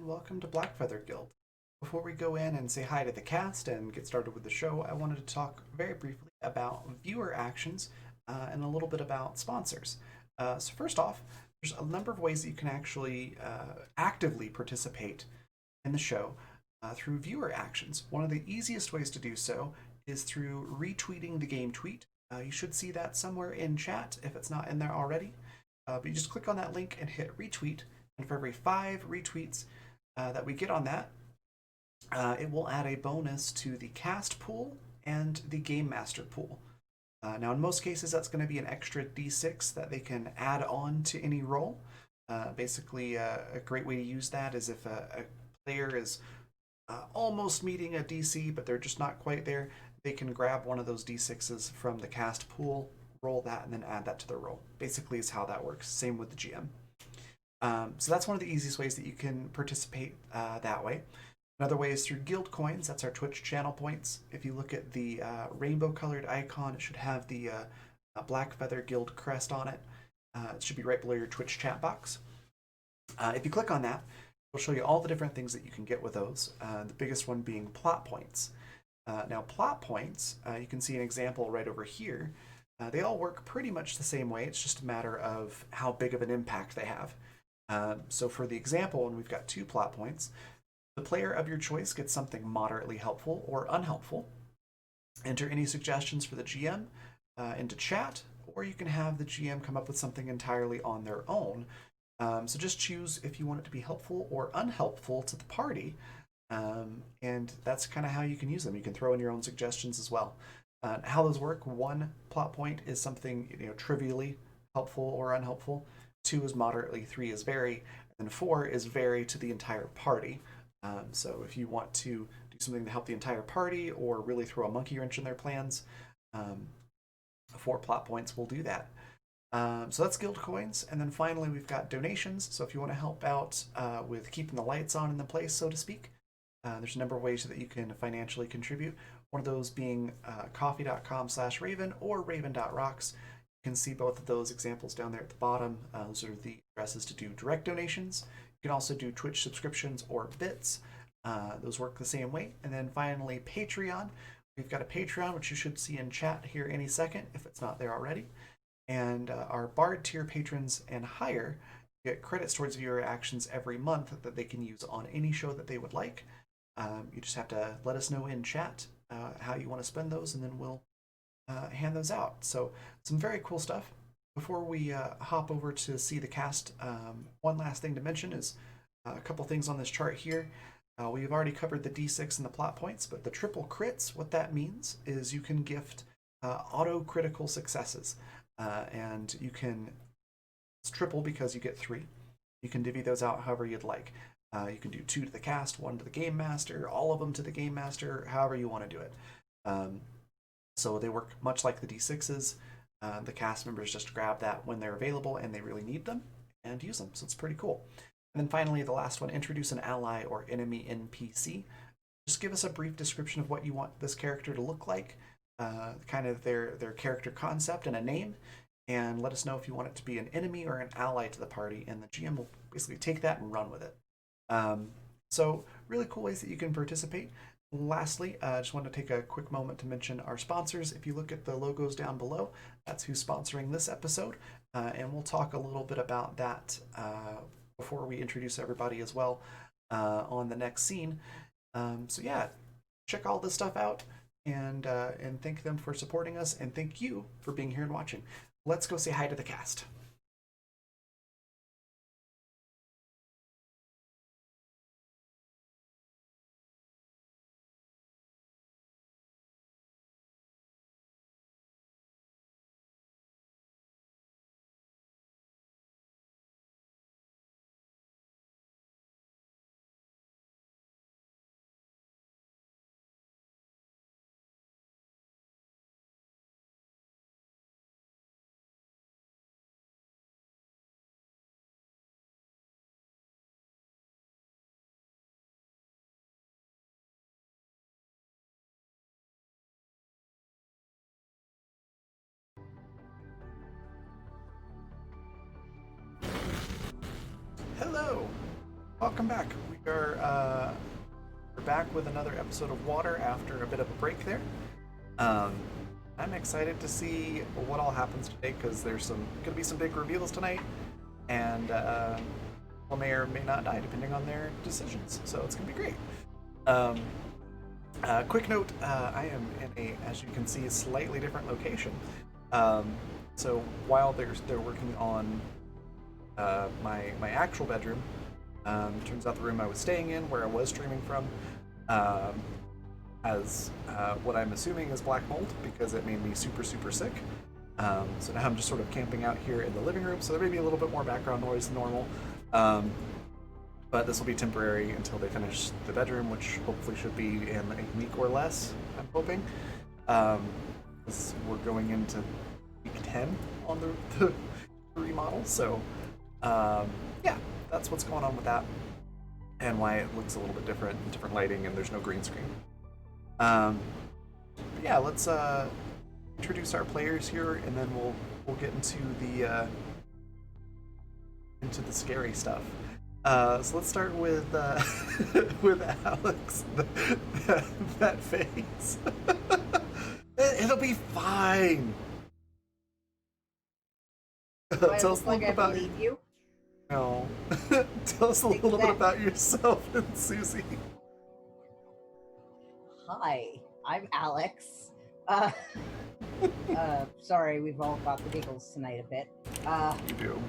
welcome to Blackfeather Guild. Before we go in and say hi to the cast and get started with the show, I wanted to talk very briefly about viewer actions and a little bit about sponsors. So first off, there's a number of ways that you can actually actively participate in the show through viewer actions. One of the easiest ways to do so is through retweeting the game tweet. You should see that somewhere in chat if it's not in there already. But you just click on that link and hit retweet, and for every 5 retweets that we get on that, it will add a bonus to the cast pool and the game master pool. Now, in most cases, that's going to be an extra d6 that they can add on to any roll. Basically, a great way to use that is if a player is almost meeting a DC, but they're just not quite there, they can grab one of those d6s from the cast pool, roll that, and then add that to their roll. Basically, is how that works. Same with the GM. So that's one of the easiest ways that you can participate that way. Another way is through guild coins. That's our Twitch channel points. If you look at the rainbow colored icon, it should have the Blackfeather Guild crest on it. It should be right below your Twitch chat box. If you click on that, it'll show you all the different things that you can get with those. The biggest one being plot points. Now, plot points, you can see an example right over here. They all work pretty much the same way. It's just a matter of how big of an impact they have. So for the example, when we've got 2 plot points, the player of your choice gets something moderately helpful or unhelpful. Enter any suggestions for the GM into chat, or you can have the GM come up with something entirely on their own. So just choose if you want it to be helpful or unhelpful to the party, and that's kind of how you can use them. You can throw in your own suggestions as well. How those work: 1 plot point is something trivially helpful or unhelpful. 2 is moderately, 3 is very, and 4 is very to the entire party. So if you want to do something to help the entire party or really throw a monkey wrench in their plans, 4 plot points will do that. So that's guild coins. And then finally, we've got donations. So if you want to help out with keeping the lights on in the place, so to speak, there's a number of ways that you can financially contribute. One of those being coffee.com/Raven or raven.rocks. You can see both of those examples down there at the bottom. Those are the addresses to do direct donations. You can also do Twitch subscriptions or bits. Those work the same way. And then finally, Patreon. We've got a Patreon, which you should see in chat here any second if it's not there already. And our Bard tier patrons and higher get credits towards viewer actions every month that they can use on any show that they would like. You just have to let us know in chat how you want to spend those, and then we'll hand those out. So some very cool stuff. Before we hop over to see the cast, one last thing to mention is a couple things on this chart here. We've already covered the D6 and the plot points, but the triple crits, what that means is you can gift auto critical successes. And you can, it's triple because you get 3. You can divvy those out however you'd like. You can do 2 to the cast, 1 to the game master, all of them to the game master, however you want to do it. So they work much like the D6s. The cast members just grab that when they're available and they really need them and use them. So it's pretty cool. And then finally, the last one, introduce an ally or enemy NPC. Just give us a brief description of what you want this character to look like, kind of their character concept and a name, and let us know if you want it to be an enemy or an ally to the party, and the GM will basically take that and run with it. So really cool ways that you can participate. Lastly, I just want to take a quick moment to mention our sponsors. If you look at the logos down below, that's who's sponsoring this episode, and we'll talk a little bit about that before we introduce everybody as well on the next scene. So yeah, check all this stuff out, and thank them for supporting us, and thank you for being here and watching. Let's go say hi to the cast. Hello. Welcome back. We're back with another episode of Water after a bit of a break there. Um, I'm excited to see what all happens today because there's gonna be some big reveals tonight, and people may or may not die depending on their decisions. So it's gonna be great. Um, quick note: I am in as you can see, a slightly different location. Um, so while they're working on my actual bedroom. Turns out the room I was staying in, where I was streaming from, has what I'm assuming is black mold because it made me super, super sick. So now I'm just sort of camping out here in the living room, so there may be a little bit more background noise than normal. But this will be temporary until they finish the bedroom, which hopefully should be in a week or less, I'm hoping. We're going into week 10 on the remodel, so yeah, that's what's going on with that, and why it looks a little bit different lighting, and there's no green screen. Yeah, let's introduce our players here, and then we'll get into the scary stuff. So let's start with with Alex. That face. It'll be fine. Do I Tell us look a like little I about believe you? No. Tell us a little bit about yourself and Susie. Hi, I'm Alex. Sorry, we've all got the giggles tonight a bit. You do.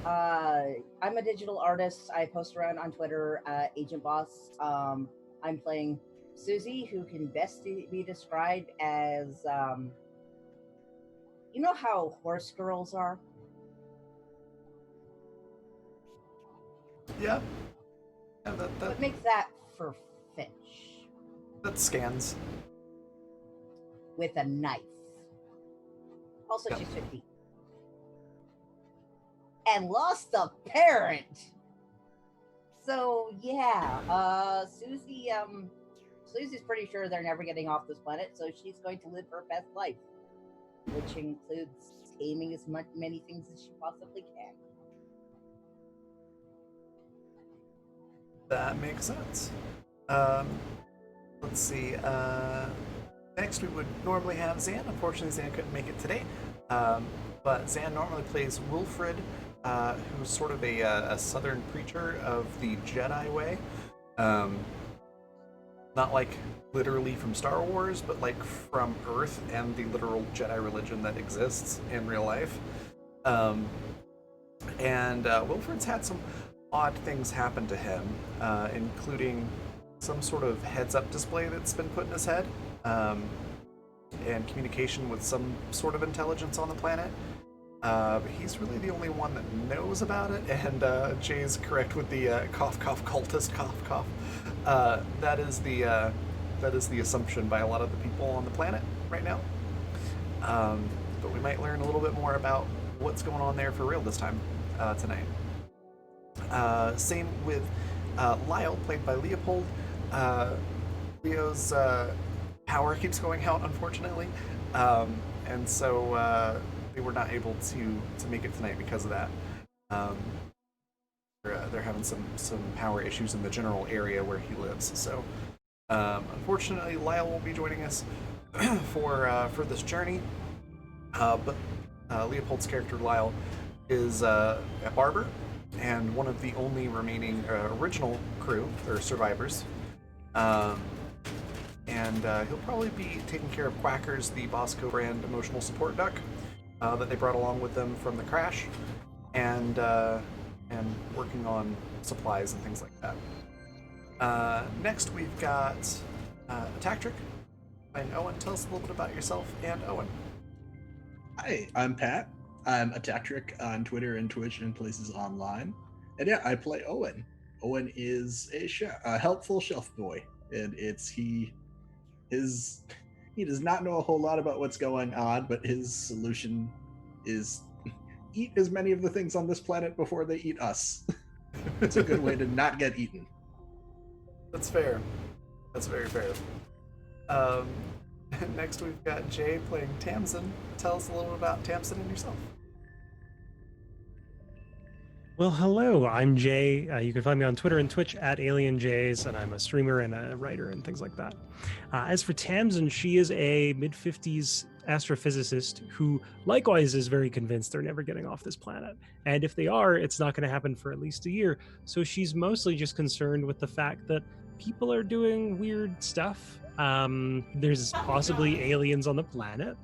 I'm a digital artist. I post around on Twitter, Agent Boss. I'm playing Susie, who can best be described as, you know how horse girls are? Yeah. Yeah, What makes that for Finch? that scans. With a knife. Also, Yep. she's 50. And lost a parent. So yeah, Susie's pretty sure they're never getting off this planet, so she's going to live her best life, which includes taming as many things as she possibly can. That makes sense. Let's see. Next, we would normally have Zan. Unfortunately, Zan couldn't make it today. But Zan normally plays Wilfred, who's sort of a southern preacher of the Jedi way. Not like literally from Star Wars, but like from Earth and the literal Jedi religion that exists in real life. And Wilfred's had some odd things happen to him, including some sort of heads-up display that's been put in his head, and communication with some sort of intelligence on the planet. But he's really the only one that knows about it, and Jay's correct with the cough, cough, cultist, cough, cough. That is the assumption by a lot of the people on the planet right now. But we might learn a little bit more about what's going on there for real this time tonight. Same with Lyle, played by Leopold. Leo's power keeps going out, unfortunately, and so they were not able to make it tonight because of that. They're having some power issues in the general area where he lives. So unfortunately, Lyle won't be joining us for this journey. But Leopold's character Lyle is a barber and one of the only remaining original crew or survivors. And he'll probably be taking care of Quackers, the Bosco brand emotional support duck that they brought along with them from the crash, and working on supplies and things like that. Next, we've got Tactric and Owen. Tell us a little bit about yourself and Owen. Hi, I'm Pat. I'm a Tactric on Twitter and Twitch and places online. And yeah, I play Owen. Owen is a helpful shelf boy, and he does not know a whole lot about what's going on, but his solution is eat as many of the things on this planet before they eat us. It's a good way to not get eaten. That's fair. That's very fair. Next, we've got Jay playing Tamsin. Tell us a little bit about Tamsin and yourself. Well, hello, I'm Jay. You can find me on Twitter and Twitch at AlienJays, and I'm a streamer and a writer and things like that. As for Tamsin, she is a mid-50s astrophysicist who likewise is very convinced they're never getting off this planet. And if they are, it's not going to happen for at least a year. So she's mostly just concerned with the fact that people are doing weird stuff. There's possibly aliens on the planet.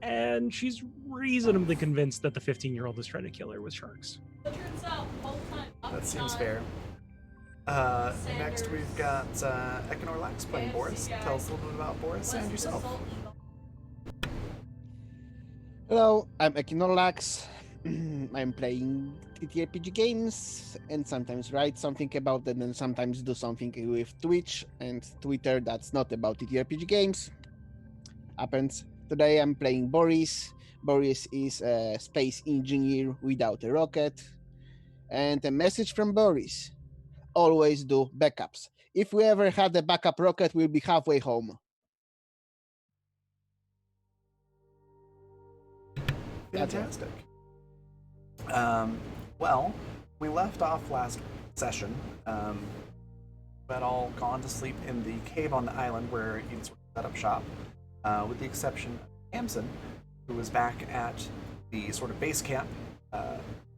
And she's reasonably convinced that the 15-year-old is trying to kill her with sharks. That seems fair. Next we've got Ekinor Lax playing Boris. Tell us a little bit about Boris and yourself. Hello, I'm Ekinorlax. I'm playing TTRPG games and sometimes write something about them and sometimes do something with Twitch and Twitter that's not about TTRPG games. Happens. Today I'm playing Boris. Boris is a space engineer without a rocket. And a message from Boris. Always do backups. If we ever had a backup rocket, we'll be halfway home. Fantastic. Well, we left off last session. We had all gone to sleep in the cave on the island where you'd sort of set up shop, with the exception of Tamsin, who was back at the sort of base camp.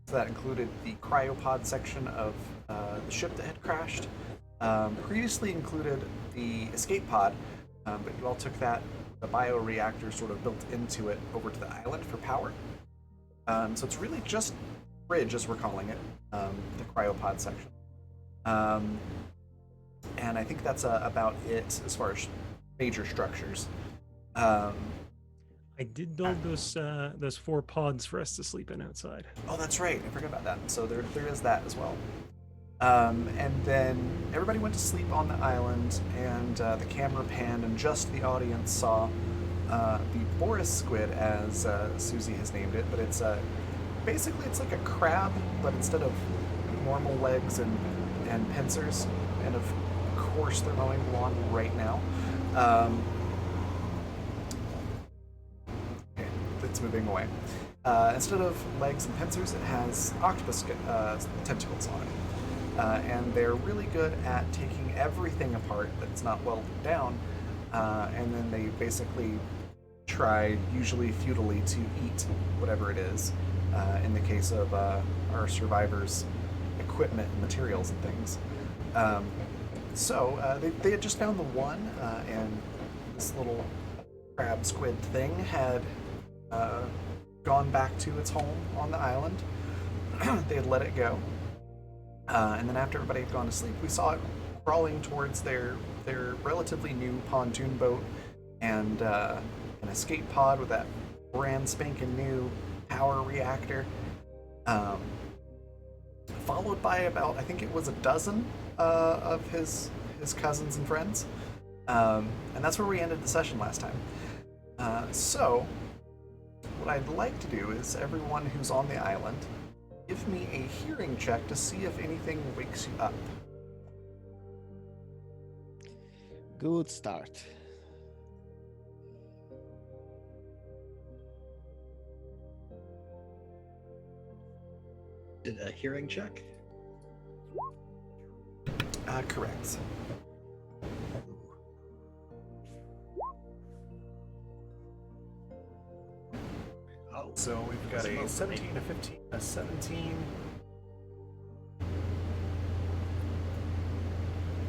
So that included the cryopod section of the ship that had crashed. Previously included the escape pod, but you all took that, the bioreactor sort of built into it, over to the island for power. So it's really just bridge, as we're calling it, the cryopod section. And I think that's about it as far as major structures. I did build those 4 pods for us to sleep in outside. Oh, that's right. I forgot about that. So there is that as well. And then everybody went to sleep on the island, and the camera panned, and just the audience saw the Boris squid, as Susie has named it. But it's basically it's like a crab, but instead of normal legs and pincers, and of course they're mowing the lawn right now. It's moving away. Instead of legs and pincers, it has octopus tentacles on it. And they're really good at taking everything apart that's not welded down, and then they basically try, usually futilely, to eat whatever it is, in the case of our survivors' equipment and materials and things. So they had just found the one, and this little crab squid thing had gone back to its home on the island. They had let it go. And then after everybody had gone to sleep, we saw it crawling towards their relatively new pontoon boat and an escape pod with that brand spanking new power reactor. Followed by about, I think it was a dozen of his cousins and friends. And that's where we ended the session last time. So what I'd like to do is everyone who's on the island, give me a hearing check to see if anything wakes you up. Good start. Did a hearing check? Correct. Oh, So we've got a 17, a 15, a 17.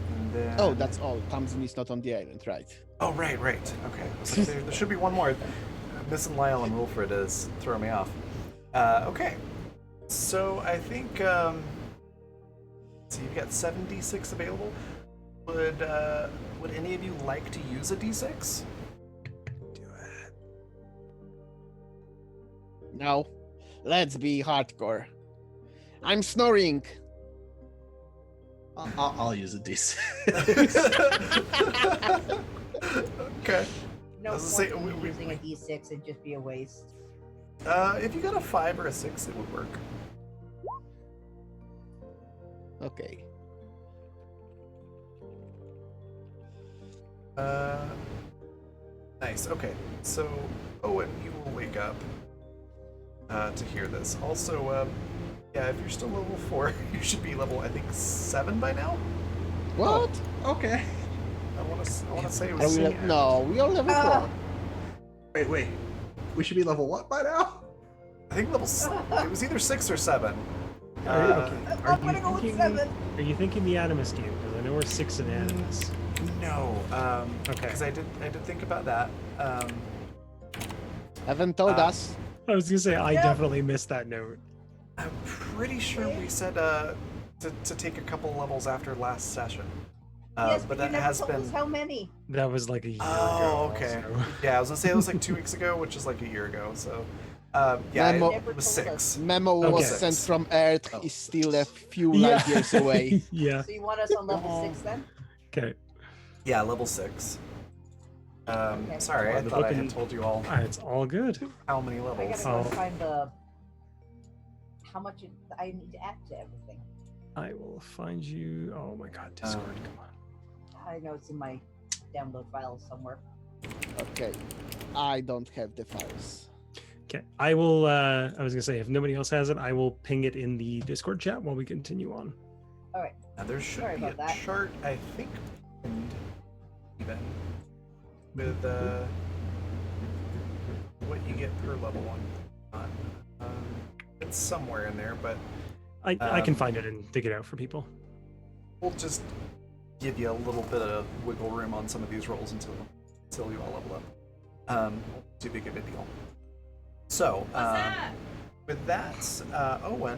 And then... Oh, that's all. Tamsin is not on the island, right? Oh, right. Okay. I was like, there should be one more. Missing Lyle and Wilfred is throwing me off. Okay. So I think, so you've got 7 d6 available. Would any of you like to use a d6? do it. No. Let's be hardcore. I'm snoring. I'll use a D6. Okay. No As I point say, in we- using a d6, it'd just be a waste. If you got a 5 or a 6, it would work. Okay. Nice. Okay. So, Owen, you will wake up to hear this. Also, Yeah, if you're still level 4, you should be level, I think, 7 by now. What? Okay. I want to say it Are was. we no, we are level 4. Wait. We should be level what by now? I think level. It was either 6 or 7. Okay. I'm gonna go with 7. Are you thinking the Animus game? Because I know we're 6 in Animus. No. Okay. Because I did think about that. Haven't told us. I was gonna say I Yeah. definitely missed that note. I'm pretty sure we said to take a couple levels after last session. Yes, but but that you never has told been. us how many. That was like a year Oh, ago. okay. so- Yeah, I was gonna say it was like 2 weeks ago, which is like a year ago. So, yeah, Memo- it was 6. Memo Okay. was sent from Earth. Oh. Is still a few light years away. yeah. So you want us on level 6 then? Okay. Yeah, level 6. Okay. Sorry, I I'm thought I looking- had told you all It's all good. how many I levels. gotta go Oh. find how much I need to add to everything. I will find you. Oh my God, Discord, come on. I know it's in my download files somewhere. Okay. I don't have the files. Okay, I will. I was gonna say if nobody else has it, I will ping it in the Discord chat while we continue on. Now, there should Sorry be a about that. chart, I think, pinned even with what you get per level 1. It's somewhere in there, but I can Um, find it and dig it out for people. we'll just give you a little bit of wiggle room on some of these rolls until you all level up. Too big of a deal. So, with that, Owen,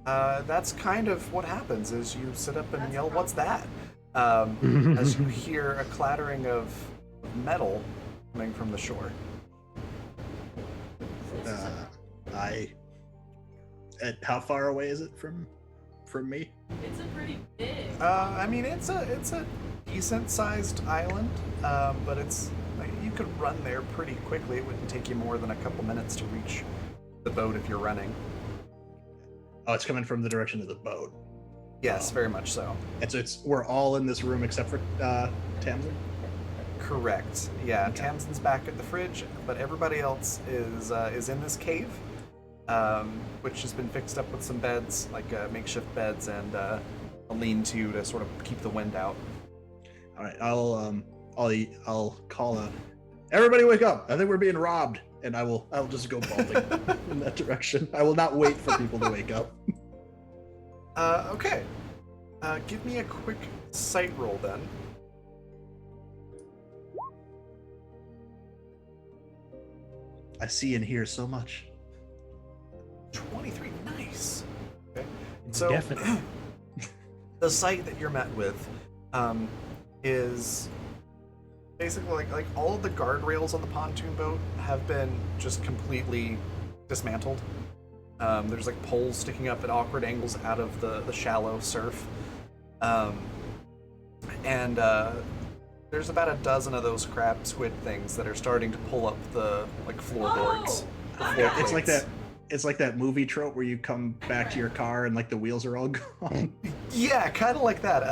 that's kind of what happens is you sit up and yell, "What's that?" As you hear a clattering of metal coming from the shore. How far away is it from me? It's a pretty big. I mean, it's a decent-sized island, but it's like you could run there pretty quickly. It wouldn't take you more than a couple minutes to reach the boat if you're running. Oh, it's coming from the direction of the boat. Yes, very much so. And so we're all in this room except for Tamsin? Correct. Yeah, Okay. Tamsin's back at the fridge, but everybody else is in this cave, which has been fixed up with some beds, like makeshift beds, and a lean-to to sort of keep the wind out. All right, I'll call everybody wake up. I think we're being robbed. And I'll just go bolting in that direction. I will not wait for people to wake up. Okay. Give me a quick sight roll then. I see and hear so much. 23, nice. Okay. So Definitely. the sight that you're met with is basically like all of the guardrails on the pontoon boat have been just completely dismantled. There's like poles sticking up at awkward angles out of the shallow surf. And there's about a dozen of those crab squid things that are starting to pull up the like floorboards. Oh, the I floor got It's like plates. that. It's like that movie trope where you come back to your car and like the wheels are all gone. Yeah, kind of like that.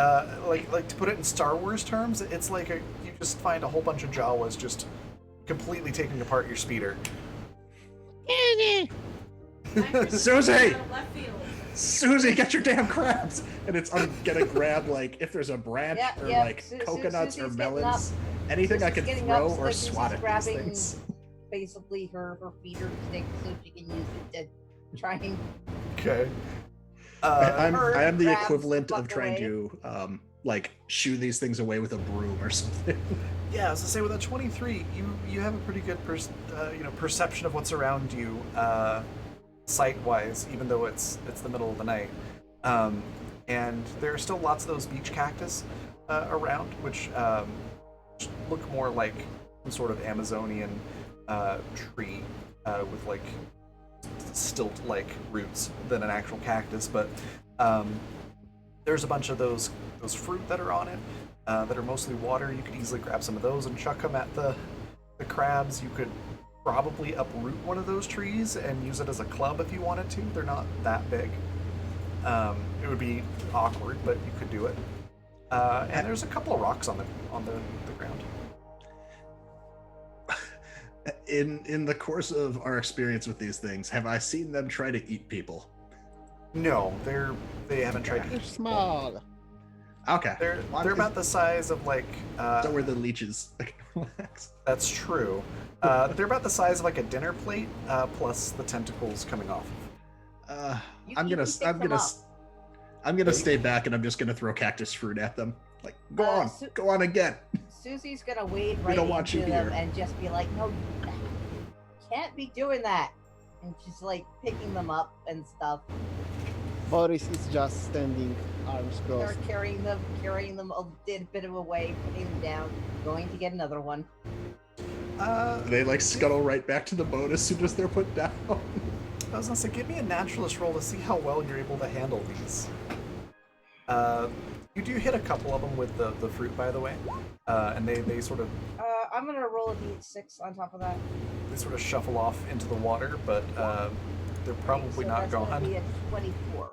Like to put it in Star Wars terms, it's like you just find a whole bunch of Jawas just completely taking apart your speeder. Susie! Left field. Susie, get your damn crabs! And I'm gonna grab like if there's a branch Yeah, or yeah, like coconuts or Susie's getting melons, anything I Susie's can getting throw up, or Susie's swat at these grabbing things. basically her feeder stick so she can use it to try and Okay. I am the grabs the equivalent of fuck trying away. to like shoo these things away with a broom or something. Yeah, as I say, with a 23, you have a pretty good perception of what's around you, sight-wise, even though it's the middle of the night. And there are still lots of those beach cactus around, which look more like some sort of Amazonian tree with like stilt-like roots than an actual cactus. But there's a bunch of those fruit that are on it. That are mostly water. You could easily grab some of those and chuck them at the crabs. You could probably uproot one of those trees and use it as a club if you wanted to. They're not that big. It would be awkward, but you could do it. And there's a couple of rocks on the ground. In the course of our experience with these things, have I seen them try to eat people? No, they haven't tried to They're eat. small. Okay. They're Why they're is- about the size of like. So were the leeches. Relax. That's true. They're about the size of like a dinner plate, plus the tentacles coming off. You I'm can gonna pick I'm them gonna up. I'm gonna stay back and I'm just gonna throw cactus fruit at them. Like, go on, Su- go on again. Susie's gonna wade We right don't want into you them here. and just be like, "No, you can't be doing that." And she's like picking them up and stuff. Boris is just standing, arms They're crossed. carrying them a bit of a way, putting them down, going to get another one. They like scuttle right back to the boat as soon as they're put down. I was gonna say, give me a naturalist roll to see how well you're able to handle these. You do hit a couple of them with the fruit, by the way, and they sort of I'm gonna roll a d6 on top of that. they sort of shuffle off into the water, but they're probably so not that's gonna gone. be a 24.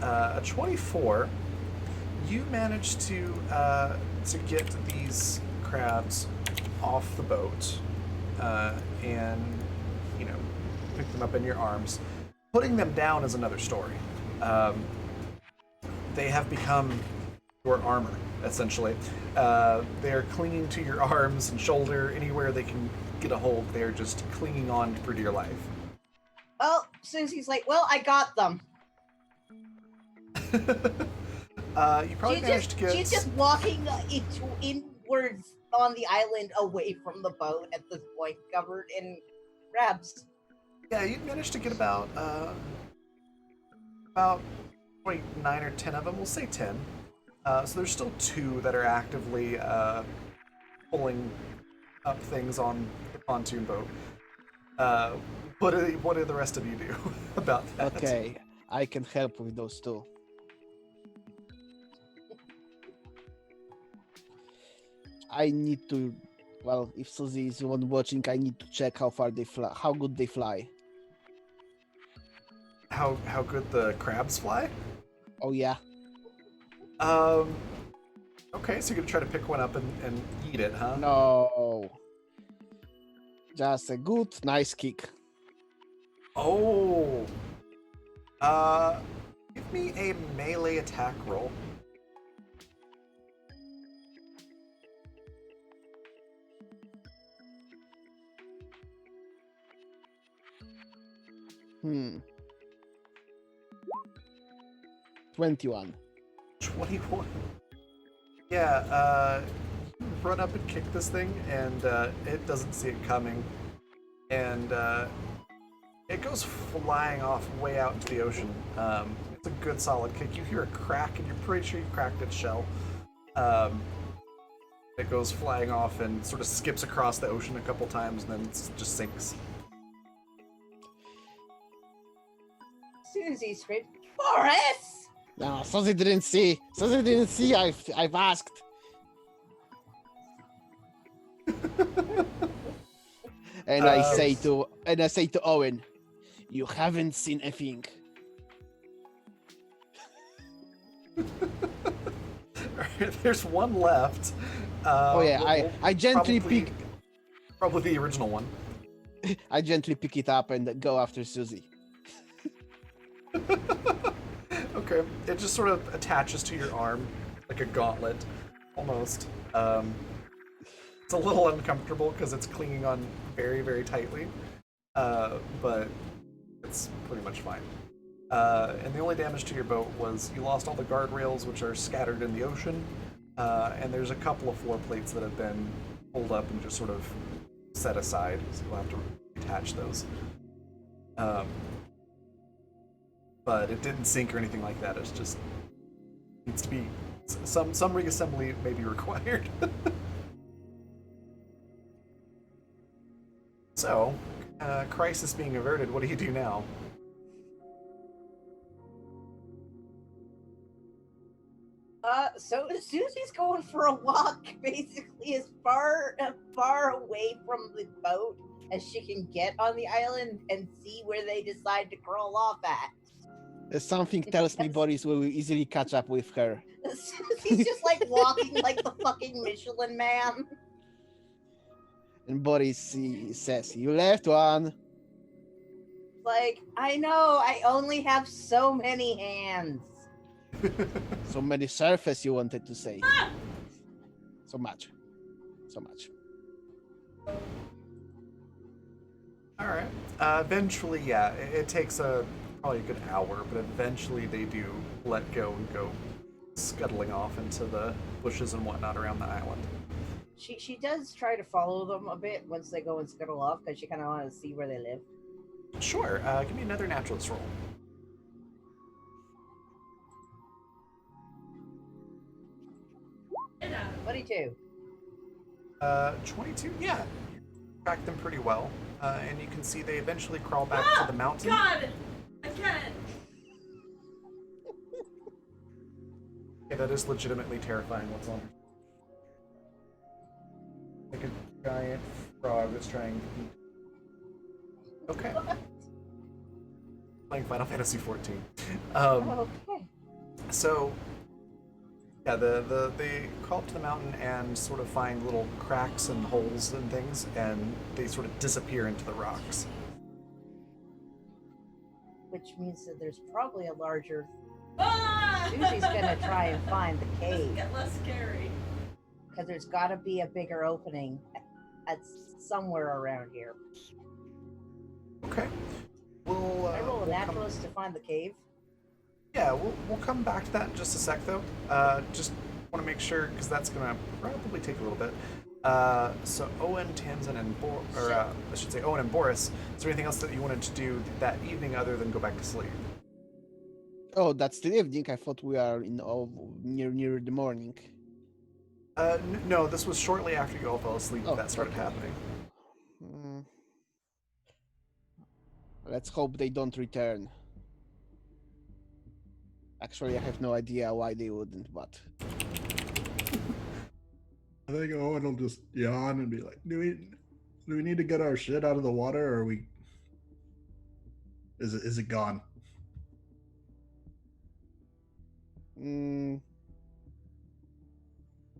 A 24. You manage to get these crabs off the boat, and you know, pick them up in your arms. Putting them down is another story. They have become your armor, essentially. They're clinging to your arms and shoulder. Anywhere they can get a hold, they're just clinging on for dear life. Oh, Susie's like, "Well, I got them." You probably managed to get. She's just walking inwards on the island away from the boat at this point, covered in crabs. Yeah, you managed to get about probably 9 or 10 of them. We'll say 10. So there's still 2 that are actively pulling up things on the pontoon boat. What do the rest of you do about that? Okay, I can help with those two. I need to, well, if Susie is the one watching, I need to check how far they fly, how good they fly. How good the crabs fly? Oh yeah, Okay, so you're gonna try to pick one up and eat it, huh? no, just a good, nice kick. Oh. Give me a melee attack roll. Hmm. 21. 21. Yeah, you run up and kick this thing, and it doesn't see it coming. And it goes flying off way out into the ocean. It's a good solid kick. You hear a crack, and you're pretty sure you cracked its shell. It goes flying off and sort of skips across the ocean a couple times, and then just sinks. Susie screamed, "Boris!" No, Susie didn't see. Susie didn't see. I've asked. And I say to Owen, you haven't seen a thing. There's one left. Oh yeah, we'll I gently probably, pick Probably the original one. I gently pick it up and go after Susie. Okay, it just sort of attaches to your arm like a gauntlet, almost. It's a little uncomfortable because it's clinging on very, very tightly, but it's pretty much fine. And the only damage to your boat was you lost all the guardrails, which are scattered in the ocean, and there's a couple of floor plates that have been pulled up and just sort of set aside, so you'll have to attach those. But it didn't sink or anything like that. It's just needs to be some reassembly may be required. So, crisis being averted, what do you do now? So Susie's going for a walk, basically as far away from the boat as she can get on the island and see where they decide to crawl off at. Something tells me Yes. Boris will easily catch up with her. Susie's just like walking like the fucking Michelin Man. And Boris says, you left one. Like, I know, I only have so many hands. So many surface you wanted to say. So much. So much. All right. Eventually, yeah, it takes probably a good hour, but eventually they do let go and go scuttling off into the bushes and whatnot around the island. She does try to follow them a bit once they go and scuttle off because she kind of wants to see where they live. Sure. Give me another naturalist roll. 22. 22. Yeah, you track them pretty well, and you can see they eventually crawl back to the mountain. God! Again! Yeah, that is legitimately terrifying. What's on? Like a giant frog that's trying to eat. Okay. Playing Final Fantasy 14. Okay. So, yeah, they crawl up to the mountain and sort of find little cracks and holes and things, and they sort of disappear into the rocks. Which means that there's probably a larger. Ah! Susie's gonna try and find the Doesn't cave get less scary. because there's got to be a bigger opening at somewhere around here. Okay. We'll. I roll a we'll come- naturalist to find the cave. Yeah, we'll come back to that in just a sec, though. Just want to make sure, because that's going to probably take a little bit. So Owen, Tamsin, and I should say Owen and Boris, is there anything else that you wanted to do that evening other than go back to sleep? Oh, that's the evening. I thought we are near the morning. No, this was shortly after you all fell asleep Oh, that started okay. happening. Mm. Let's hope they don't return. Actually, I have no idea why they wouldn't, but I think Owen will just yawn and be like, "Do we need to get our shit out of the water, or are we? Is it gone?"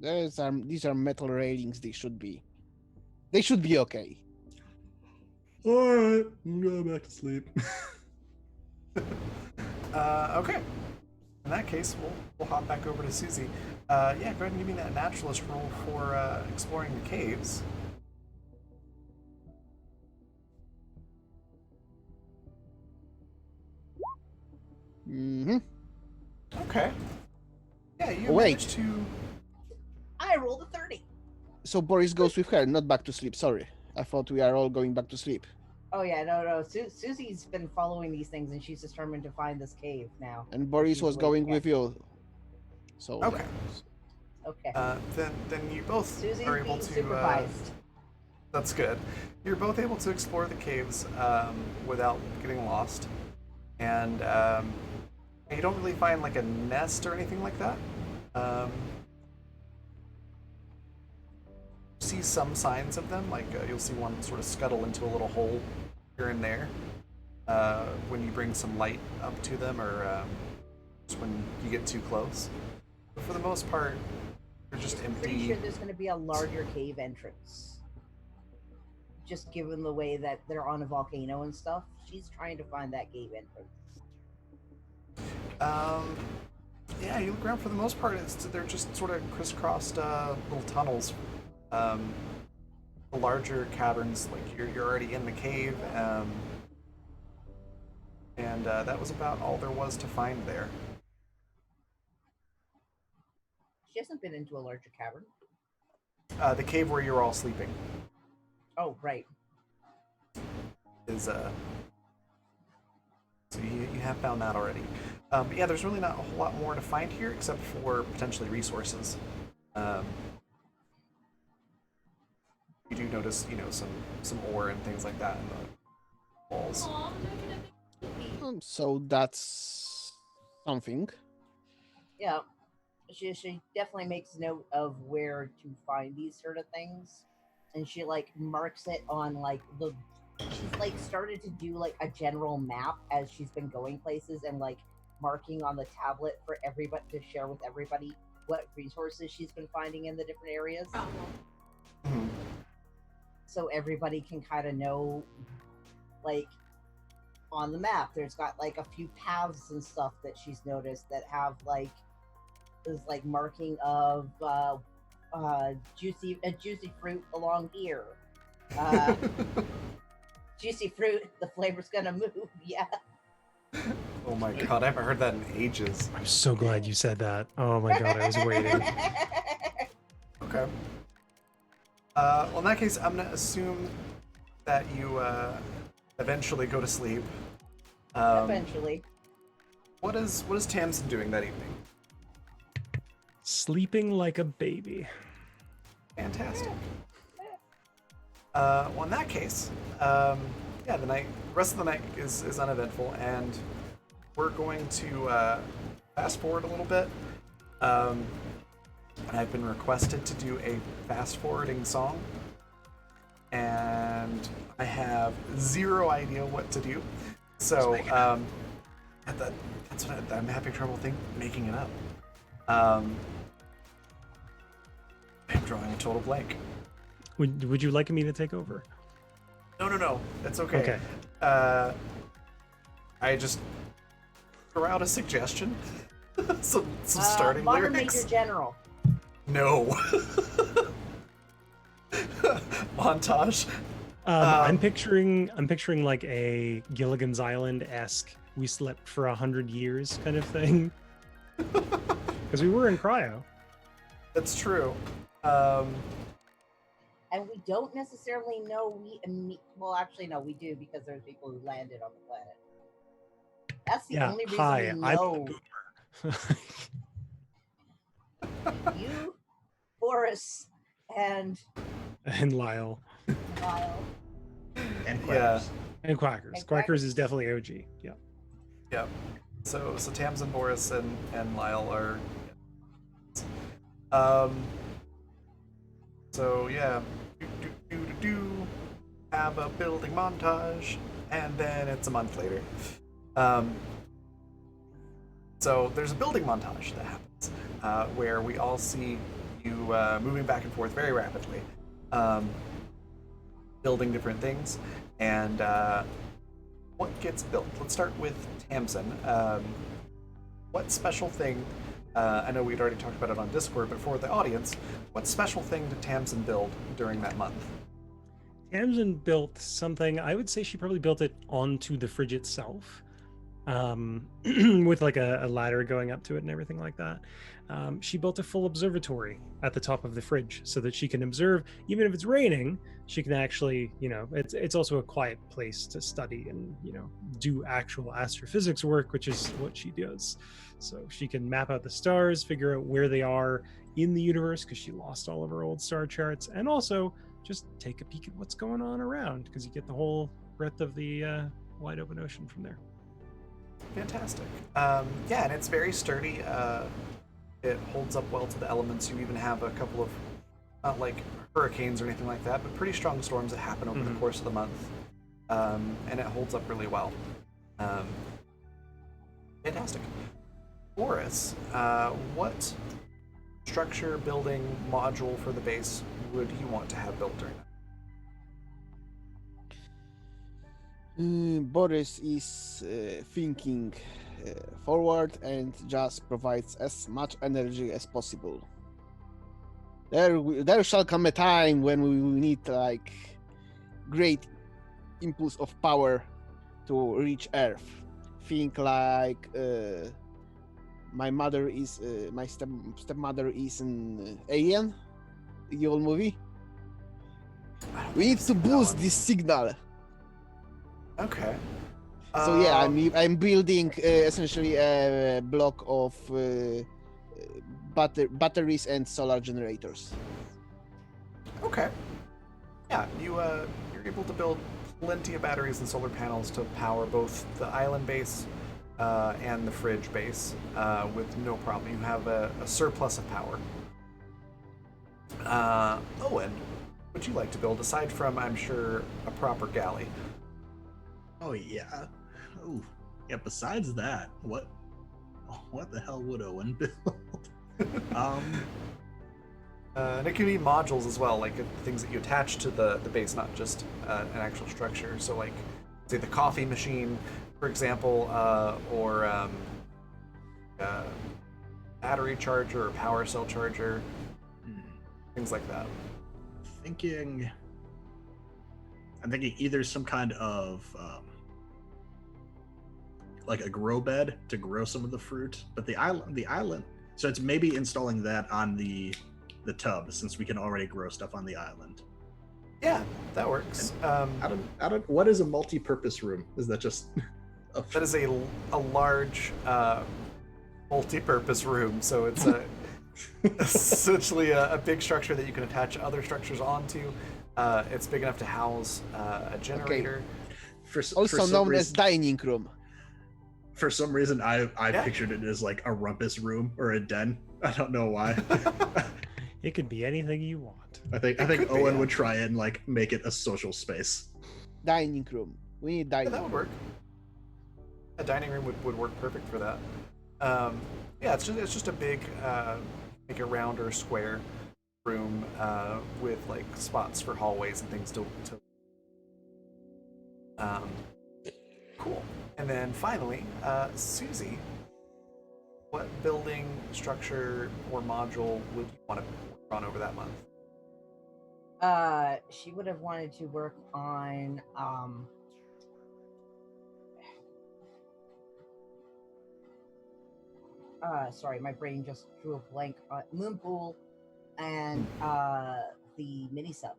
these are metal railings. They should be okay. All right, I'm going back to sleep. Okay. In that case, we'll hop back over to Susie. Yeah, go ahead and give me that naturalist roll for exploring the caves. Mm-hmm. Okay. Yeah, you Oh, wait. managed to. I rolled a 30. So Boris goes with her, not back to sleep. Sorry, I thought we are all going back to sleep. Oh yeah, no. Susie's been following these things, and she's determined to find this cave now. And Boris She's was going waiting, with you. So yeah. Okay. Okay. Then you both Susie's are able being to. supervised. That's good. You're both able to explore the caves without getting lost, and you don't really find like a nest or anything like that. See some signs of them, like you'll see one sort of scuttle into a little hole here and there when you bring some light up to them, or just when you get too close. But for the most part, they're just I'm pretty empty. sure there's going to be a larger cave entrance. Just given the way that they're on a volcano and stuff, she's trying to find that cave entrance. Yeah, you look around, for the most part, they're just sort of crisscrossed little tunnels. The larger caverns, like you're already in the cave, and that was about all there was to find there. She hasn't been into a larger cavern. The cave where you're all sleeping Oh, right. is so you have found that already. But yeah, there's really not a whole lot more to find here except for potentially resources. You do notice, some ore and things like that in the walls. Aw, I'm making a big So that's something. Yeah. She definitely makes note of where to find these sort of things. And she marks it on she's started to do a general map as she's been going places, and marking on the tablet for everybody to share with everybody what resources she's been finding in the different areas. problem. Mhm. So everybody can kind of know on the map. There's got like a few paths and stuff that she's noticed that have like this like marking of juicy fruit along here. Juicy fruit, the flavor's gonna move. Yeah. Oh my god, I haven't heard that in ages. I'm so glad you said that. Oh my god, I was waiting. Okay. Well, in that case, I'm gonna assume that you eventually go to sleep. Eventually. What is Tamsin doing that evening? Sleeping like a baby. Fantastic. Well, in that case, yeah, the rest of the night is uneventful, and we're going to fast forward a little bit. I've been requested to do a fast forwarding song, and I have zero idea what to do. So that's what I'm having trouble making it up. I'm drawing a total blank. Would you like me to take over? No, that's okay. Okay. I just throw out a suggestion. some starting Modern lyrics. Major General. No. Montage. I'm picturing like a Gilligan's Island-esque "We slept for 100 years" kind of thing. Because we were in cryo. That's true. And we don't necessarily know well, actually, no, we do because there's people who landed on the planet. That's the only reason hi, we I'm know. a boomer. You, Boris, and Lyle. Lyle. And Yeah. Quackers. And Quackers. And Quackers is definitely OG. Yeah. Yeah. So Tamsin, Boris, and Lyle are. So yeah, have a building montage, and then it's a month later. So there's a building montage that happens where we all see you moving back and forth very rapidly, building different things, and what gets built. Let's start with Tamsin. What special thing? I know we'd already talked about it on Discord, but for the audience, what special thing did Tamsin build during that month? Tamsin built something. I would say she probably built it onto the fridge itself, with like a ladder going up to it and everything like that. She built a full observatory at the top of the fridge so that she can observe, even if it's raining. She can actually, it's also a quiet place to study and do actual astrophysics work, which is what she does. So she can map out the stars, figure out where they are in the universe because she lost all of her old star charts, and also just take a peek at what's going on around because you get the whole breadth of the wide open ocean from there. Fantastic. Yeah, and it's very sturdy. It holds up well to the elements. You even have a couple of, not like hurricanes or anything like that, but pretty strong storms that happen over the course of the month. And it holds up really well. Fantastic. Boris, what structure, building, module for the base would you want to have built during that? Boris is thinking forward and just provides as much energy as possible. There shall come a time when we will need like great impulse of power to reach Earth. Think like my mother is my stepmother is an alien, the old movie. We need to boost this signal. Okay. So yeah, I'm building essentially a block of batteries and solar generators. Okay. Yeah, you're able to build plenty of batteries and solar panels to power both the island base and the fridge base with no problem. You have a surplus of power. Owen, what would you like to build aside from, I'm sure, a proper galley? Oh yeah. Oh yeah. Besides that, what the hell would Owen build? And it can be modules as well, like things that you attach to the base, not just an actual structure. So like say the coffee machine, for example, or battery charger or power cell charger, things like that. I'm thinking either some kind of like a grow bed to grow some of the fruit, but the island. So it's maybe installing that on the tub, since we can already grow stuff on the island. Yeah, that works. Out of what is a multi-purpose room? Is that just That is a large multi-purpose room, so it's essentially a big structure that you can attach other structures onto. It's big enough to house a generator. Also known as dining room. For some reason, I Yeah. pictured it as like a rumpus room or a den. I don't know why. It could be anything you want. I think could be, Owen yeah. would try and like make it a social space. Dining room. We need Yeah, dining. that would work. A dining room would work perfect for that. Yeah, it's just a big, like a round or square room with like spots for hallways and things to. Cool. And then finally, Susie, what building, structure, or module would you want to work on over that month? She would have wanted to work on sorry, my brain just drew a blank. Moon pool and the mini sub.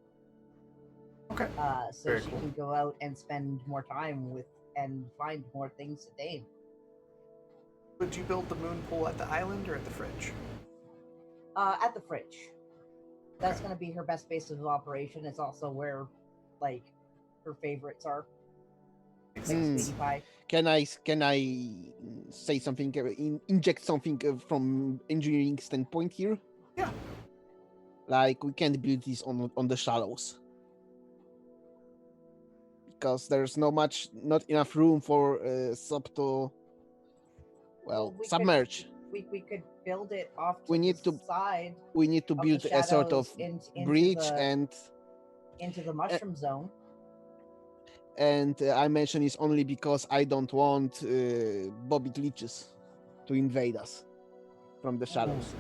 Okay. So Very she cool. can go out and spend more time with and find more things to name. Would you build the moon pool at the island or at the fridge? At the fridge. That's Okay. going to be her best base of operation. It's also where, like, her favorites are. Makes Like sense. sweetie pie. Can I say something? Inject something from engineering standpoint here? Yeah. Like we can't build this on the shallows because there's not enough room for sub to Well, we could- submerge. We could build it off to We need the to- side We need to of build the a sort of shadows bridge into the mushroom zone. and I mention this only because I don't want Bobby glitches to invade us from the shadows.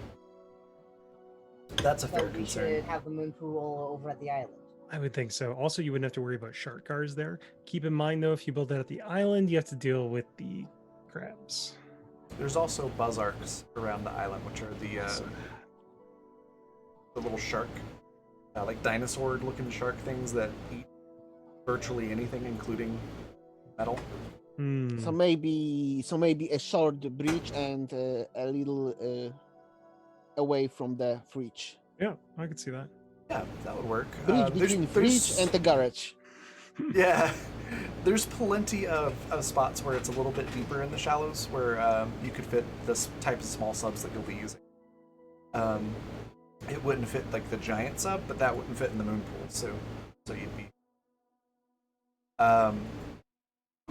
That's a So fair we concern. should have the moon pool over at the island. I would think so. Also, you wouldn't have to worry about shark cars there. Keep in mind, though, if you build it at the island, you have to deal with the crabs. There's also buzzarks around the island, which are the little shark, like dinosaur-looking shark things that eat virtually anything, including metal. Hmm. So maybe a short bridge and a little away from the fridge. Yeah, I could see that. Yeah, that would work. Bridge between fridge and the garage. Yeah, there's plenty of spots where it's a little bit deeper in the shallows where you could fit this type of small subs that you'll be using. It wouldn't fit like the giant sub, but that wouldn't fit in the moon pool, so you'd be.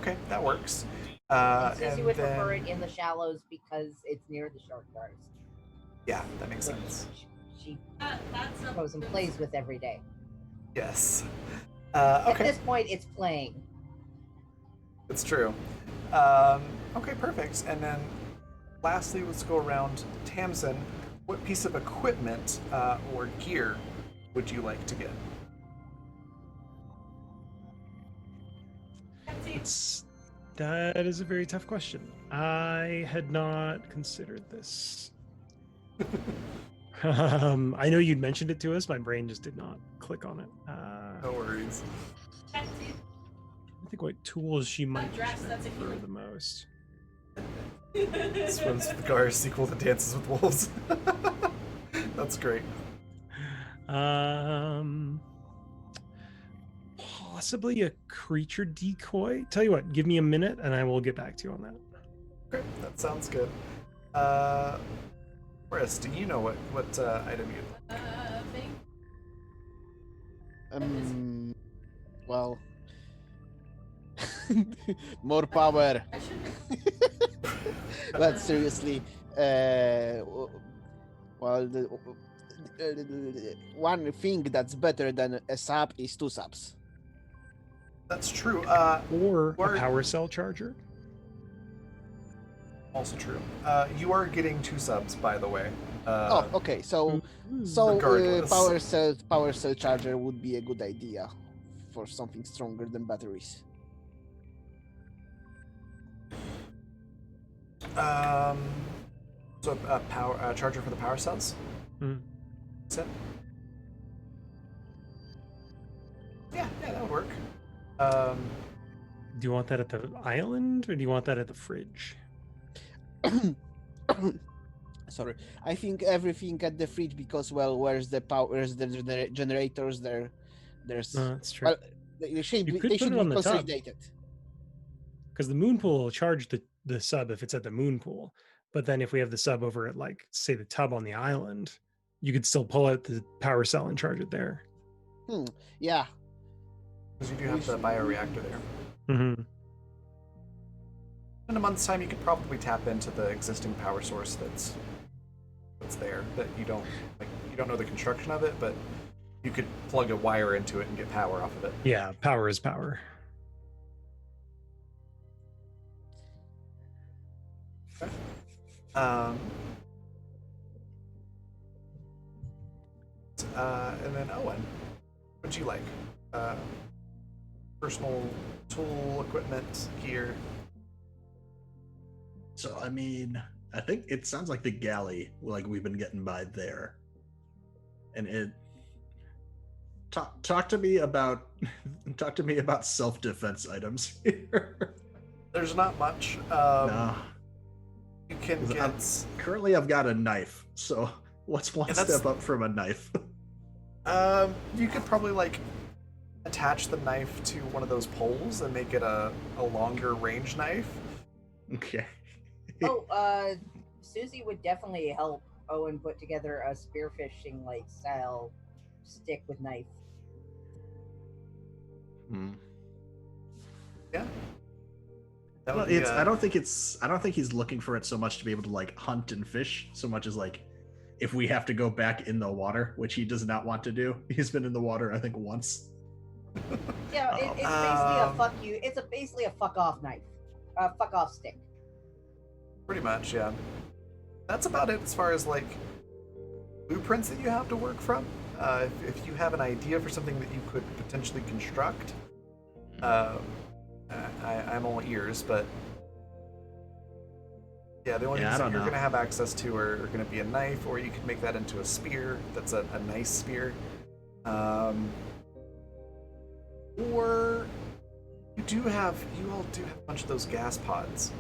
Okay, that works. Susie And would prefer then- it in the shallows because it's near the shark bars. Yeah, that makes which sense. She That's a goes and plays with every day. Yes. At Okay. this point, it's playing. It's true. Okay, perfect. And then lastly, let's go around. Tamsin, what piece of equipment or gear would you like to get? That is a very tough question. I had not considered this. I know you'd mentioned it to us. My brain just did not click on it. No worries. I think what tools she might dress, that's a prefer human. the most. Swims with Gar sequel to Dances with Wolves. That's great. Possibly a creature decoy. Tell you what, give me a minute and I will get back to you on that. Great. That sounds good. Boris, do you know what item you? Well, more power. I should But seriously, well, one thing that's better than a sub is two subs. That's true. or Or- a power cell charger. Also true. You are getting 2 subs, by the way. Oh, okay. So Regardless. power cell charger would be a good idea for something stronger than batteries. So a power charger for the power cells. Mhm. Is it? Yeah, that would work. Do you want that at the island or do you want that at the fridge? Sorry, I think everything at the fridge because where's the power? Where's the generators? There's That's true. well, they should You be, could they put should it be on the tub. consolidated. Because the moon pool will charge the sub if it's at the moon pool. But then if we have the sub over at, like, say, the tub on the island, you could still pull out the power cell and charge it there. Yeah, Because you do have the bioreactor there. Mm-hmm. In a month's time, you could probably tap into the existing power source that's there. That you don't know the construction of it, but you could plug a wire into it and get power off of it. Yeah, power is power. And then Owen, what'd you like? Personal tool, equipment, gear. So I mean, I think it sounds like the galley, like we've been getting by there, and it. Talk to me about self-defense items here. There's not much. No. You can 'Cause get. Currently, I've got a knife. So what's one Yeah, that's- step up from a knife? You could probably like attach the knife to one of those poles and make it a longer range knife. Okay. Oh, Susie would definitely help Owen put together a spearfishing like style stick with knife. Yeah. That Well, would be, I don't think he's looking for it so much to be able to like hunt and fish so much as like if we have to go back in the water, which he does not want to do. He's been in the water, I think, once. Yeah, it's basically a fuck you. It's basically a fuck off knife, fuck off stick. pretty much, yeah. That's about it as far as like blueprints that you have to work from. If you have an idea for something that you could potentially construct, I'm all ears, but yeah, the only Yeah, I things that don't you're know. going to have access to are going to be a knife, or you can make that into a spear. That's a nice spear. Or you all do have a bunch of those gas pods.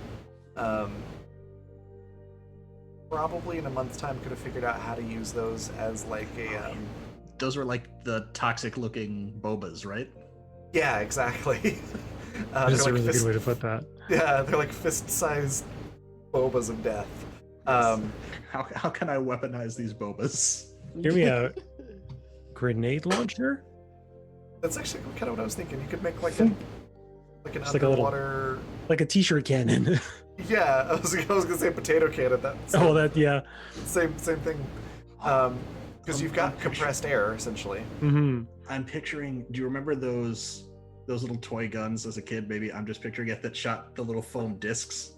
Probably in a month's time could have figured out how to use those as like a Those were like the toxic-looking bobas, right? yeah, exactly. That's they're a really fist- good way to put that. Yeah, they're like fist-sized bobas of death. How can I weaponize these bobas? Hear me out. Grenade launcher? That's actually kind of what I was thinking. You could make like an Just like a little- underwater. Like a t-shirt cannon. Yeah, I was gonna say potato cannon. That's Oh, that, yeah. same thing. Because you've got compressed air essentially. Mm-hmm. I'm picturing. Do you remember those little toy guns as a kid? Maybe I'm just picturing it that shot the little foam discs.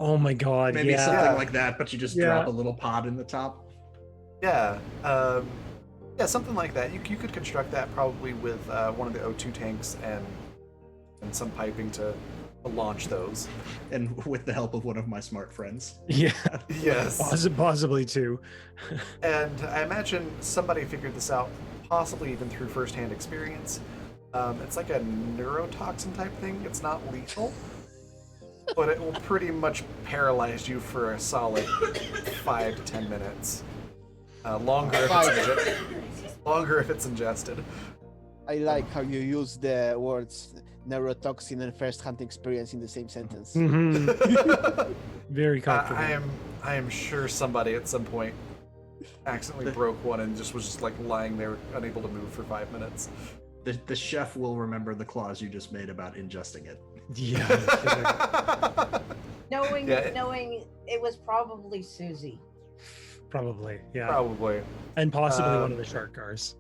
Oh my god, Maybe yeah. something like that, but you just Yeah. drop a little pod in the top. Yeah, something like that. You could construct that probably with one of the O2 tanks and some piping to launch those. And with the help of one of my smart friends. Yeah. Yes. Possibly too. And I imagine somebody figured this out, possibly even through first-hand experience. It's like a neurotoxin type thing. It's not lethal, but it will pretty much paralyze you for a solid 5 to 10 minutes. Longer if it's ingested. I like how you use the words neurotoxin and first-hand experience in the same sentence. Mm-hmm. Very comfortable. I am sure somebody at some point accidentally broke one and just was just like lying there unable to move for 5 minutes. The chef will remember the clause you just made about ingesting it. Yeah. Knowing Yeah. knowing it was probably Susie. Probably. Yeah. Probably. And possibly one of the shark cars.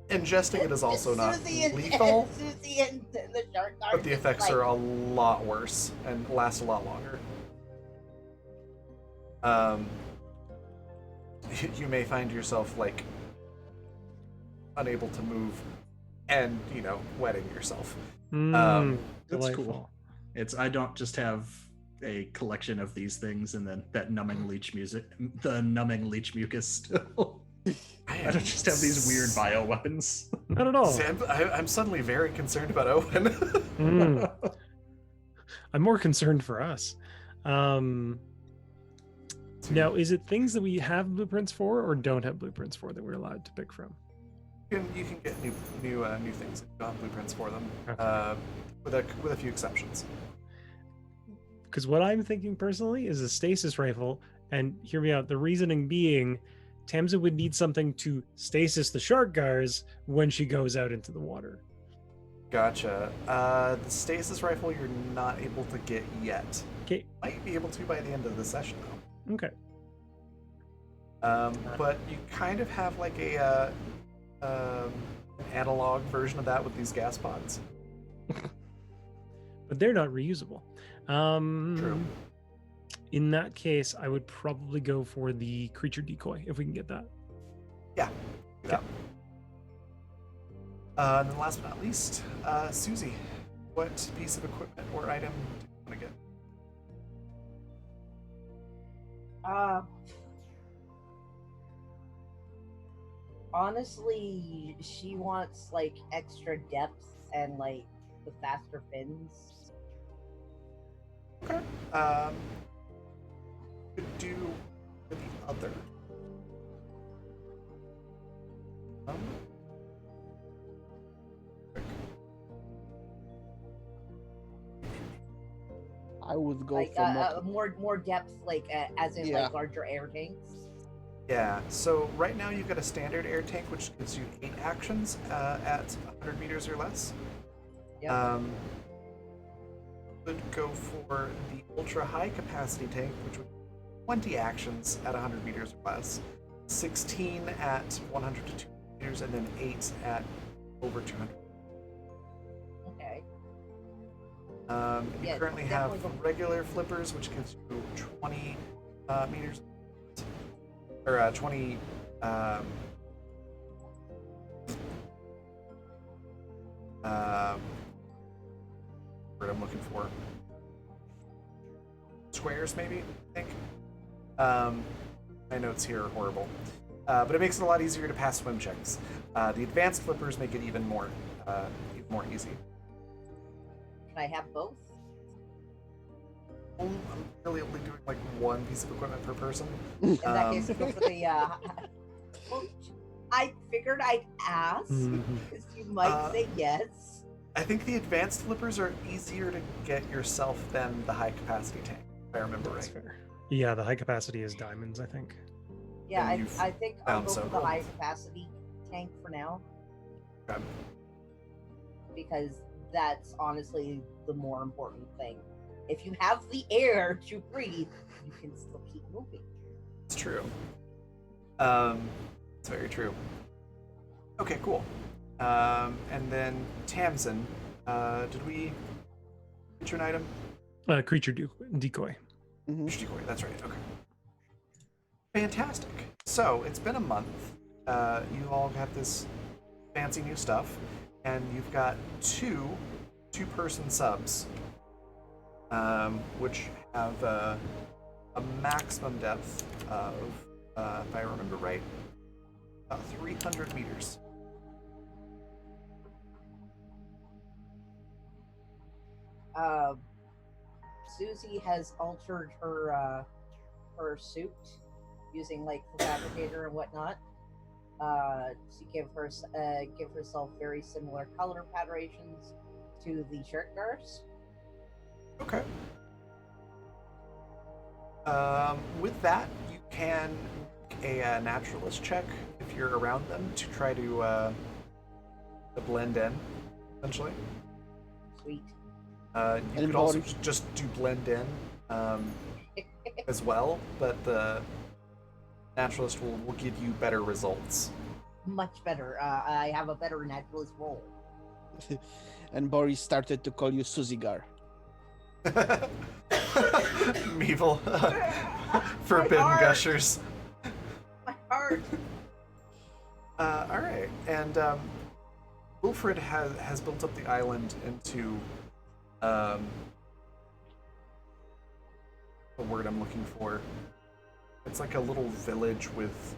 Ingesting it is also not Susie and, lethal, Susie and the shark are but the just effects like, are a lot worse and last a lot longer. You may find yourself like unable to move and wetting yourself. Mm, That's delightful. cool. I don't just have a collection of these things and then that numbing leech mucus still. I don't just have these weird bioweapons. Not at all. See, I'm suddenly very concerned about Owen. Mm. I'm more concerned for us. Now, is it things that we have blueprints for or don't have blueprints for that we're allowed to pick from? You can get new things if you don't have blueprints for them, Okay. with a few exceptions. Because what I'm thinking personally is a stasis rifle, and hear me out. The reasoning being, Tamsin would need something to stasis the shark gars when she goes out into the water. Gotcha. The stasis rifle you're not able to get yet. Okay. Might be able to by the end of the session though. Okay. But you kind of have like a an analog version of that with these gas pods. But they're not reusable. True. In that case, I would probably go for the creature decoy if we can get that. Yeah. And then last but not least, Susie, what piece of equipment or item do you want to get? Honestly, she wants like extra depth and like the faster fins. Okay. Could do the other. I would go Like for more depth, like as in Yeah. like larger air tanks. Yeah, so right now you've got a standard air tank which gives you 8 actions at 100 meters or less. Yep. Could go for the ultra high capacity tank, which would 20 actions at 100 meters or less, 16 at 100 to 200 meters, and then 8 at over 200. Okay. You Yeah, currently have definitely go- regular flippers, which gives you 20 meters, or 20. Word I'm looking for. Squares, maybe, I think. My notes here are horrible. But it makes it a lot easier to pass swim checks. The advanced flippers make it even more easy. Can I have both? I'm really only doing like one piece of equipment per person. In that case, go for the. Well, I figured I'd ask Mhm. because you might say yes. I think the advanced flippers are easier to get yourself than the high capacity tank, if I remember That's right. fair. Yeah, the high capacity is diamonds, I think. Yeah, And you've I think I'll found go for several. the high capacity tank for now Okay. because that's honestly the more important thing. If you have the air to breathe, you can still keep moving. It's true. It's very true. Okay, cool. And then Tamsin, did we get you an item? Creature decoy. Mhm. Decoy, that's right. Okay. Fantastic. So it's been a month. You all have this fancy new stuff, and you've got two-person subs, which have a maximum depth of, if I remember right, about 300 meters. Susie has altered her suit using like the fabricator and whatnot. To give herself very similar color patterns to the shirt guards. Okay. With that, you can make a naturalist check if you're around them to try to blend in, essentially. Sweet. You could also just do blend in as well, but the naturalist will give you better results much better. I have a better naturalist role. And Boris started to call you Suzigar. Meeple. Forbidden heart. gushers. My heart. All right, and Wilfred has built up the island into the word I'm looking for. It's like a little village with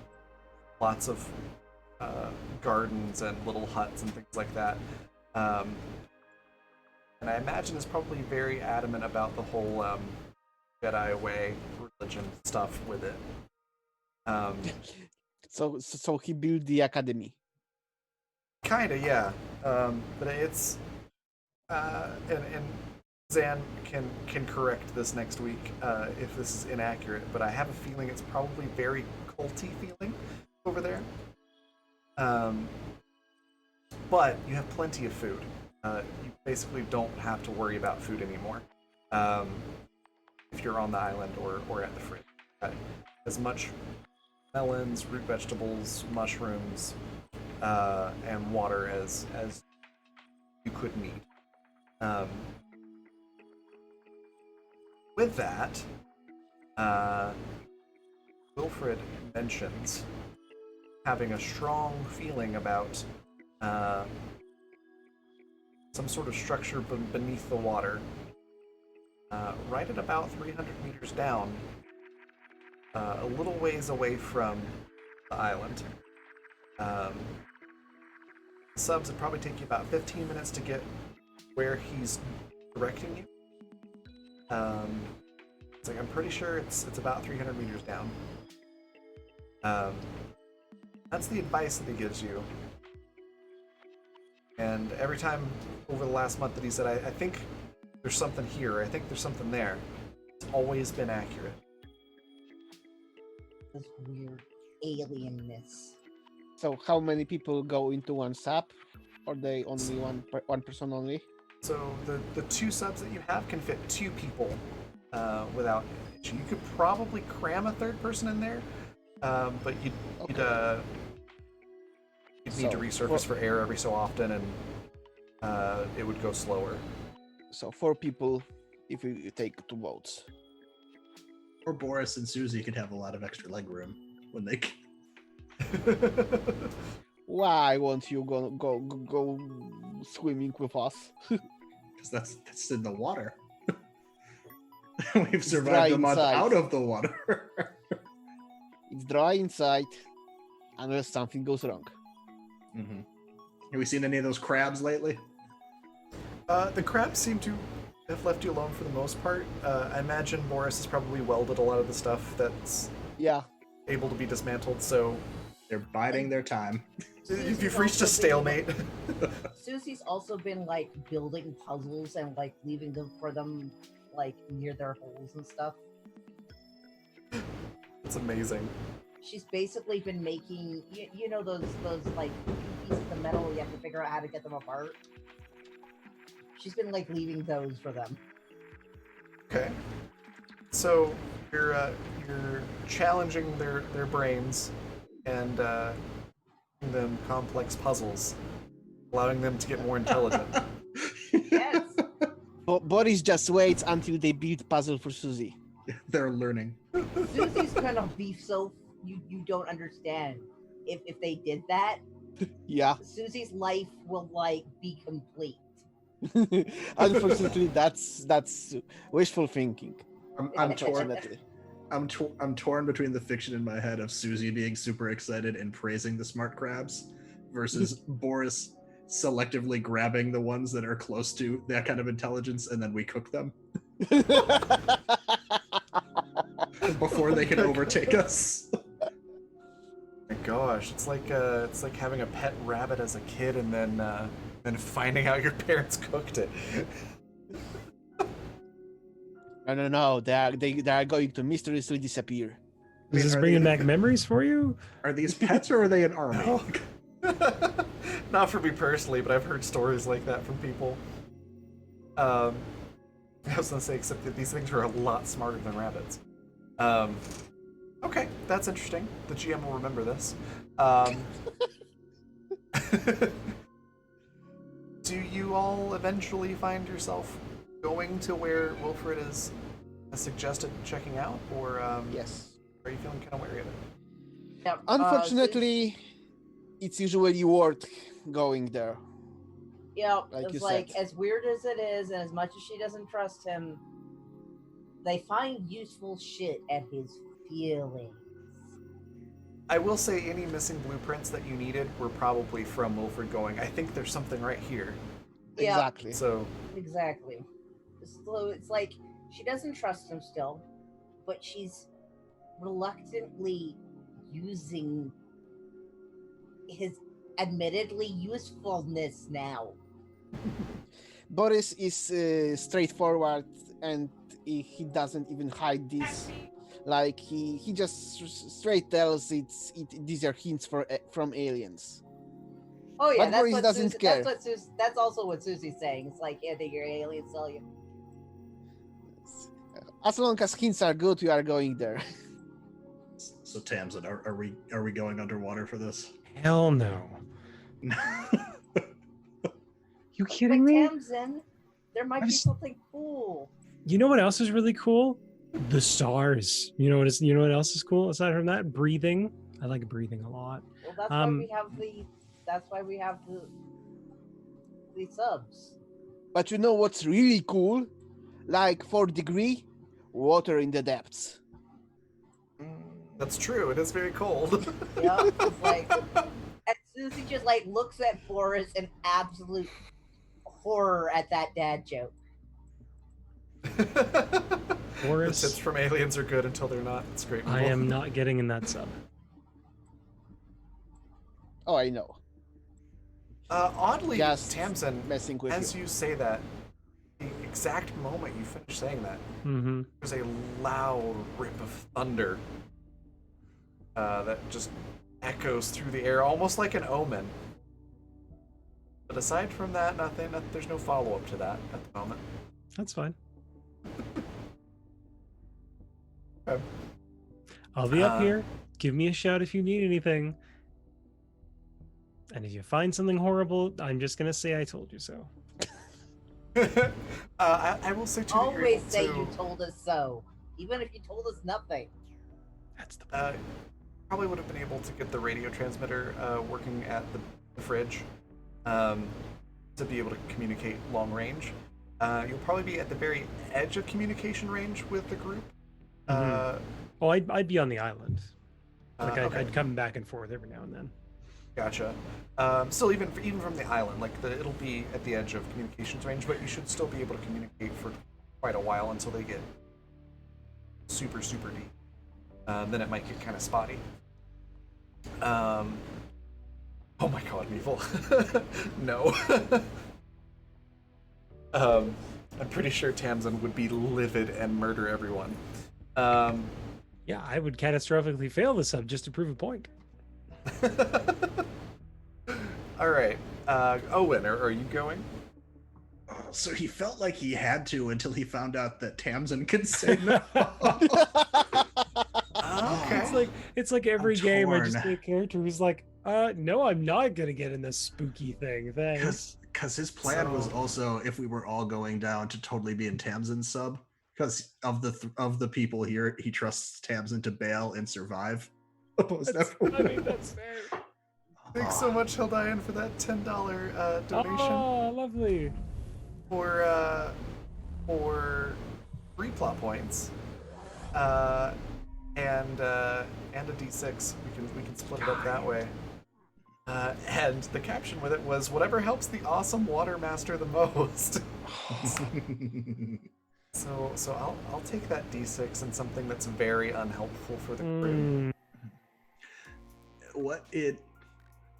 lots of gardens and little huts and things like that. And I imagine is probably very adamant about the whole Jedi way religion stuff with it. So he built the academy. Kinda, yeah. But it's and Zan can correct this next week if this is inaccurate. But I have a feeling it's probably very culty feeling over there. But you have plenty of food. You basically don't have to worry about food anymore if you're on the island or at the fridge. As much melons, root vegetables, mushrooms, and water as you could need. With that, Wilfred mentions having a strong feeling about some sort of structure beneath the water, right at about 300 meters down, a little ways away from the island. Subs, it'd probably take you about 15 minutes to get where he's directing you. It's like I'm pretty sure it's about 300 meters down. That's the advice that he gives you. And every time over the last month that he said, I think there's something here, I think there's something there, it's always been accurate. This weird alienness. So how many people go into one sap? Or they only one person only? So the two subs that you have can fit two people without issue. You could probably cram a third person in there, but you'd need to resurface for air every so often, and it would go slower. So 4 people if you take 2 boats. Or Boris and Susie could have a lot of extra leg room when they. Why won't you go swimming with us? Because that's in the water. We've It's dry survived a month inside. out of the water. It's dry inside unless something goes wrong. Mm-hmm. Have we seen any of those crabs lately? The crabs seem to have left you alone for the most part. I imagine Boris has probably welded a lot of the stuff that's Yeah. able to be dismantled, so They're biding their time. if you've reached a stalemate. Susie's also been like building puzzles and like leaving them for them like near their holes and stuff. It's amazing. She's basically been making you know those like pieces of metal you have to figure out how to get them apart. She's been like leaving those for them. Okay. So you're challenging their brains and giving them complex puzzles, allowing them to get more intelligent. Yes. Boris just waits until they build puzzle for Susie. They're learning. Susie's gonna be so you don't understand. If they did that, Yeah. Susie's life will like be complete. Unfortunately, that's wishful thinking. I'm torn. Unfortunately. I'm torn between the fiction in my head of Susie being super excited and praising the smart crabs versus Boris selectively grabbing the ones that are close to that kind of intelligence and then we cook them before they can overtake us. My gosh, it's like having a pet rabbit as a kid and then finding out your parents cooked it. No. They are going to mysteriously disappear. Is this Are bringing they- back memories for you? Are these pets or are they an army? No. Not for me personally, but I've heard stories like that from people. I was gonna say, except that these things are a lot smarter than rabbits. Okay, that's interesting. The GM will remember this. Do you all eventually find yourself going to where Wilfred has suggested checking out, or Yes. are you feeling kind of wary of it? Yep, Unfortunately, it's usually worth going there. yeah, like it's you like said. as weird as it is, and as much as she doesn't trust him, they find useful shit at his feelings. I will say any missing blueprints that you needed were probably from Wilfred going, I think there's something right here. Yeah. Exactly. So, Exactly. So it's like she doesn't trust him still, but she's reluctantly using his admittedly usefulness now. Boris is straightforward, and he doesn't even hide this. Like he just straight tells these are hints from aliens. Oh yeah, But that's Boris what doesn't Susie, care. that's also what Susie's saying. It's like, yeah, they your aliens sell you. As long as hints are good, we are going there. So Tamsin, are we going underwater for this? Hell no. You But kidding me? Tamsin, there might I'm be s- something cool. You know what else is really cool? The stars. You know what else is cool aside from that? Breathing. I like breathing a lot. Well, that's why we have the subs. But you know what's really cool? Like 4th degree, water in the depths. that's true. It is very cold. Yeah, it's like, and Susie just like looks at Boris in absolute horror at that dad joke. Boris, The tips from aliens are good until they're not. It's great. I am not getting in that sub. Oh, I know. Oddly, Just Tamsin, messing with as you. you say that, the exact moment you finish saying that, Mm-hmm. there's a loud rip of thunder that just echoes through the air, almost like an omen. But aside from that, nothing. There's no follow-up to that at the moment. That's fine. Okay. I'll be up Uh, here. Give me a shout if you need anything. And if you find something horrible, I'm just gonna say I told you so. I will say too that you're Always able say to, you told us so, even if you told us nothing. That's the probably would have been able to get the radio transmitter working at the fridge to be able to communicate long range. You'll probably be at the very edge of communication range with the group. Oh, I'd be on the island. Like Okay. I'd come back and forth every now and then. Gotcha. Still, even from the island, like it'll be at the edge of communications range, but you should still be able to communicate for quite a while until they get super deep. Then it might get kind of spotty. Oh my god, Meeple. No. I'm pretty sure Tamsin would be livid and murder everyone. Yeah, I would catastrophically fail the sub just to prove a point. All right. Owen, are you going? So he felt like he had to until he found out that Tamsin could say no. Okay. It's like every I'm game I just torn. play a character who's like, no, I'm not gonna get in this spooky thing. Thanks. Because his plan was So- also, if we were all going down, to totally be in Tamsin's sub. Because of the people here, he trusts Tamsin to bail and survive. Opposed to I mean, that's fair. Thanks so much, Hildian, for that $10 donation Oh, lovely. for 3 plot points, and a D6. We can split it up that way. And the caption with it was whatever helps the awesome water master the most. So I'll take that D6 and something that's very unhelpful for the crew. Mm, What it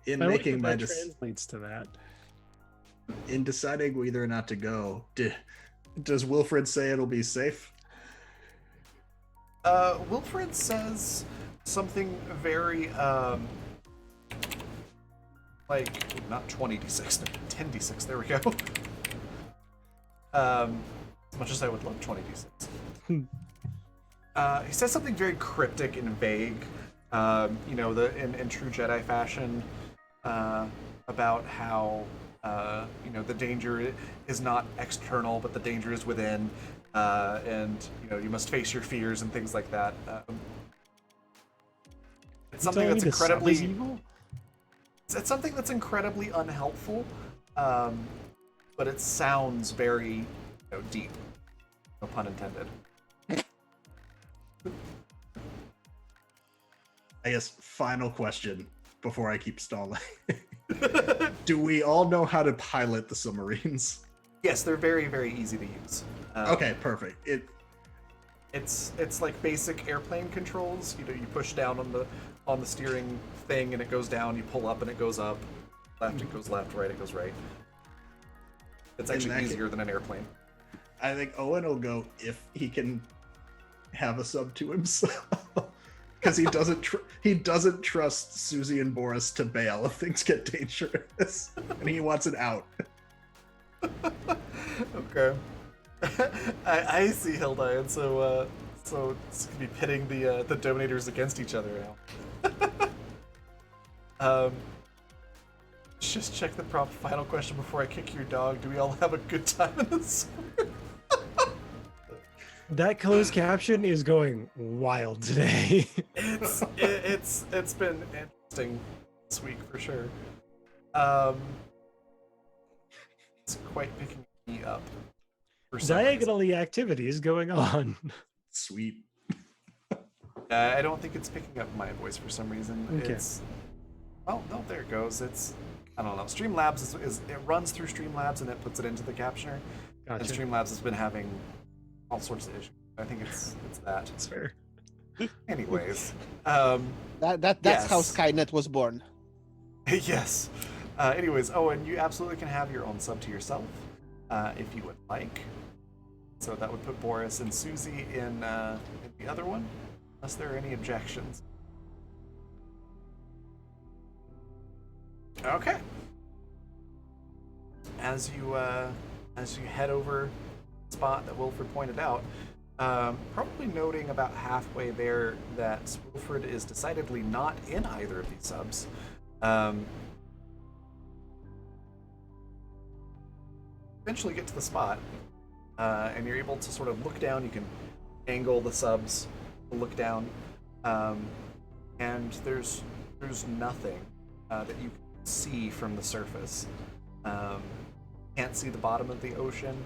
in I like making that my that translates to that. in deciding whether or not to go, does Wilfred say it'll be safe? Wilfred says something very like not 20d6, 10d6. There we go. As much as I would love 20d6. He says something very cryptic and vague. In true Jedi fashion. about how the danger is not external, but the danger is within, and you must face your fears and things like that. It's something telling that's me the sub is incredibly evil? it's something that's incredibly unhelpful, but it sounds very deep. No pun intended. I guess final question before I keep stalling. Do we all know how to pilot the submarines? Yes, they're very, very easy to use. Okay, perfect. It's like basic airplane controls. You push down on the steering thing and it goes down. You pull up and it goes up. Left it goes left. Right it goes right. It's actually easier than an airplane. I think Owen will go if he can have a sub to himself. Because he doesn't trust Susie and Boris to bail if things get dangerous, and he wants it out. Okay. I see, Hilda, and so it's gonna be pitting the Dominators against each other now. Just check the prompt. Final question before I kick your dog. Do we all have a good time in this? That closed caption is going wild today. It's been interesting this week for sure. It's quite picking me up. For some reason. Diagonally activities going on. Sweet. I don't think it's picking up my voice for some reason. Okay. Oh no, there it goes. I don't know. Streamlabs is it runs through Streamlabs and it puts it into the captioner. Gotcha. And Streamlabs has been having all sorts of issues. I think it's that. That's fair. Anyways, That's how yes. Skynet was born. yes. Anyways, and you absolutely can have your own sub to yourself if you would like. So that would put Boris and Susie in the other one, unless there are any objections. Okay. As you head over the spot that Wilfred pointed out, probably noting about halfway there that Wilfred is decidedly not in either of these subs. Eventually get to the spot, and you're able to sort of look down. You can angle the subs to look down, and there's nothing that you can see from the surface. Can't see the bottom of the ocean.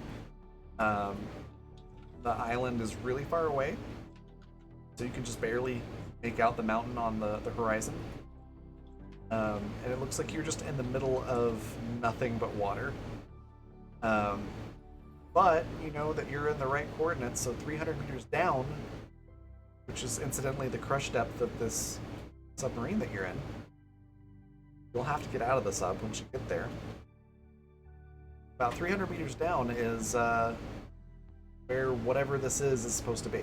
The island is really far away, so you can just barely make out the mountain on the horizon. And it looks like you're just in the middle of nothing but water. But you know that you're in the right coordinates, so 300 meters down, which is incidentally the crush depth of this submarine that you're in. You'll have to get out of the sub once you get there. About 300 meters down is where whatever this is supposed to be.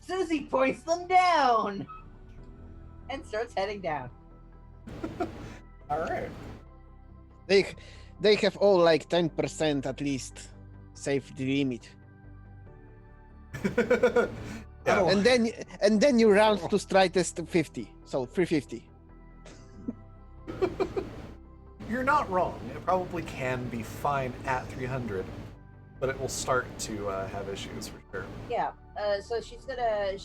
Susie points them down and starts heading down. All right. They have all like 10% at least safety limit. Yeah. And then you round to strikest 50, so 350. You're not wrong. It probably can be fine at 300, but it will start to have issues for sure. Yeah. So she's gonna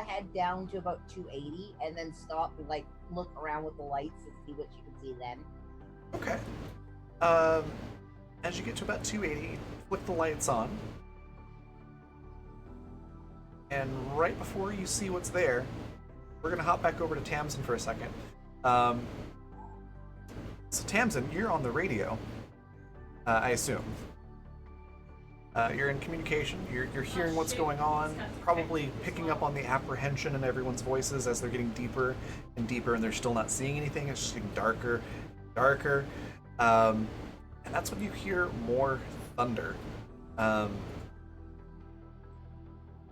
head down to about 280 and then stop and like look around with the lights and see what she can see then. Okay. As you get to about 280, flick the lights on. And right before you see what's there, we're going to hop back over to Tamsin for a second. So Tamsin, you're on the radio, I assume. You're in communication. You're hearing what's going on, probably picking up on the apprehension in everyone's voices as they're getting deeper and deeper, and they're still not seeing anything. It's just getting darker, darker. And that's when you hear more thunder.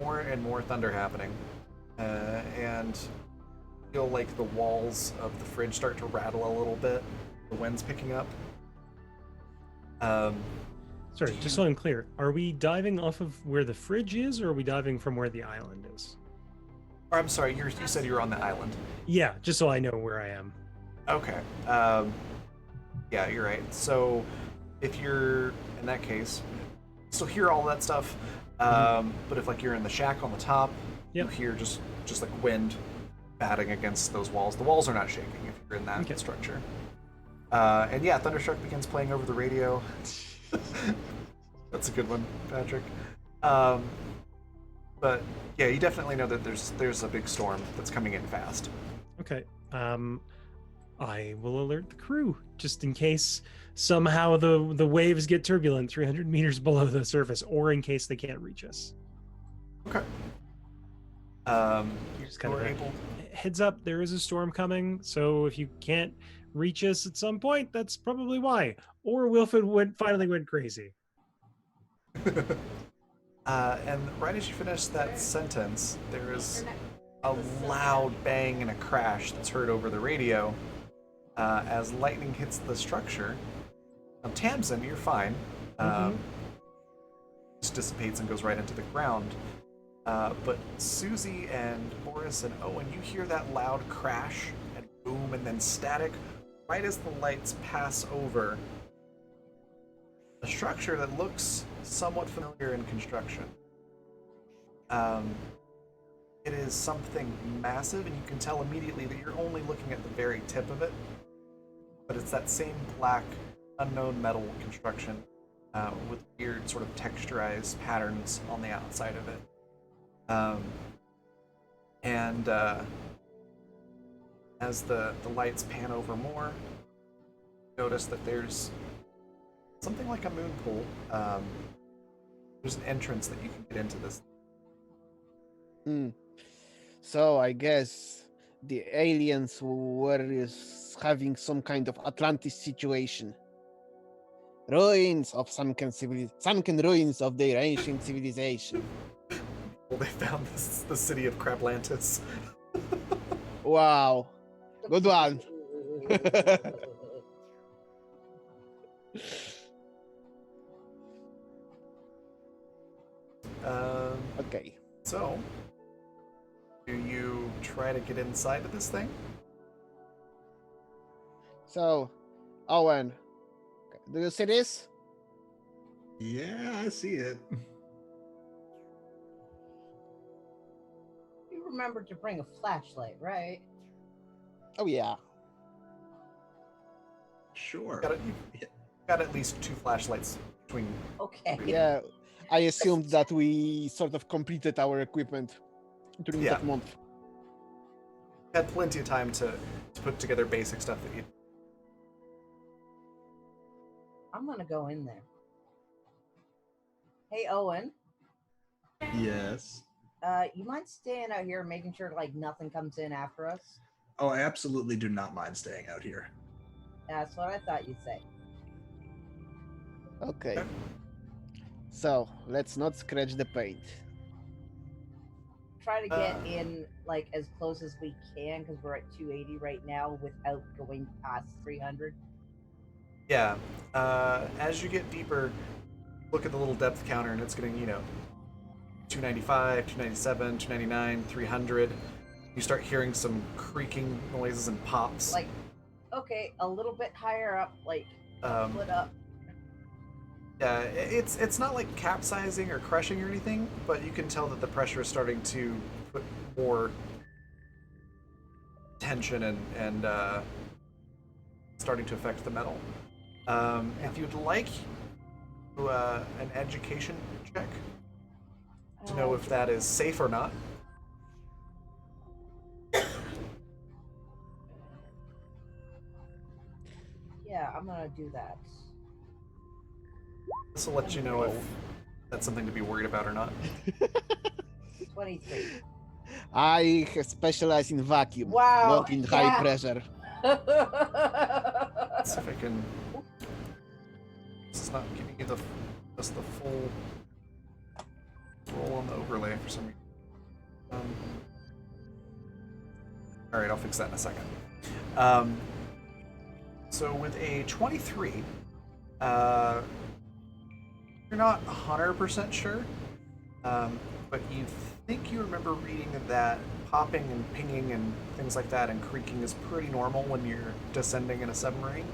More and more thunder happening. And feel like the walls of the fridge start to rattle a little bit. The wind's picking up. Sorry, just so I'm clear, are we diving off of where the fridge is, or are we diving from where the island is? Or I'm sorry, you said you were on the island. Yeah, just so I know where I am. Okay. Yeah, you're right. So if you're in that case, still hear all that stuff. But if like you're in the shack on the top, you Yep. hear just like wind batting against those walls. The walls are not shaking if you're in that Okay. structure. And yeah, Thunderstruck begins playing over the radio. That's a good one, Patrick. But yeah, you definitely know that there's a big storm that's coming in fast. Okay. I will alert the crew just in case somehow the waves get turbulent 300 meters below the surface, or in case they can't reach us. Okay. You're just kind You're of able. heads up. There is a storm coming, so if you can't reach us at some point, that's probably why. Or Wilfred finally went crazy. And right as you finish that sentence, there is a loud bang and a crash that's heard over the radio as lightning hits the structure. Tamsin, you're fine. Just dissipates and goes right into the ground. But Susie and Boris and Owen, you hear that loud crash and boom and then static right as the lights pass over a structure that looks somewhat familiar in construction. It is something massive, and you can tell immediately that you're only looking at the very tip of it. But it's that same black, unknown metal construction with weird sort of texturized patterns on the outside of it. And as the lights pan over more, notice that there's something like a moon pool. There's an entrance that you can get into this. So I guess the aliens were having some kind of Atlantis situation. Ruins of sunken ruins of their ancient civilization. Well, they found the city of Crablantis. Wow. Good one. Okay. So, do you try to get inside of this thing? So, Owen, do you see this? Yeah, I see it. You remember to bring a flashlight, right? Oh yeah. Sure. You've got at least 2 flashlights between. Okay. Yeah. I assumed that we sort of completed our equipment during Yeah. that month. Had plenty of time to put together basic stuff that you. I'm gonna go in there. Hey, Owen. Yes. You mind staying out here and making sure like nothing comes in after us? Oh, I absolutely do not mind staying out here. That's what I thought you'd say. Okay. So let's not scratch the paint. Try to get in like as close as we can because we're at 280 right now without going past 300. Yeah. As you get deeper, look at the little depth counter, and it's getting 295, 297, 299, 300. You start hearing some creaking noises and pops. Like, okay, a little bit higher up, like a foot up. Yeah, it's not like capsizing or crushing or anything, but you can tell that the pressure is starting to put more tension and starting to affect the metal. If you'd like an education check to know if that is safe or not. Yeah, I'm gonna do that. This will let you know if that's something to be worried about or not. 23. I specialize in vacuum, Wow, not in high yeah. pressure. Let's see if I can. This is not giving you just the full roll on the overlay for some reason. All right, I'll fix that in a second. So with a 23, you're not 100% sure, but you think you remember reading that popping and pinging and things like that and creaking is pretty normal when you're descending in a submarine.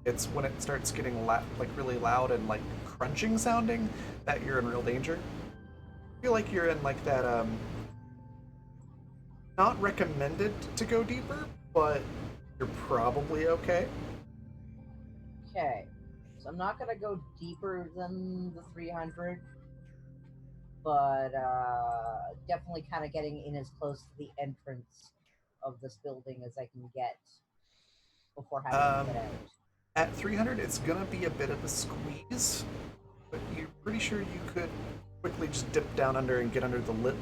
It's when it starts getting like really loud and like crunching sounding that you're in real danger. I feel like you're in like that not recommended to go deeper, but you're probably okay. Okay. So I'm not gonna go deeper than the 300, but definitely kind of getting in as close to the entrance of this building as I can get before having to get out. At 300, it's gonna be a bit of a squeeze, but you're pretty sure you could quickly just dip down under and get under the lip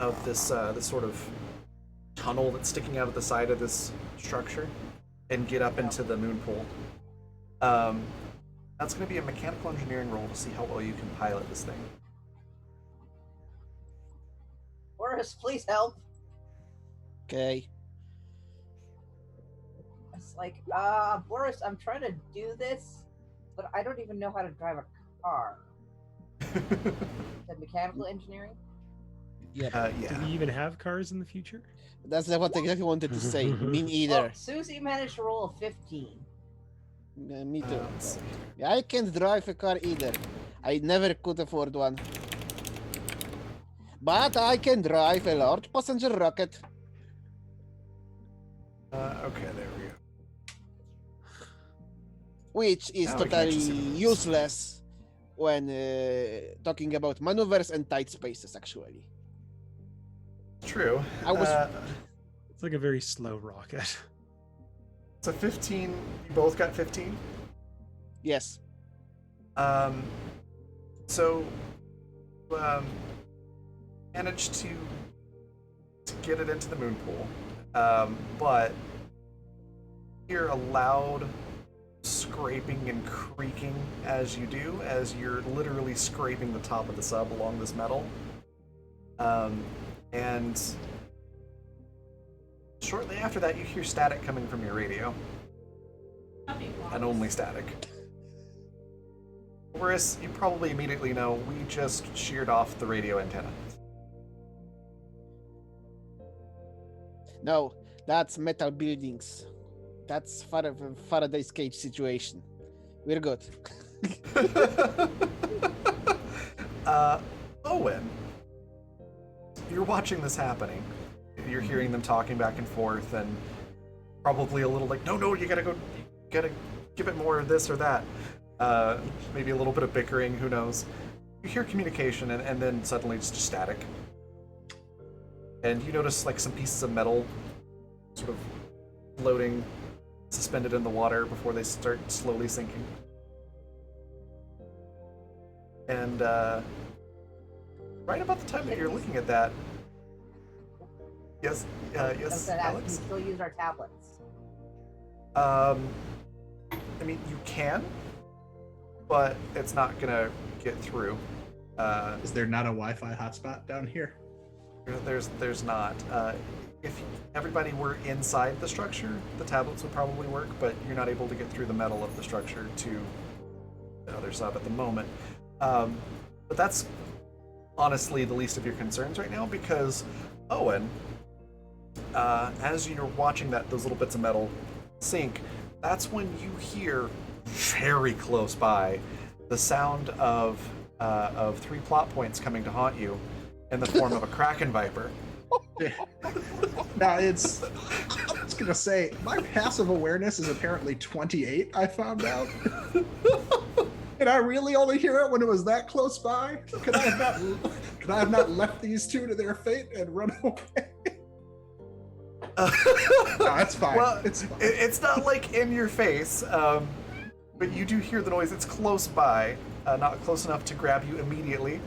of this this sort of tunnel that's sticking out of the side of this structure and get up into the moon pool. That's going to be a mechanical engineering roll to see how well you can pilot this thing. Boris, please help. Okay. It's like, Boris, I'm trying to do this, but I don't even know how to drive a car. The mechanical engineering? Yeah. Do we even have cars in the future? That's what I exactly wanted to say. Me neither. Well, Susie managed to roll a 15. Me too. Let's see. I can't drive a car either. I never could afford one. But I can drive a large passenger rocket. Okay, there we go. Which is Now we can totally actually see what it is. useless when talking about maneuvers and tight spaces, actually. True. I was- It's like a very slow rocket. It's a 15. You both got 15? Yes. So, managed to get it into the moon pool, but hear a loud scraping and creaking as you do, as you're literally scraping the top of the sub along this metal. And shortly after that, you hear static coming from your radio, and only static. Boris, you probably immediately know we just sheared off the radio antenna. No, that's metal buildings. That's Faraday's cage situation. We're good. Owen, you're watching this happening. You're hearing them talking back and forth, and probably a little like, no, you gotta give it more of this or that. Maybe a little bit of bickering, who knows. You hear communication, and then suddenly it's just static. And you notice like some pieces of metal sort of floating, suspended in the water before they start slowly sinking. And right about the time that you're looking at that, yes, yes, Can Alex. we still use our tablets? I mean, you can, but it's not gonna get through. Is there not a Wi-Fi hotspot down here? There's not. If everybody were inside the structure, the tablets would probably work, but you're not able to get through the metal of the structure to the other sub at the moment. But that's honestly the least of your concerns right now, because Owen, as you're watching those little bits of metal sink, that's when you hear very close by the sound of 3 plot points coming to haunt you in the form of a Kraken Viper. Now I was gonna say my passive awareness is apparently 28. I found out, and I really only hear it when it was that close by. Could I have not left these two to their fate and run away? No, that's fine. Well, it's fine. it's not like in your face, but you do hear the noise. It's close by, not close enough to grab you immediately.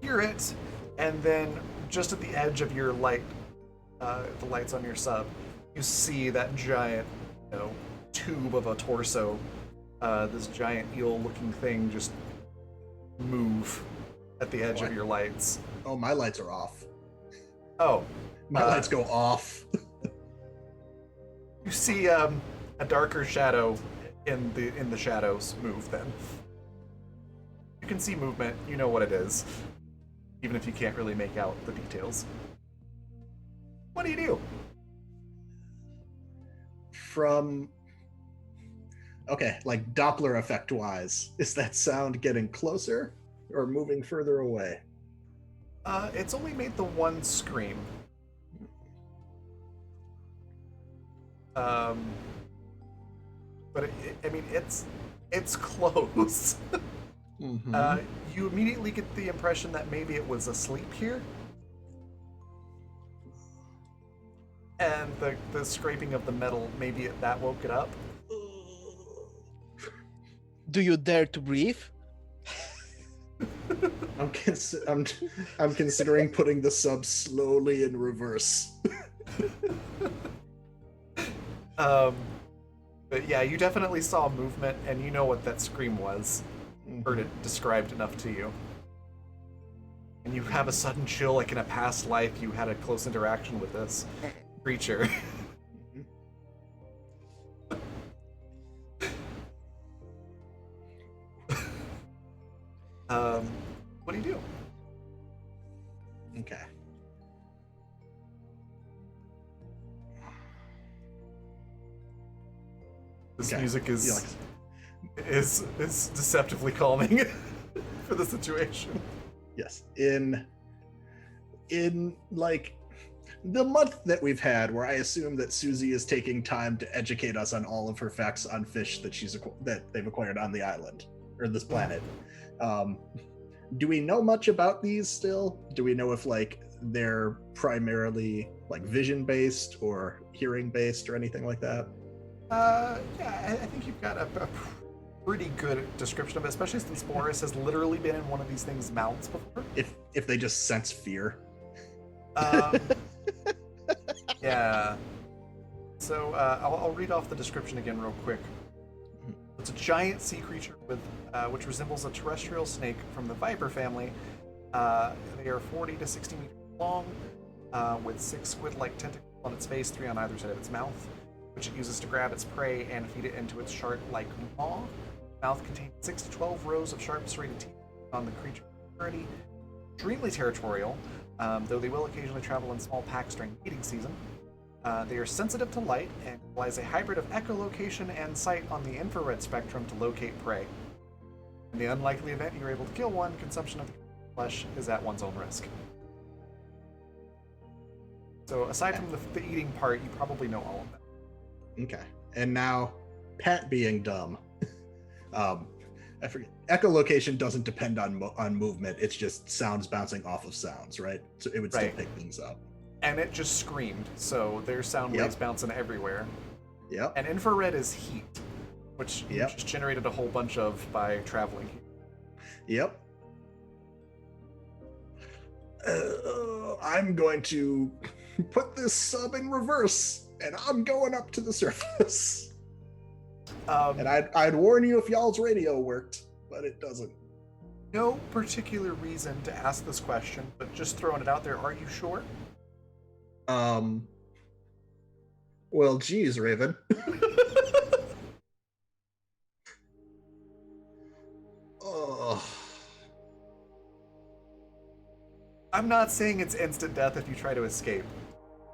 Hear it, and then just at the edge of your light, the lights on your sub, you see that giant, tube of a torso, this giant eel-looking thing just move at the edge of your lights. Oh, my lights are off. Oh, My lights go off. you see a darker shadow in the shadows move. Then you can see movement. You know what it is. even if you can't really make out the details. What do you do? From okay, like Doppler effect wise, is that sound getting closer or moving further away? It's only made the one scream. But I mean, it's close. Mm-hmm. You immediately get the impression that maybe it was asleep here. And the scraping of the metal, maybe that woke it up. Do you dare to breathe? I'm considering putting the sub slowly in reverse. But yeah, you definitely saw movement, and you know what that scream was. Heard it described enough to you. And you have a sudden chill, like in a past life you had a close interaction with this creature. What do you do? Okay. This Okay. music is Yeah, is deceptively calming for the situation. yes. In like the month that we've had, where I assume that Susie is taking time to educate us on all of her facts on fish that that they've acquired on the island or this planet. Do we know much about these still? Do we know if like they're primarily like vision based or hearing based or anything like that? Yeah, I think you've got a pretty good description of it, especially since Boris has literally been in one of these things' mouths before. If they just sense fear. Yeah. So I'll read off the description again real quick. It's a giant sea creature with which resembles a terrestrial snake from the viper family. They are 40 to 60 meters long, with 6 squid-like tentacles on its face, 3 on either side of its mouth, which it uses to grab its prey and feed it into its shark-like maw. Mouth contains 6 to 12 rows of sharp serrated teeth on the creature's maturity. Extremely territorial, though they will occasionally travel in small packs during mating season. They are sensitive to light and utilize a hybrid of echolocation and sight on the infrared spectrum to locate prey. In the unlikely event you're able to kill one, consumption of the flesh is at one's own risk. So aside from the eating part, you probably know all of that. Okay. And now, Pat being dumb. I forget. Echolocation doesn't depend on movement. It's just sounds bouncing off of sounds, right? So it would still Right. pick things up. And it just screamed, so there's sound Yep. waves bouncing everywhere. Yep. And infrared is heat, which you Yep. just generated a whole bunch of by traveling here. Yep. I'm going to put this sub in reverse, and I'm going up to the surface. And I'd warn you if y'all's radio worked, but it doesn't. No particular reason to ask this question, but just throwing it out there, are you sure? Well, geez, Raven. Oh. I'm not saying it's instant death if you try to escape,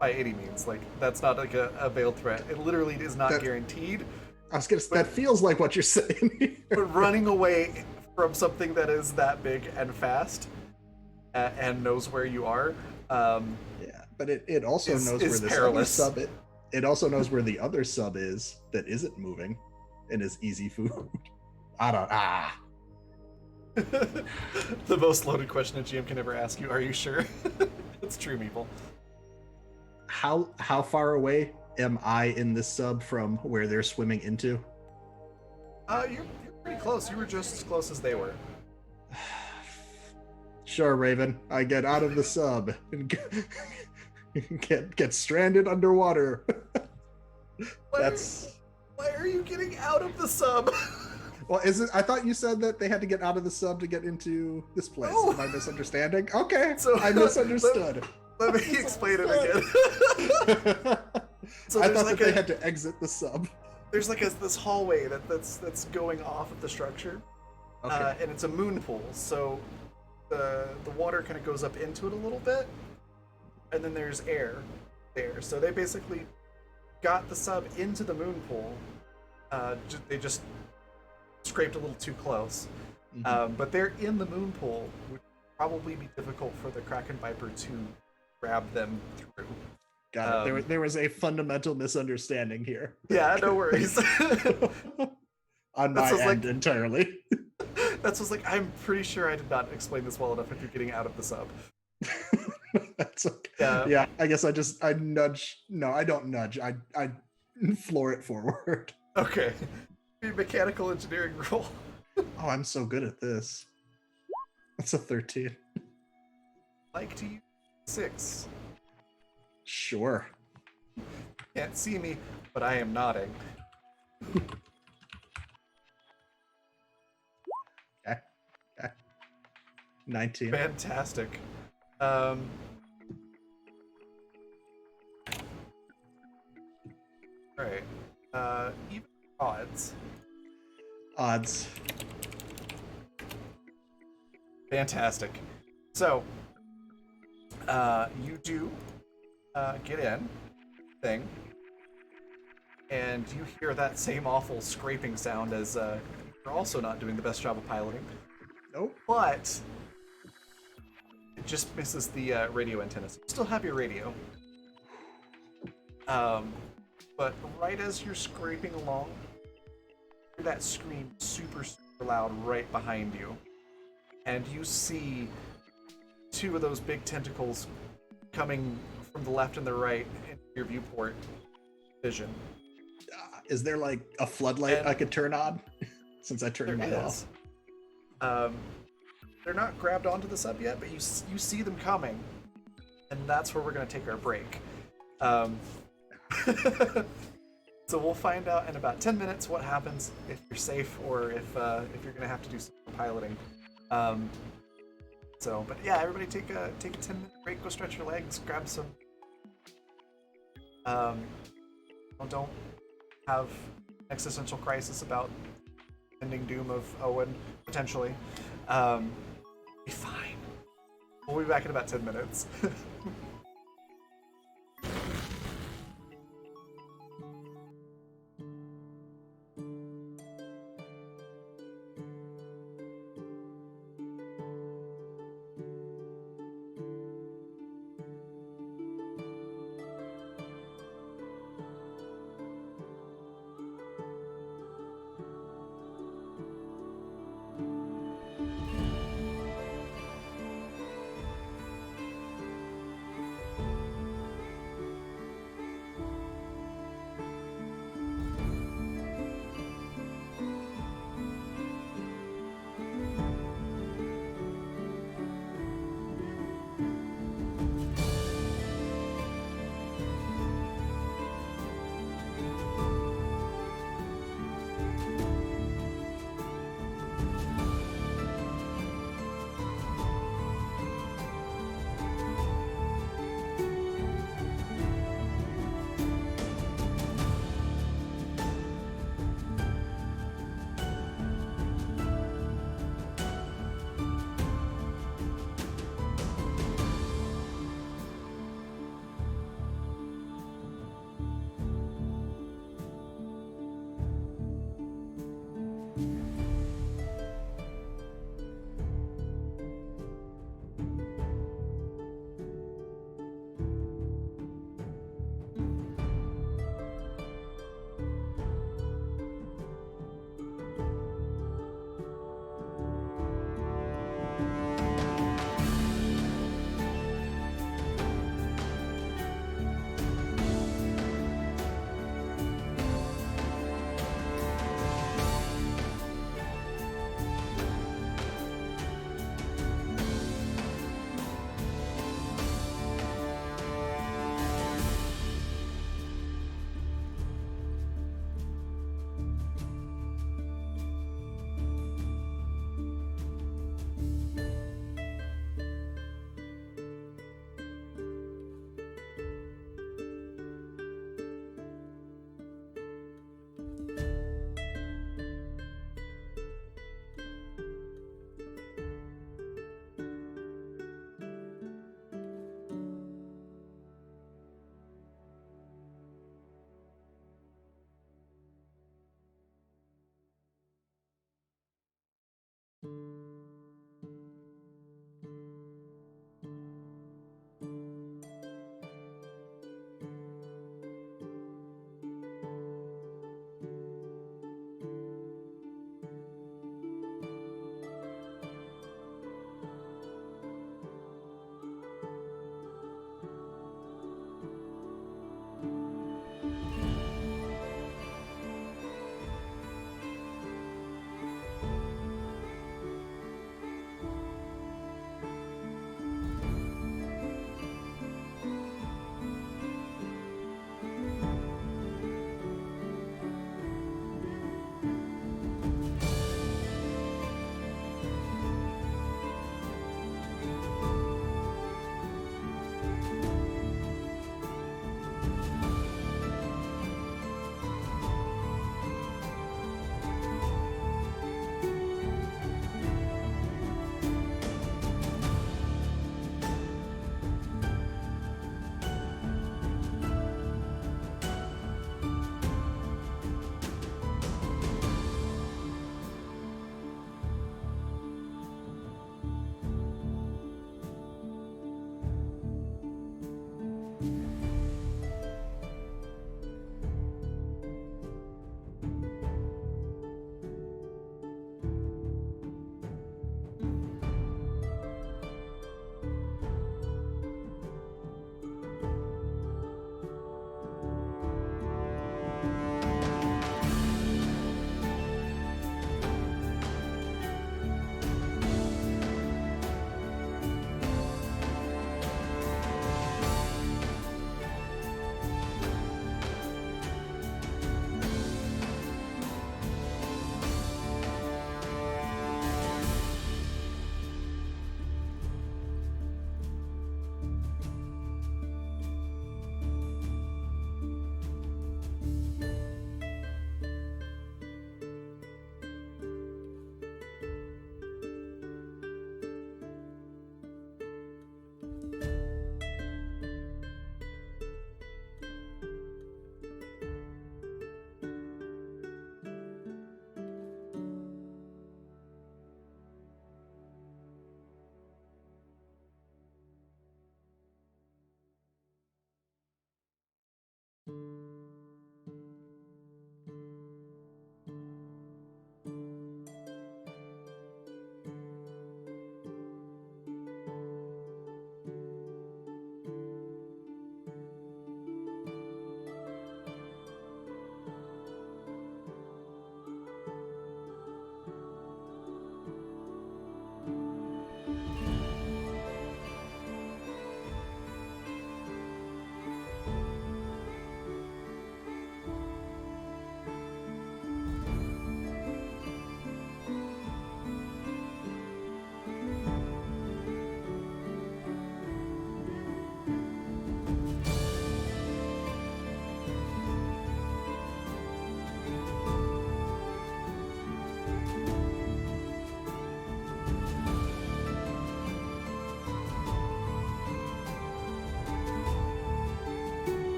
by any means. Like, that's not like a veiled threat. It literally is not That- guaranteed. I was gonna say, that feels like what you're saying here. But running away from something that is that big and fast and knows where you are, Yeah, but it also Is knows where this perilous. other sub it also knows where the other sub is that isn't moving and is easy food. the most loaded question a GM can ever ask you, are you sure? It's true, Meeple. How far away am I in this sub from where they're swimming into? You're pretty close. You were just as close as they were. Sure, Raven. I get out of the sub and get stranded underwater. That's Why are you getting out of the sub? well, is it? I thought you said that they had to get out of the sub to get into this place. No. Am I misunderstanding? Okay, So- I misunderstood. Let me explain it again. So I there's thought like that they a had to exit the sub. there's like this hallway that's going off of the structure, Okay. and it's a moon pool. So the water kind of goes up into it a little bit, and then there's air there. So they basically got the sub into the moon pool. They just scraped a little too close. But they're in the moon pool, which would probably be difficult for the Kraken Viper to grab them through. Got it. There was a fundamental misunderstanding here. Yeah, no worries. On my That's end like- entirely. That's what's like, I'm pretty sure I did not explain this well enough if you're getting out of the sub. That's okay. Yeah. Yeah, I guess I nudge. No, I don't nudge. I floor it forward. Okay. Mechanical engineering roll. Oh, I'm so good at this. That's a 13. Like to use 6. Sure. Can't see me, but I am nodding. Okay. 19. Fantastic. Alright. Even odds. Odds. Fantastic. So, you do get in thing, and you hear that same awful scraping sound as you're also not doing the best job of piloting, Nope. but it just misses the radio antenna. So you still have your radio. But right as you're scraping along, you hear that scream super loud right behind you. And you see 2 of those big tentacles coming from the left and the right in your viewport vision. Is there like a floodlight And- I could turn on? Since I turned There mine is. off. They're not grabbed onto the sub yet, but you see them coming, and that's where we're gonna take our break. So we'll find out in about 10 minutes what happens if you're safe or if you're gonna have to do some piloting. But yeah, everybody take a 10-minute break, go stretch your legs, grab some. Don't have existential crisis about ending doom of Owen potentially. Be fine. We'll be back in about 10 minutes.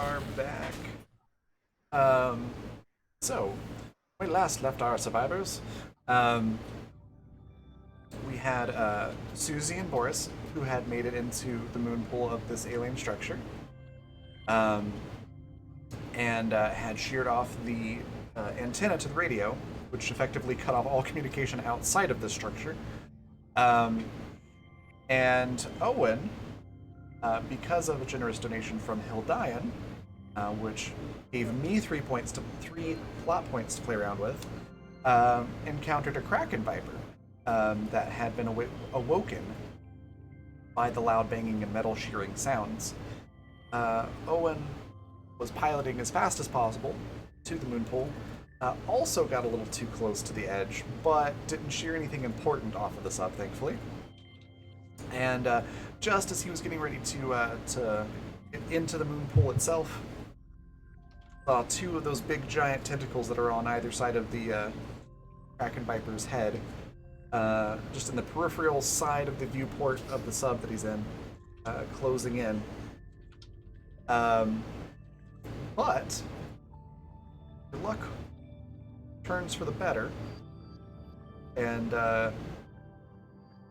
are back. So, when we last left our survivors, we had Susie and Boris, who had made it into the moon pool of this alien structure, and had sheared off the antenna to the radio, which effectively cut off all communication outside of this structure. And Owen, because of a generous donation from Hildian, which gave me 3 plot points to play around with, encountered a Kraken Viper that had been awoken by the loud banging and metal shearing sounds. Owen was piloting as fast as possible to the moon pool, also got a little too close to the edge, but didn't shear anything important off of the sub, thankfully. And just as he was getting ready to get into the moon pool itself, saw two of those big giant tentacles that are on either side of the Kraken Viper's head, just in the peripheral side of the viewport of the sub that he's in, closing in. But your luck turns for the better, and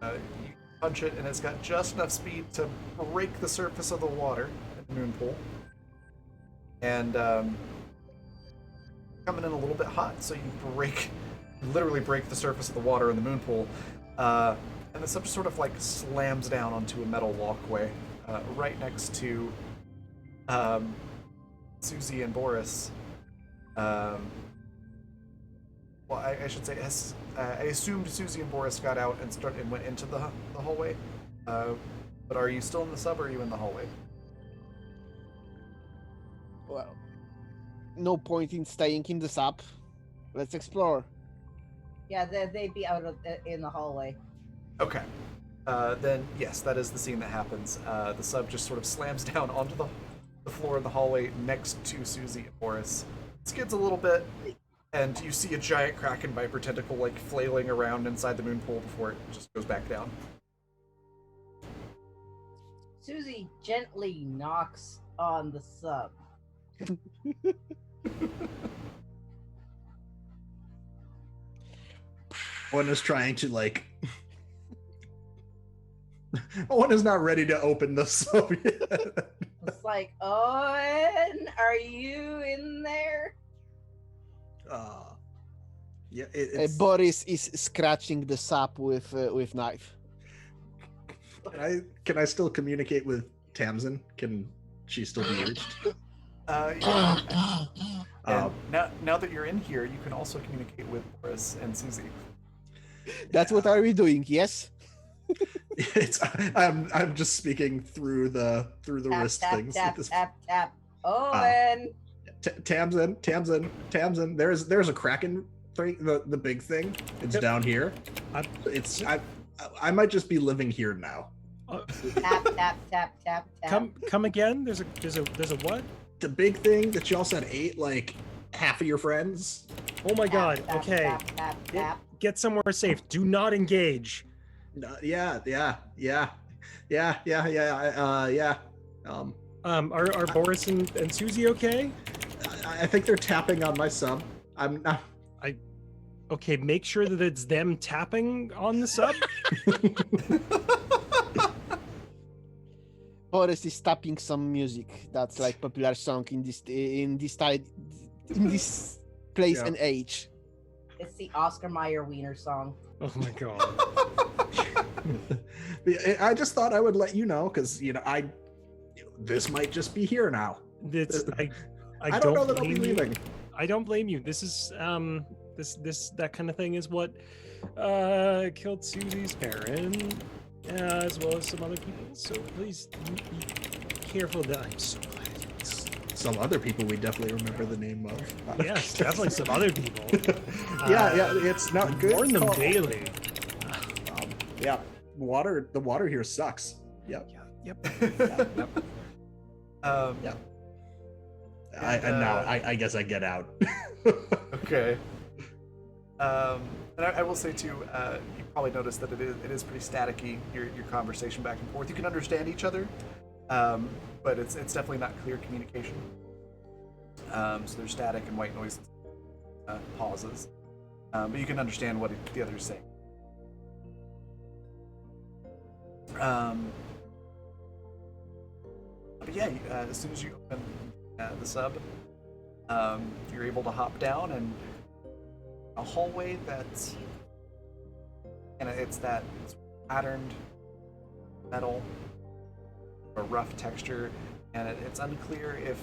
you punch it, and it's got just enough speed to break the surface of the water in the moon pool, and coming in a little bit hot, so you literally break the surface of the water in the moon pool, and the sub just sort of like slams down onto a metal walkway right next to Susie and Boris. Well, I should say, I assumed Susie and Boris got out and went into the hallway. But are you still in the sub, or are you in the hallway? Well, no point in staying in the sub. Let's explore. Yeah, they'd be out in the hallway. Okay. Then yes, that is the scene that happens. The sub just sort of slams down onto the floor of the hallway next to Susie and Boris. Skids a little bit, and you see a giant Kraken Viper tentacle like flailing around inside the moon pool before it just goes back down. Susie gently knocks on the sub. One is trying to like. One is not ready to open the sub yet. It's like, Owen, are you in there? Yeah, it's. Boris is scratching the sap with knife. Can I still communicate with Tamsin? Can she still be reached? Yeah. And now that you're in here, you can also communicate with Boris and Susie. That's what are we doing? Yes. I'm just speaking through the Tap, wrist tap, things. tap, at this- tap, tap. Owen. Tamsin. There's a Kraken thing. The big thing. It's down here. I might just be living here now. Tap, tap, tap, tap, tap. Come again. There's a what? The big thing that you all said ate like half of your friends. Oh my God. Tap, Okay. Tap, tap, tap. Get somewhere safe. Do not engage. Yeah. Are Boris and Susie okay? I think they're tapping on my sub. I'm not. Okay, make sure that it's them tapping on the sub. Boris is tapping some music that's like popular song in this place Yeah. and age. It's the Oscar Mayer Wiener song. Oh my God. I just thought I would let you know because this might just be here now. It's, I don't know that I'll be blame you. leaving. I don't blame you. This is that kind of thing is what killed Susie's parent, as well as some other people. So please be careful. That I'm so glad. Some other people we definitely remember the name of. Yes, definitely some other people. Yeah, it's not good. Warn them call. daily. Yeah, the water here sucks. Yep. Yep. Yeah. I guess I get out. Okay. And I will say too, you probably noticed that it is pretty staticky, your conversation back and forth. You can understand each other, but it's definitely not clear communication. So there's static and white noise pauses, but you can understand what the other's saying. But yeah, as soon as you open the sub, you're able to hop down and a hallway that's, and it's that patterned metal, a rough texture, and it's unclear if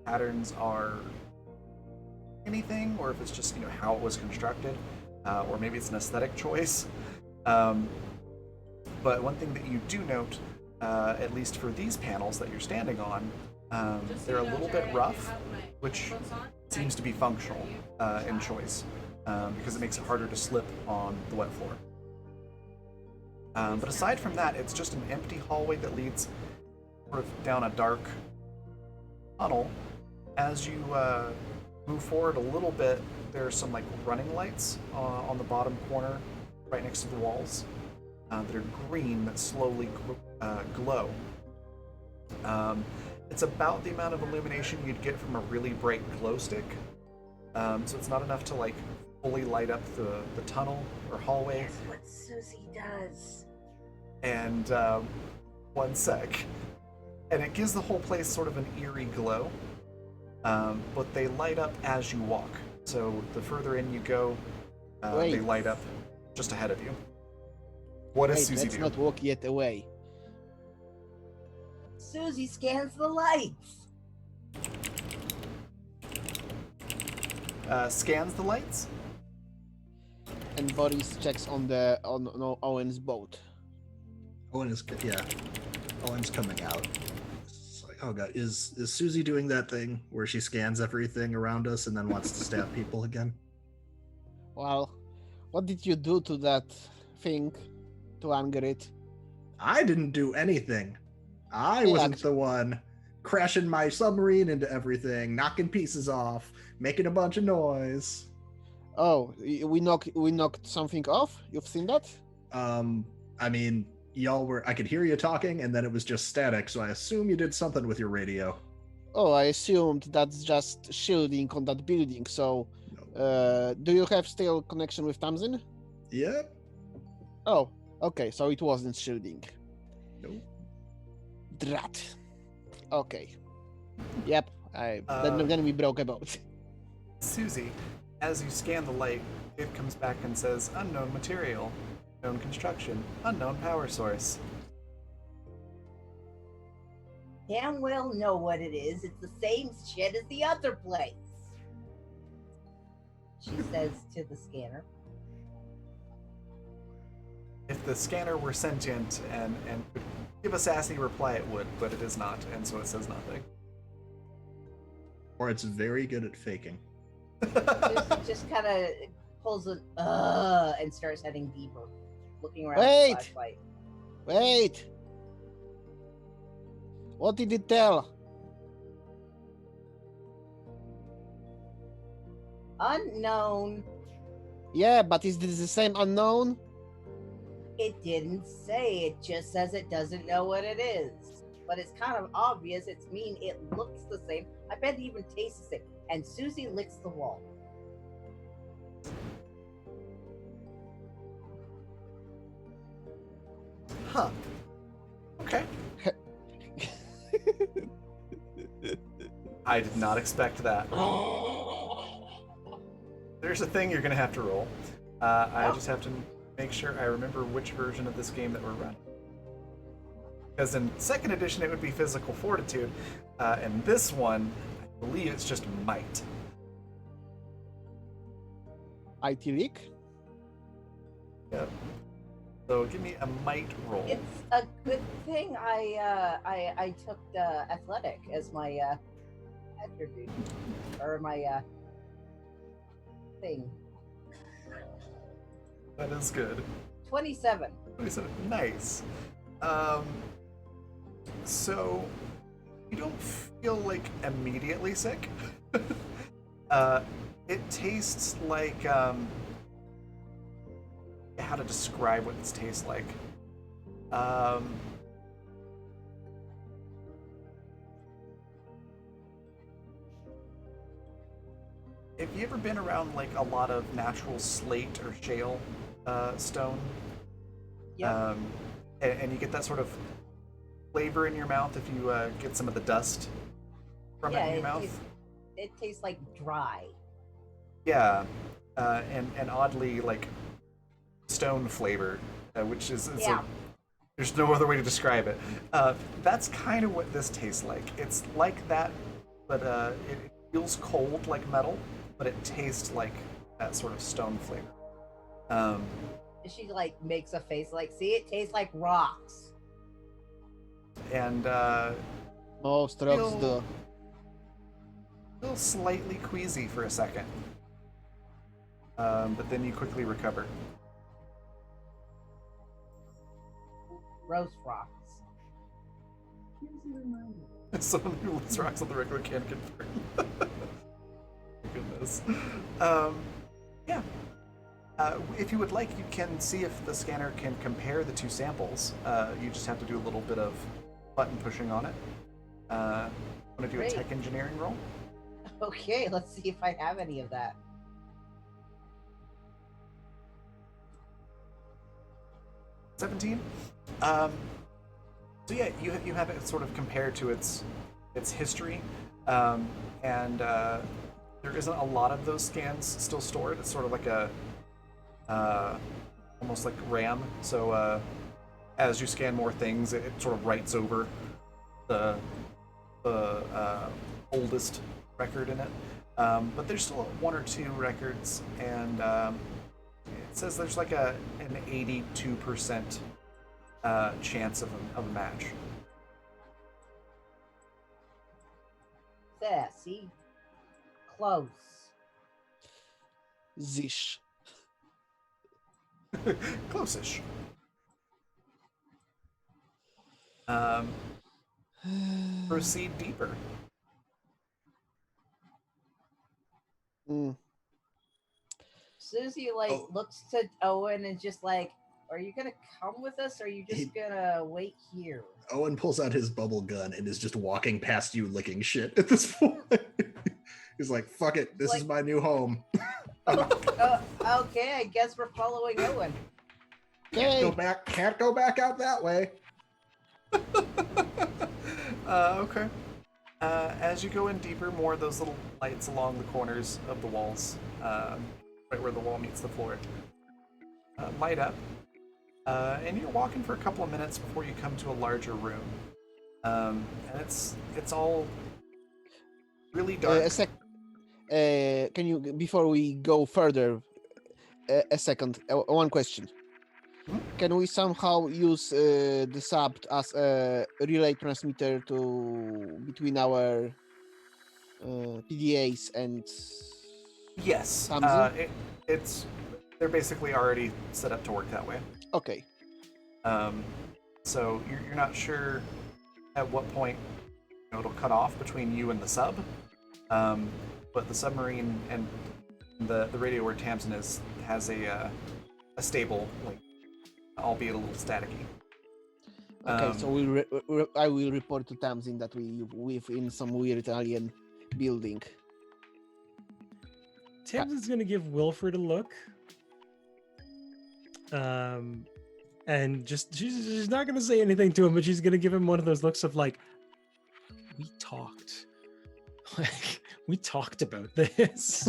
patterns are anything or if it's just how it was constructed, or maybe it's an aesthetic choice. But one thing that you do note, at least for these panels that you're standing on, they're a little bit rough, which seems to be functional in choice, because it makes it harder to slip on the wet floor. But aside from that, it's just an empty hallway that leads sort of down a dark tunnel. As you move forward a little bit, there are some like running lights on the bottom corner, right next to the walls, that are green that slowly glow. It's about the amount of illumination you'd get from a really bright glow stick, so it's not enough to like fully light up the tunnel or hallway. That's what Susie does. And one sec, and it gives the whole place sort of an eerie glow, but they light up as you walk. So the further in you go, they light up just ahead of you. What does Susie let's do? not walk yet away. Susie scans the lights. Scans the lights. And Boris checks on Owen's boat. Owen's coming out. It's like, oh god, is Susie doing that thing where she scans everything around us and then wants to stab people again? Well, what did you do to that thing to anger it? I didn't do anything. I wasn't the one crashing my submarine into everything, knocking pieces off, making a bunch of noise. Oh, we knocked something off? You've seen that? I mean, I could hear you talking and then it was just static, so I assume you did something with your radio. Oh, I assumed that's just shielding on that building. So, do you have still connection with Tamsin? Yep. Oh, okay. So it wasn't shielding. Nope. Drat. Okay. Yep. Then we broke a boat. Susie, as you scan the light, it comes back and says unknown material, unknown construction, unknown power source. Damn well know what it is. It's the same shit as the other place. She says to the scanner. If the scanner were sentient and could give a sassy reply, it would, but it is not, and so it says nothing. Or it's very good at faking. Just kind of pulls an and starts heading deeper, looking around. Wait! The flashlight. Wait. What did it tell? Unknown. Yeah, but is this the same unknown? It didn't say. It just says it doesn't know what it is. But it's kind of obvious. It looks the same. I bet it even tastes the same. And Susie licks the wall. Huh. Okay. I did not expect that. There's a thing you're going to have to roll. I just have to make sure I remember which version of this game that we're running. Because in 2nd edition, it would be physical fortitude. And this one, I believe it's just might. IT leak? Yep. So give me a might roll. It's a good thing I took athletic as my attribute or my thing. That is good. 27. 27. Nice. So you don't feel like immediately sick. It tastes like how to describe what this tastes like. Have you ever been around like a lot of natural slate or shale stone? Yep. And you get that sort of flavor in your mouth if you get some of the dust from it Yeah, in your it mouth. tastes like dry. Yeah, and oddly like stone flavored, which is it's Yeah. like there's no other way to describe it. That's kind of what this tastes like. It's like that, but it feels cold like metal, but it tastes like that sort of stone flavor. She like makes a face like, see, it tastes like rocks. And Most rocks Feel- do. feel slightly queasy for a second, but then you quickly recover. Roast rocks. Someone who looks rocks on the regular can confirm. Goodness. Yeah. If you would like, you can see if the scanner can compare the two samples. You just have to do a little bit of button pushing on it. Want to do a Great. tech engineering roll? Okay, let's see if I have any of that. 17. So yeah, you have it sort of compared to its history, and there isn't a lot of those scans still stored. It's sort of like a almost like RAM. So as you scan more things, it sort of writes over the oldest record in it. But there's still one or two records, and it says there's like an 82% chance of a match. There, see? Close. Zish. Close-ish. Proceed deeper. Mm. Susie like Oh. looks to Owen and just like, are you gonna come with us or are you just gonna wait here? Owen pulls out his bubble gun and is just walking past you licking shit at this point. He's like, fuck it, this is Like- my new home. Okay, I guess we're following Owen. Go back, can't go back out that way. Okay. As you go in deeper, more of those little lights along the corners of the walls, right where the wall meets the floor, light up. And you're walking for a couple of minutes before you come to a larger room. And it's all really dark. Can you, before we go further, a second, one question. Mhm. Can we somehow use the sub as a relay transmitter between our PDAs and Yes. Tamsin? They're basically already set up to work that way. Okay. So you're not sure at what point it'll cut off between you and the sub, but the submarine and the radio where Tamsin is has a stable link, albeit a little staticky. Okay, so I will report to Tamsin that we live in some weird alien building. Tamsin's gonna give Wilfred a look. And she's not gonna say anything to him, but she's gonna give him one of those looks of like, we talked. Like, we talked about this.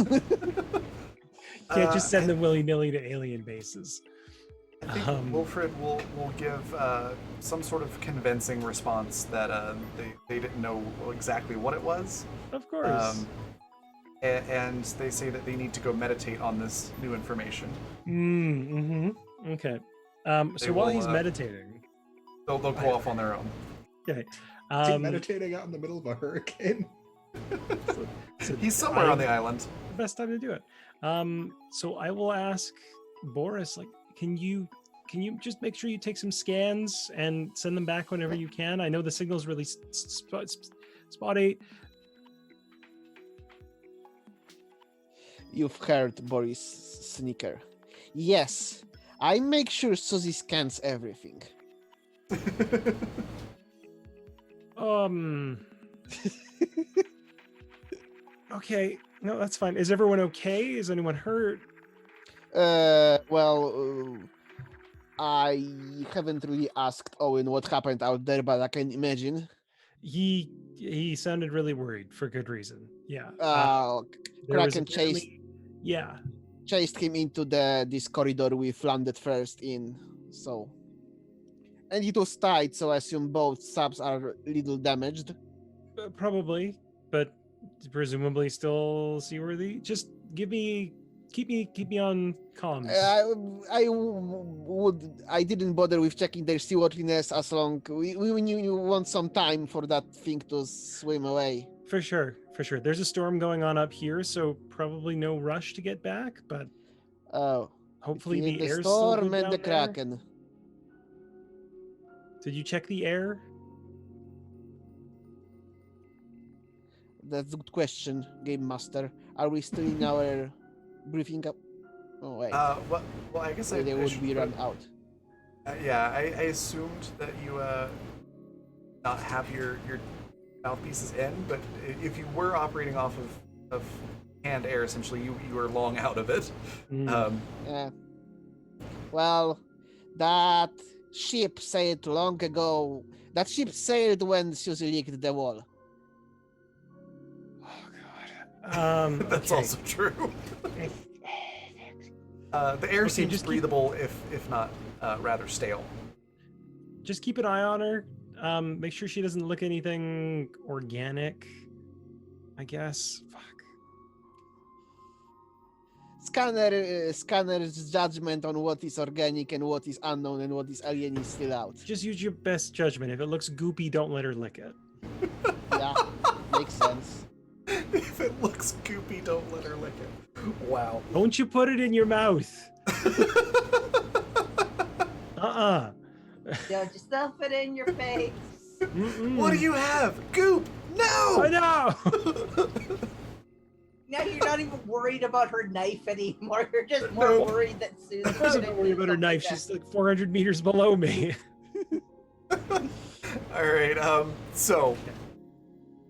Can't just send them willy-nilly to alien bases. I think Wilfred will give some sort of convincing response that they didn't know exactly what it was. Of course. And they say that they need to go meditate on this new information. Mm-hmm. Okay. They So while will, he's meditating, They'll go off on their own. okay. Is he meditating out in the middle of a hurricane? so He's somewhere on the island. best time to do it. So I will ask Boris, like, can you just make sure you take some scans and send them back whenever you can? I know the signal's really spotty. You've heard Boris snicker. Yes, I make sure Susie scans everything. Okay. No, that's fine. Is everyone okay? Is anyone hurt? Well, I haven't really asked Owen what happened out there, but I can imagine. He sounded really worried for good reason. Yeah. There was Kraken chased apparently, yeah. him into this corridor we landed first in. So, and it was tight, so I assume both subs are a little damaged. Probably, but presumably still seaworthy. Just keep me on comms. I didn't bother with checking their seaworthiness as long we want some time for that thing to swim away. For sure. There's a storm going on up here, so probably no rush to get back, but Oh, hopefully between the the air's still storm good and down the there. Kraken. Did you check the air? That's a good question, Game Master. Are we still in our briefing up? Oh wait, Well, I guess they I would should be put- run out. Yeah, I assumed that you not have your mouthpieces in, but if you were operating off of canned air, essentially you were long out of it. Mm. Yeah. Well, that ship sailed long ago. That ship sailed when Susie leaked the wall. Oh god. That's Okay. also true. The air Okay, seems just keep- breathable, if not rather stale. Just keep an eye on her. Make sure she doesn't look anything organic. I guess. Fuck. Scanner's judgment on what is organic and what is unknown and what is alien is still out. Just use your best judgment. If it looks goopy, don't let her lick it. Yeah, makes sense. If it looks goopy, don't let her lick it. Wow. Don't you put it in your mouth. Uh-uh. Don't you stuff it in your face. Mm-mm. What do you have? Goop! No! I know. Now you're not even worried about her knife anymore. You're just more No. worried that Susie. Of course I'm not worried about her knife. She's like 400 meters below me. All right. So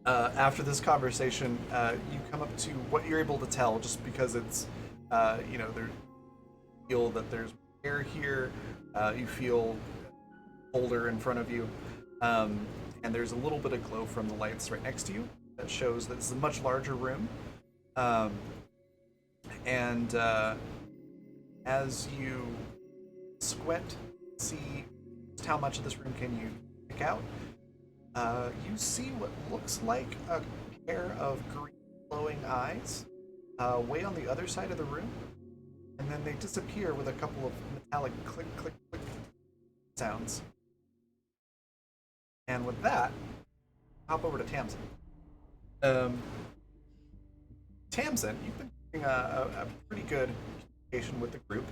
after this conversation, you come up to what you're able to tell, just because it's, there feel that there's air here. You feel colder in front of you, and there's a little bit of glow from the lights right next to you that shows that it's a much larger room. And as you squint, see just how much of this room can you pick out. You see what looks like a pair of green glowing eyes way on the other side of the room, and then they disappear with a couple of metallic click, click, click sounds. And with that, hop over to Tamsin. Tamsin, you've been doing a pretty good communication with the group.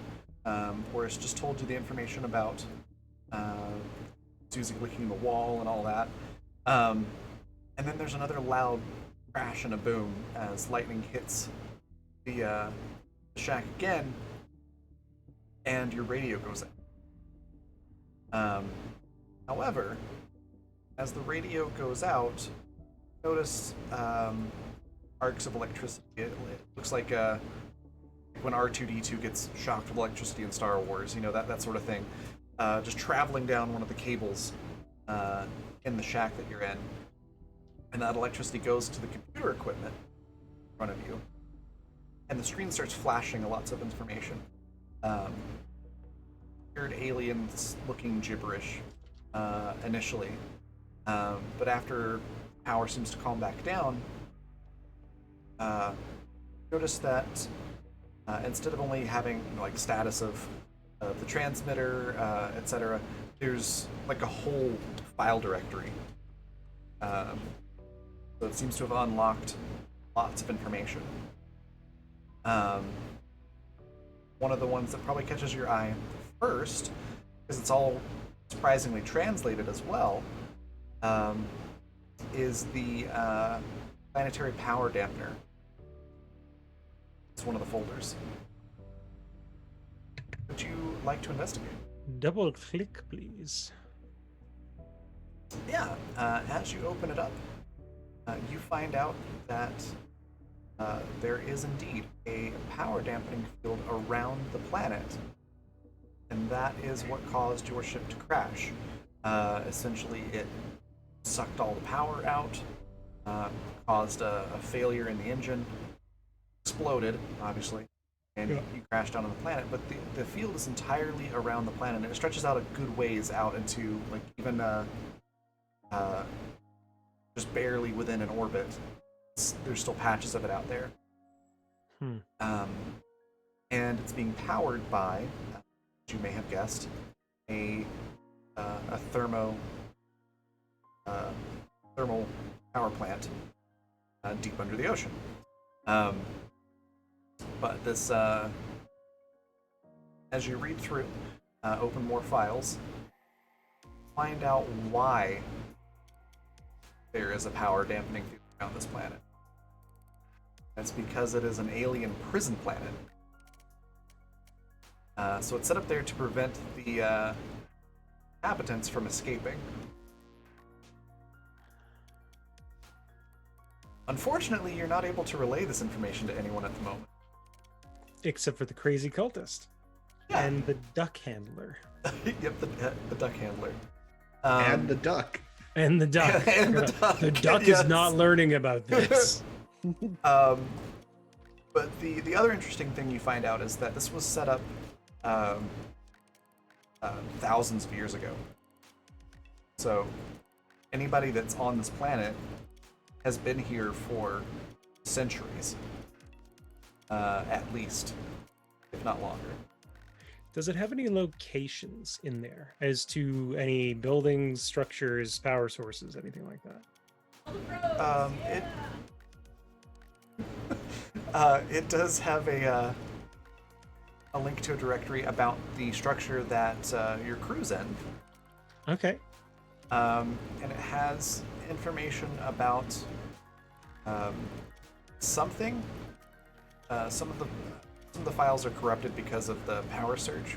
Boris just told you the information about Susie licking the wall and all that. And then there's another loud crash and a boom as lightning hits the shack again, and your radio goes out. However, as the radio goes out, notice arcs of electricity. It looks like when R2-D2 gets shocked with electricity in Star Wars, that sort of thing. Just traveling down one of the cables in the shack that you're in, and that electricity goes to the computer equipment in front of you, and the screen starts flashing lots of information. Weird aliens-looking gibberish initially, but after power seems to calm back down, notice that instead of only having status of the transmitter, etc., there's like a whole file directory. So it seems to have unlocked lots of information. One of the ones that probably catches your eye first, because it's all surprisingly translated as well, is the planetary power dampener. It's one of the folders. Would you like to investigate? Double click, please. Yeah, as you open it up, you find out that there is indeed a power dampening field around the planet, and that is what caused your ship to crash. Essentially, it sucked all the power out, caused a failure in the engine, exploded, obviously, and you crashed down on the planet. But the field is entirely around the planet, and it stretches out a good ways out into, like, even just barely within an orbit. There's still patches of it out there. And it's being powered by, as you may have guessed, a thermal power plant deep under the ocean. But this, as you read through, open more files, find out why there is a power dampening field around this planet. That's because it is an alien prison planet. So it's set up there to prevent the inhabitants from escaping. Unfortunately, you're not able to relay this information to anyone at the moment. Except for the crazy cultist. Yeah. And the duck handler. Yep, the duck handler. And the duck. And the duck. And the duck, The duck yes. is not learning about this. But the other interesting thing you find out is that this was set up thousands of years ago. So anybody that's on this planet has been here for centuries, at least, if not longer. Does it have any locations in there as to any buildings, structures, power sources, anything like that? It does have a link to a directory about the structure that your crew's in. Okay. And it has information about something. Some of the files are corrupted because of the power surge.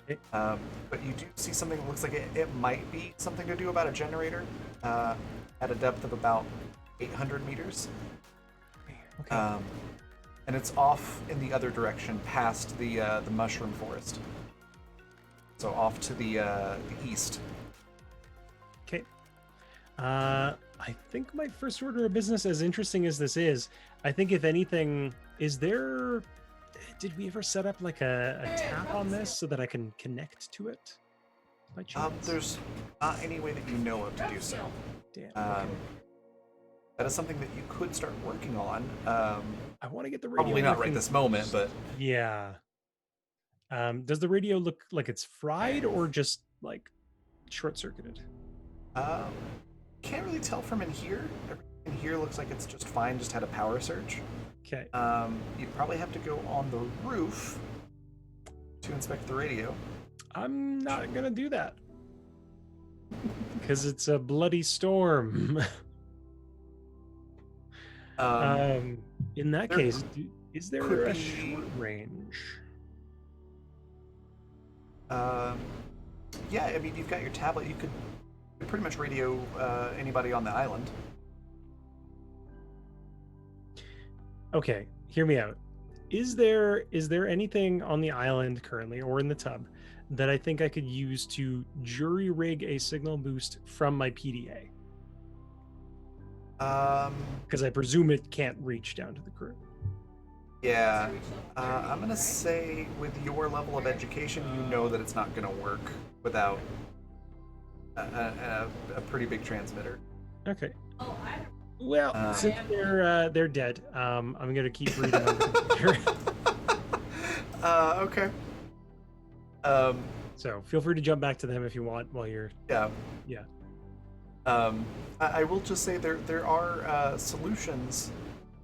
Okay. But you do see something that looks like it might be something to do about a generator at a depth of about 800 meters. Okay. And it's off in the other direction, past the mushroom forest. So off to the east. Okay. I think my first order of business, as interesting as this is, I think if anything, did we ever set up like a tap on this so that I can connect to it? By chance? There's not any way that you know of to do so. Damn. Okay. That is something that you could start working on. I want to get the radio. Probably not right working. this moment, but Yeah. Does the radio look like it's fried or just like short-circuited? can't really tell from in here. Everything in here looks like it's just fine, just had a power surge. Okay. You'd probably have to go on the roof to inspect the radio. I'm not gonna do that because it's a bloody storm. In that there case, is there could a be- short range? Yeah, I mean, you've got your tablet. You could pretty much radio anybody on the island. Okay, hear me out. Is there anything on the island currently or in the tub that I think I could use to jury rig a signal boost from my PDA? Because I presume it can't reach down to the crew. Yeah, I'm gonna say with your level of education, you know that it's not gonna work without a pretty big transmitter. Okay. Oh, I don't. Well, since they're dead, I'm gonna keep reading on the computer. Okay. So feel free to jump back to them if you want while you're. Yeah. Yeah. I will just say there are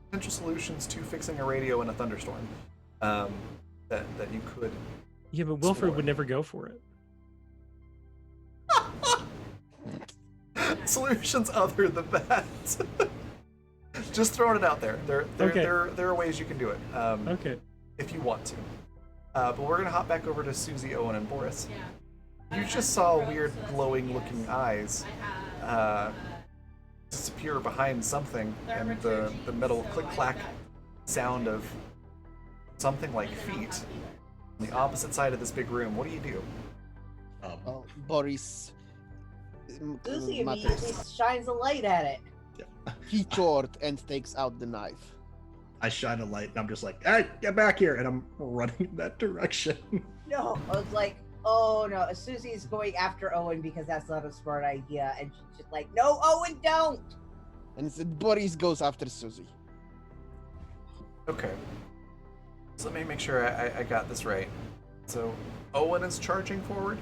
potential solutions to fixing a radio in a thunderstorm. That you could. Yeah, but Wilfred explore. would never go for it. Solutions other than that. Just throwing it out there. Okay. There are ways you can do it. Okay. If you want to. But we're gonna hop back over to Susie, Owen, and Boris. Yeah. You just saw weird glowing-looking eyes I have. disappear behind something, and the metal click-clack sound of something like feet on the opposite side of this big room. What do you do? Oh, Boris. Susie mutters. immediately shines a light at it. He chort and takes out the knife. I shine a light and I'm just like, hey, get back here. And I'm running in that direction. No, I was like, oh no, Susie's going after Owen because that's not a smart idea. And she's just like, no, Owen, don't. And Boris goes after Susie. Okay. So let me make sure I got this right. So Owen is charging forward,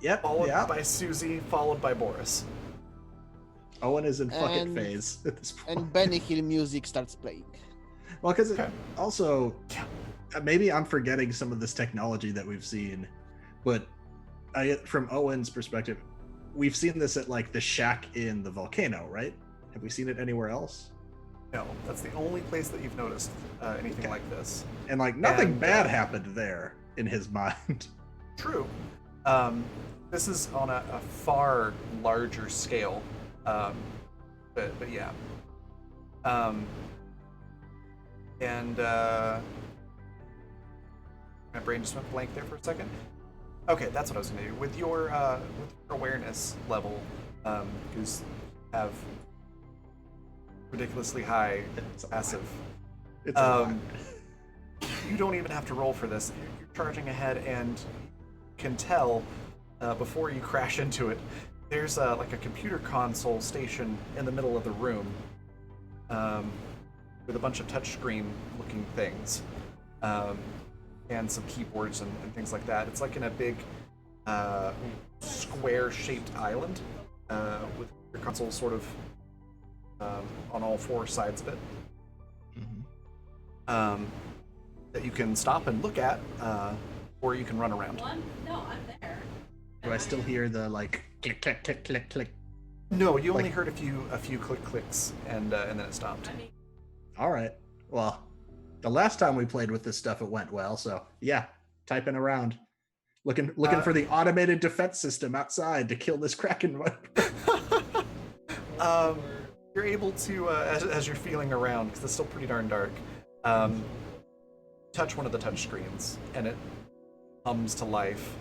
Yep. followed Yeah. by Susie, followed by Boris. Owen is in fuck it And- phase at this point. And Benny Hill music starts playing. Well, because Okay. also, maybe I'm forgetting some of this technology that we've seen, but from Owen's perspective, we've seen this at like the shack in the volcano, right? Have we seen it anywhere else? No, that's the only place that you've noticed anything Okay. like this. And like nothing And, bad happened there in his mind. True. This is on a far larger scale. But yeah. My brain just went blank there for a second. Okay, that's what I was gonna do. With your awareness level, because you have ridiculously high It's a lot. passive. It's a lot. You don't even have to roll for this. You're charging ahead and can tell before you crash into it. There's like a computer console station in the middle of the room with a bunch of touchscreen looking things and some keyboards and things like that. It's like in a big square shaped island with your console sort of on all four sides of it. Mhm. That you can stop and look at, or you can run around. One? No, I'm there. Do I still hear the like click click click click click? No, you only Like- heard a few clicks, and then it stopped. I mean, All right. Well, the last time we played with this stuff, it went well. So yeah, typing around, looking for the automated defense system outside to kill this Kraken. You're able to, as you're feeling around, because it's still pretty darn dark, touch one of the touch screens, and it comes to life.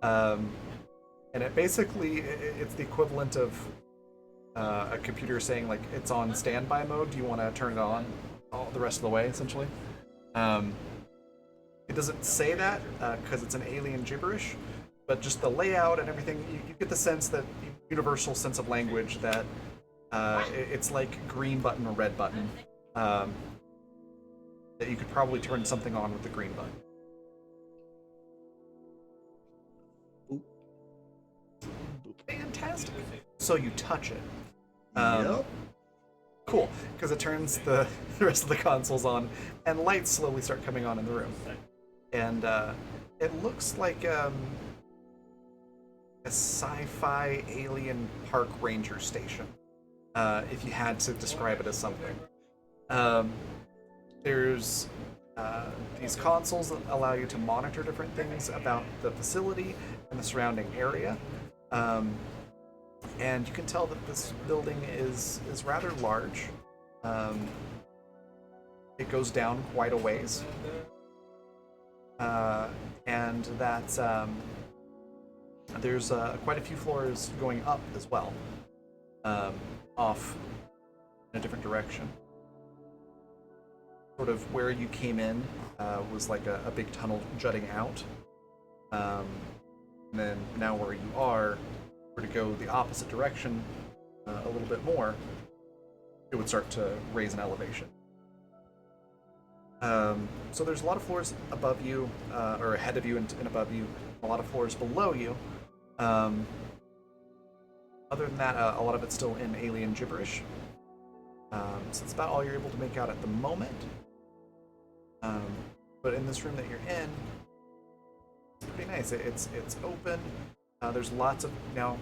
And it basically, it's the equivalent of a computer saying, like, it's on standby mode. Do you want to turn it on all the rest of the way, essentially? It doesn't say that because it's an alien gibberish, but just the layout and everything, you get the sense that universal sense of language that it's like green button or red button. That you could probably turn something on with the green button. Fantastic. So you touch it. Yep. Cool, because it turns the rest of the consoles on, and lights slowly start coming on in the room. And it looks like a sci-fi alien park ranger station, if you had to describe it as something. There's these consoles that allow you to monitor different things about the facility and the surrounding area. And you can tell that this building is rather large. It goes down quite a ways. And that there's quite a few floors going up as well, off in a different direction. Sort of where you came in was like a big tunnel jutting out. And then now where you are, were to go the opposite direction a little bit more, it would start to raise an elevation. So there's a lot of floors above you, or ahead of you and above you, a lot of floors below you. Other than that, a lot of it's still in alien gibberish. So it's about all you're able to make out at the moment. But in this room that you're in, it's pretty nice. It's open. There's lots of now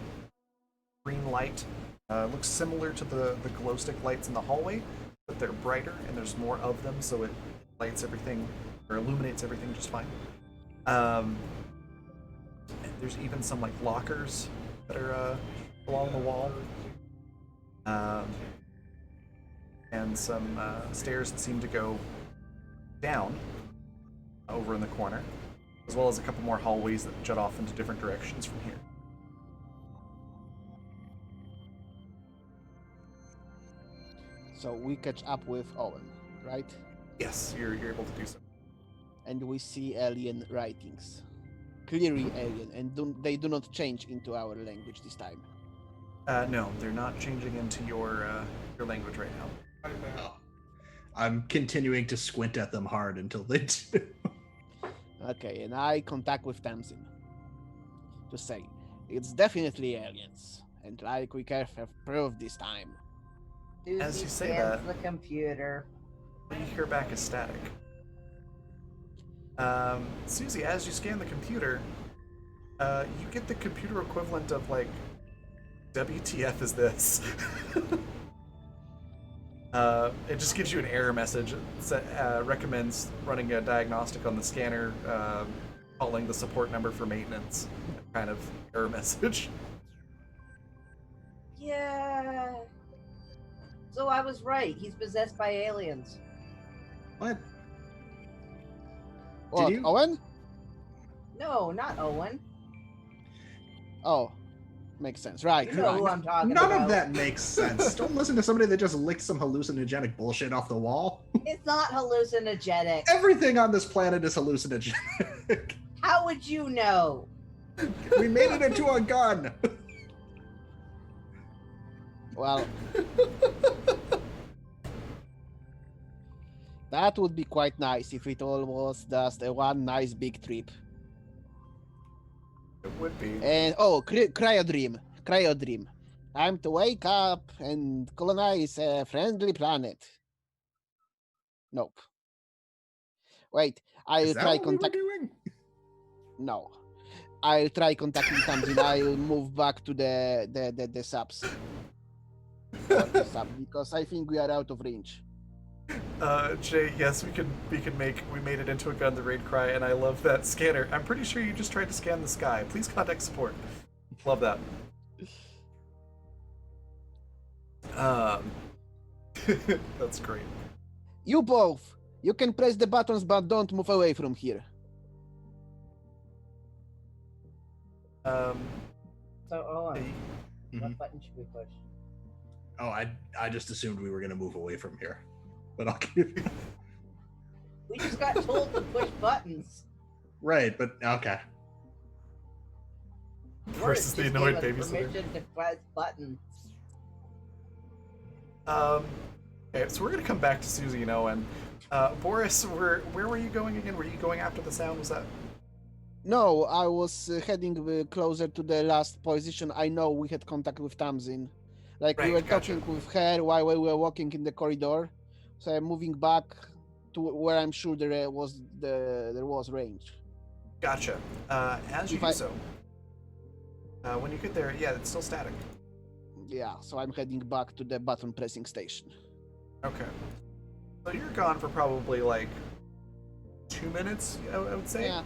green light. Looks similar to the glow stick lights in the hallway, but they're brighter and there's more of them, so it lights everything or illuminates everything just fine. And there's even some like lockers that are along the wall. and some stairs that seem to go down over in the corner, as well as a couple more hallways that jut off into different directions from here. So we catch up with Owen, right? Yes, you're able to do so. And we see alien writings. Clearly alien, and they do not change into our language this time. No, they're not changing into your language right now. Oh. I'm continuing to squint at them hard until they do. Okay, and I contact with Tamsin to say, it's definitely aliens, and like we have proved this time. Susie As you say scans that- the computer. What you hear back is static. Susie, as you scan the computer, you get the computer equivalent of like, WTF is this? It just gives you an error message. It recommends running a diagnostic on the scanner, calling the support number for maintenance. Kind of error message. Yeah. So I was right. He's possessed by aliens. What? What, you- Owen? No, not Owen. Oh, makes sense. Right, You know right. who I'm talking None about. of that makes sense. Don't listen to somebody that just licked some hallucinogenic bullshit off the wall. It's not hallucinogenic. Everything on this planet is hallucinogenic. How would you know? We made it into a gun. Well, that would be quite nice if it all was just a one nice big trip. It would be. And cryo dream. Time to wake up and colonize a friendly planet. Nope. Wait, I'll Is that try what we were contact. doing? No, I'll try contacting Tamsin. I'll move back to the subs. Or the sub, because I think we are out of range. Jay, yes, we made it into a gun, the raid cry, and I love that scanner. I'm pretty sure you just tried to scan the sky. Please contact support. Love that. That's great. You both. You can press the buttons, but don't move away from here. So Owen, Mhm. what button should we push? Oh, I just assumed we were gonna move away from here, but I'll give you We just got told to push buttons. right. But okay, Versus Words the just annoyed gave us babysitter. permission to press buttons. Okay, so we're gonna come back to Susie and Owen. Boris, where were you going again? Were you going after the sound? Was that? No, I was heading closer to the last position. I know we had contact with Tamsin. Like we Right, were gotcha. talking with her while we were walking in the corridor. So I'm moving back to where I'm sure there was range. Gotcha. As you If do I- so, when you get there, yeah, it's still static. Yeah, so I'm heading back to the button pressing station. Okay. So you're gone for probably like 2 minutes, I would say. Yeah.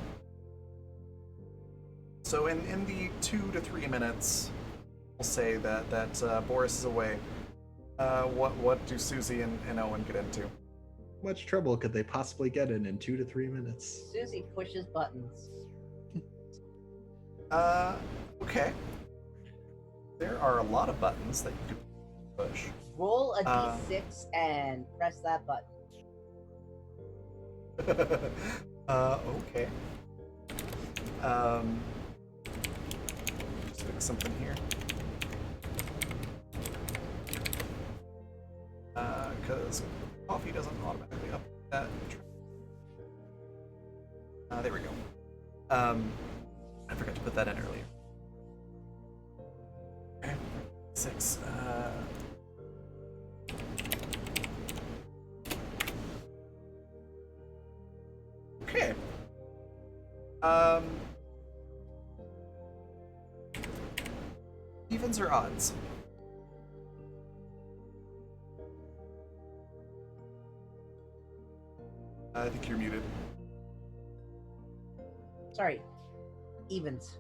So in the 2 to 3 minutes, we'll say that Boris is away. What do Susie and Owen get into? how much trouble could they possibly get in 2 to 3 minutes? Susie pushes buttons. Okay. There are a lot of buttons that you could push. Roll a Uh, d6 and press that button. Okay. Just fix something here. Because coffee doesn't automatically up that. There we go. I forgot to put that in earlier. Okay, 6. Okay. Evens or odds? I think you're muted. Sorry. Evens.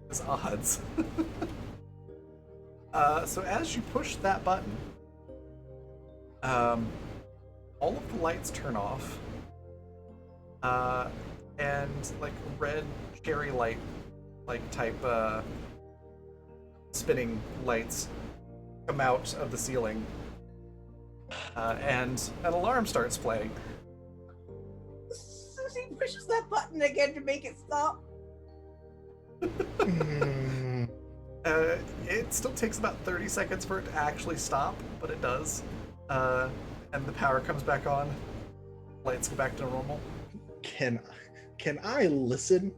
It's odds. So as you push that button, All of the lights turn off, and like red cherry light, like type spinning lights come out of the ceiling, and an alarm starts playing. Susie pushes that button again to make it stop. It still takes about 30 seconds for it to actually stop, but it does. And the power comes back on. Lights go back to normal. Can I listen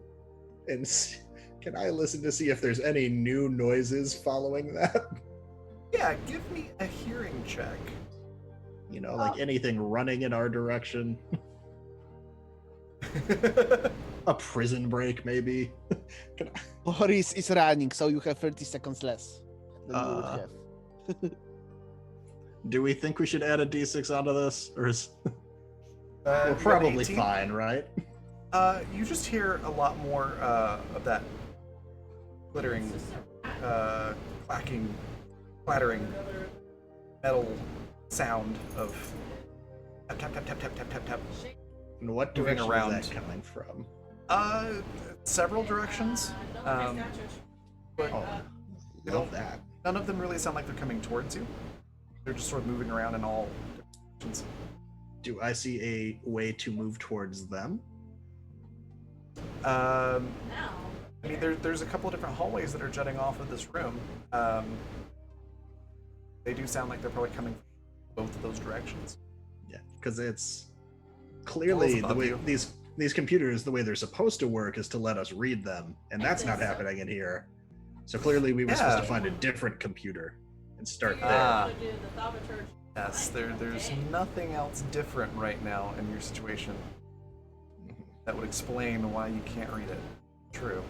can I listen to see if there's any new noises following that? Yeah, give me a hearing check. You know, like anything running in our direction. A prison break, maybe. Can I... Boris is running, so you have 30 seconds less than you would have. Do we think we should add a D6 onto this, or is We're we're probably fine, right? You just hear a lot more of that glittering, clattering metal sound of tap tap tap tap tap tap tap tap. And what Moving direction around. is that coming from? Several directions. But Oh, they love don't- that. none of them really sound like they're coming towards you. They're just sort of moving around in all directions. Do I see a way to move towards them? I mean, there's a couple of different hallways that are jutting off of this room. They do sound like they're probably coming from both of those directions. Yeah, because it's clearly the above way you. these computers, the way they're supposed to work is to let us read them, and that's not happening in here. So clearly, we were supposed to Yeah. find a different computer and start there. Ah. Yes, there's nothing else different right now in your situation that would explain why you can't read it. True.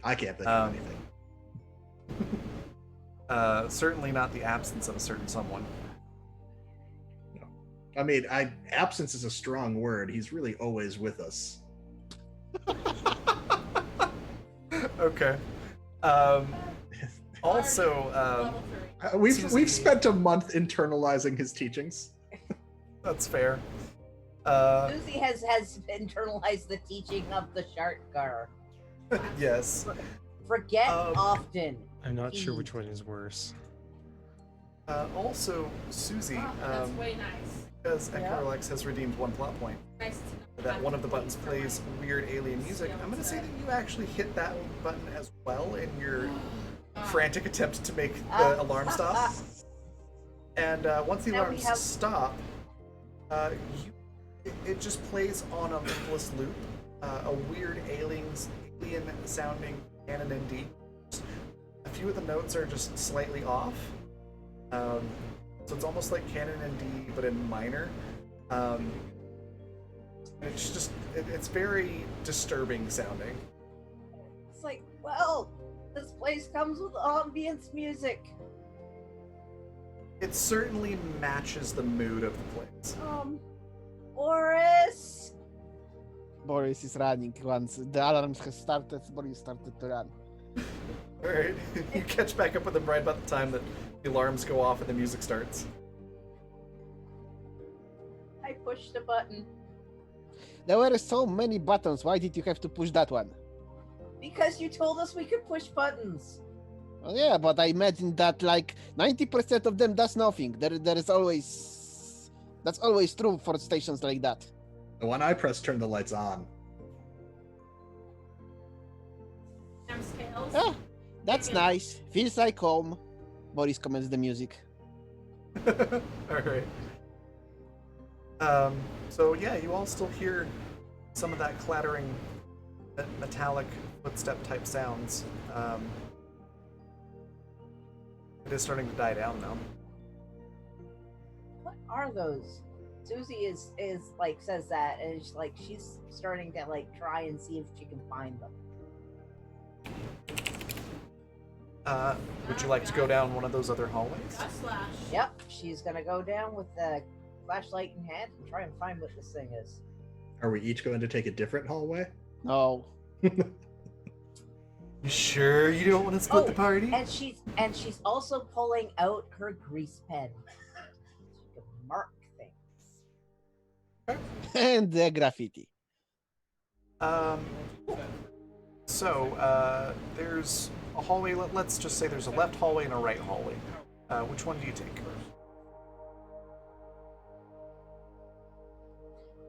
I can't think Um, of anything. Certainly not the absence of a certain someone. I mean, absence is a strong word. He's really always with us. Okay. Also, We've Susie- spent a month internalizing his teachings. that's fair. Susie has internalized the teaching of the Sharkgar. Yes. Forget Um, often. I'm not sure which one is worse. Also, Susie, That's way nice. because Yeah. Ecorolex has redeemed one plot point, Nice to know. that one of the buttons plays weird alien music, I'm going to say that you actually hit that button as well in your frantic attempt to make the alarm stop. And once the Now we alarms have- stop, it just plays on a loopless loop, a weird alien-sounding canon in D. A few of the notes are just slightly off, so it's almost like canon in D but in minor. It's just it's very disturbing sounding. It's like, well, this place comes with ambience music. It certainly matches the mood of the place. Boris. Boris is running once the alarms have started. Boris started to run. All right, you catch back up with him right about the time that the alarms go off and the music starts. I pushed a button There were so many buttons. Why did you have to push that one? because you told us we could push buttons. Oh, yeah, but I imagine that like 90% of them does nothing. There is always that's always true for stations like that. The one I pressed turned the lights on. Scales. Ah, that's nice. Feels like home. Boris comments the music. All right. So yeah, you all still hear some of that clattering, metallic footstep type sounds. It is starting to die down now. What are those? Susie is like says that, and it's like she's starting to like try and see if she can find them. Would you like to go down one of those other hallways? Got slash. Yep, she's gonna go down with the flashlight in hand and try and find what this thing is. Are we each going to take a different hallway? No. You sure you don't want to split the party? And she's also pulling out her grease pen. mark things. And the graffiti. Cool. So, there's a hallway. Let's just say there's a left hallway and a right hallway. Which one do you take?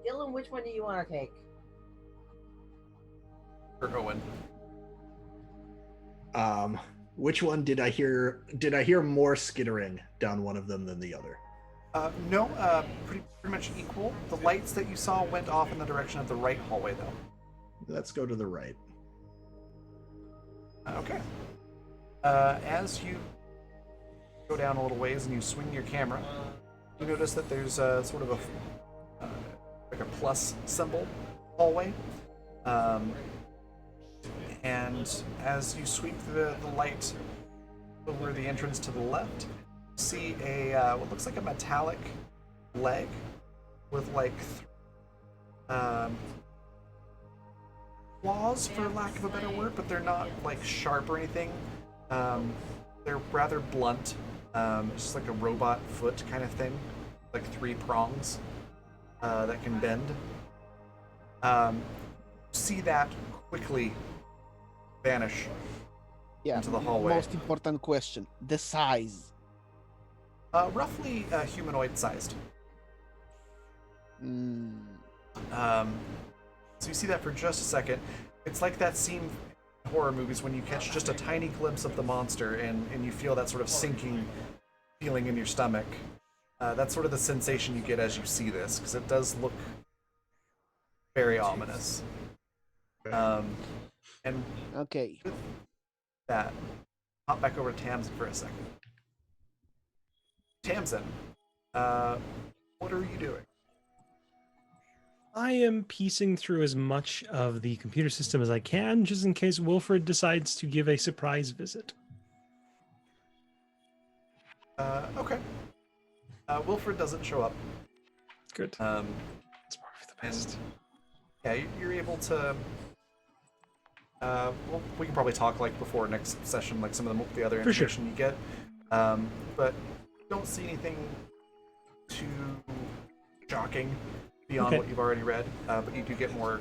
Dylan, which one do you want to take? Or Owen? Which one did I hear? Did I hear more skittering down one of them than the other? No, pretty much equal. The lights that you saw went off in the direction of the right hallway, though. Let's go to the right. Okay. As you go down a little ways and you swing your camera, you notice that there's sort of a like a plus symbol hallway. And as you sweep the light over the entrance to the left, you see a what looks like a metallic leg with like claws, for lack of a better word, but they're not like sharp or anything. They're rather blunt. It's just like a robot foot kind of thing, like 3 prongs that can bend. See that quickly vanish into the hallway. Most important question: the size. Roughly humanoid sized. Mm. So you see that for just a second. It's like that scene in horror movies when you catch just a tiny glimpse of the monster and you feel that sort of sinking feeling in your stomach. That's sort of the sensation you get as you see this, because it does look very ominous. And Okay. with that, hop back over to Tamsin for a second. Tamsin, what are you doing? I am piecing through as much of the computer system as I can, just in case Wilfred decides to give a surprise visit. Okay. Wilfred doesn't show up. Good. It's more for the best. Yeah, you're able to. Well, we can probably talk like before next session, like some of the other For sure. information you get. But don't see anything too shocking beyond Okay. what you've already read. But you do get more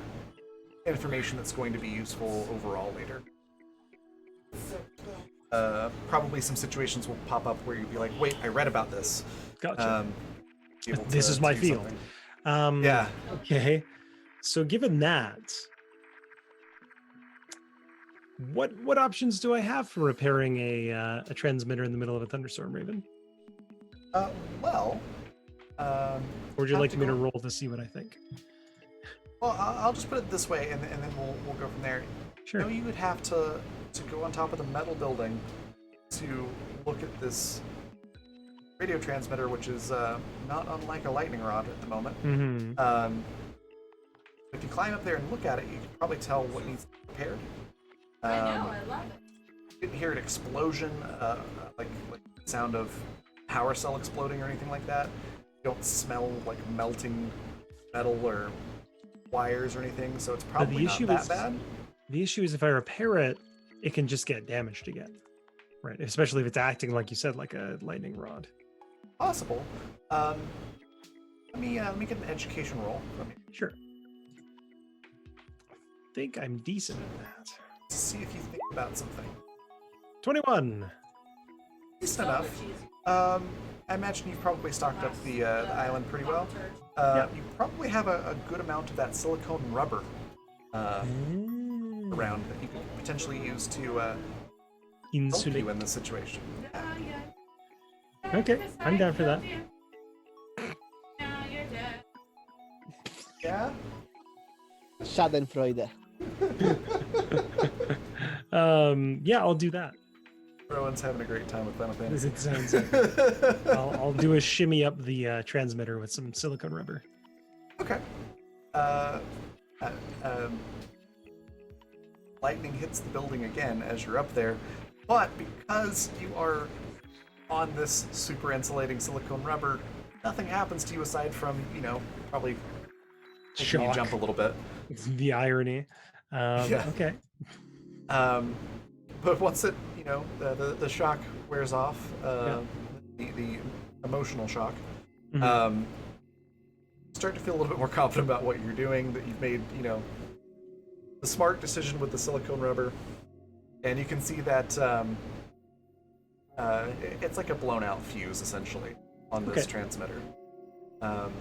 information that's going to be useful overall later. Probably some situations will pop up where you'll be like, "Wait, I read about this." Gotcha. Be able This to- is to my do field. something. Yeah. Okay. So given that, what options do I have for repairing a transmitter in the middle of a thunderstorm, Raven? Well. Or would you Have like to me to go- roll to see what I think? Well, I'll just put it this way, and then we'll go from there. Sure. You know, you would have to go on top of the metal building to look at this radio transmitter, which is not unlike a lightning rod at the moment. Mm-hmm. If you climb up there and look at it, you can probably tell what needs to be repaired. I know, I love it. You didn't hear an explosion, like the sound of power cell exploding or anything like that. You don't smell like melting metal or wires or anything, so it's probably not that bad. The issue is if I repair it, it can just get damaged again. Right. Especially if it's acting like you said, like a lightning rod. Possible. Let me get an education roll from you Sure. I think I'm decent at that. to see if you think about something. 21. Decent So enough. cheesy. I imagine you've probably stocked up the island pretty well. Yeah. You probably have a good amount of that silicone rubber around that you could potentially use to help Insulate. you in this situation. Now you're Okay, dead, I'm down for that. Now you're dead. Yeah? Schadenfreude. Yeah, I'll do that. Everyone's having a great time with Final Fantasy. It sounds like I'll do a shimmy up the transmitter with some silicone rubber. Okay. Lightning hits the building again as you're up there, but because you are on this super insulating silicone rubber, nothing happens to you aside from, probably making you Shock. jump a little bit. The irony. Yeah. Okay. But once it, the shock wears off, the emotional shock, Mhm. Start to feel a little bit more confident about what you're doing, that you've made, the smart decision with the silicone rubber. And you can see that it's like a blown out fuse, essentially, on this Okay. transmitter. Um,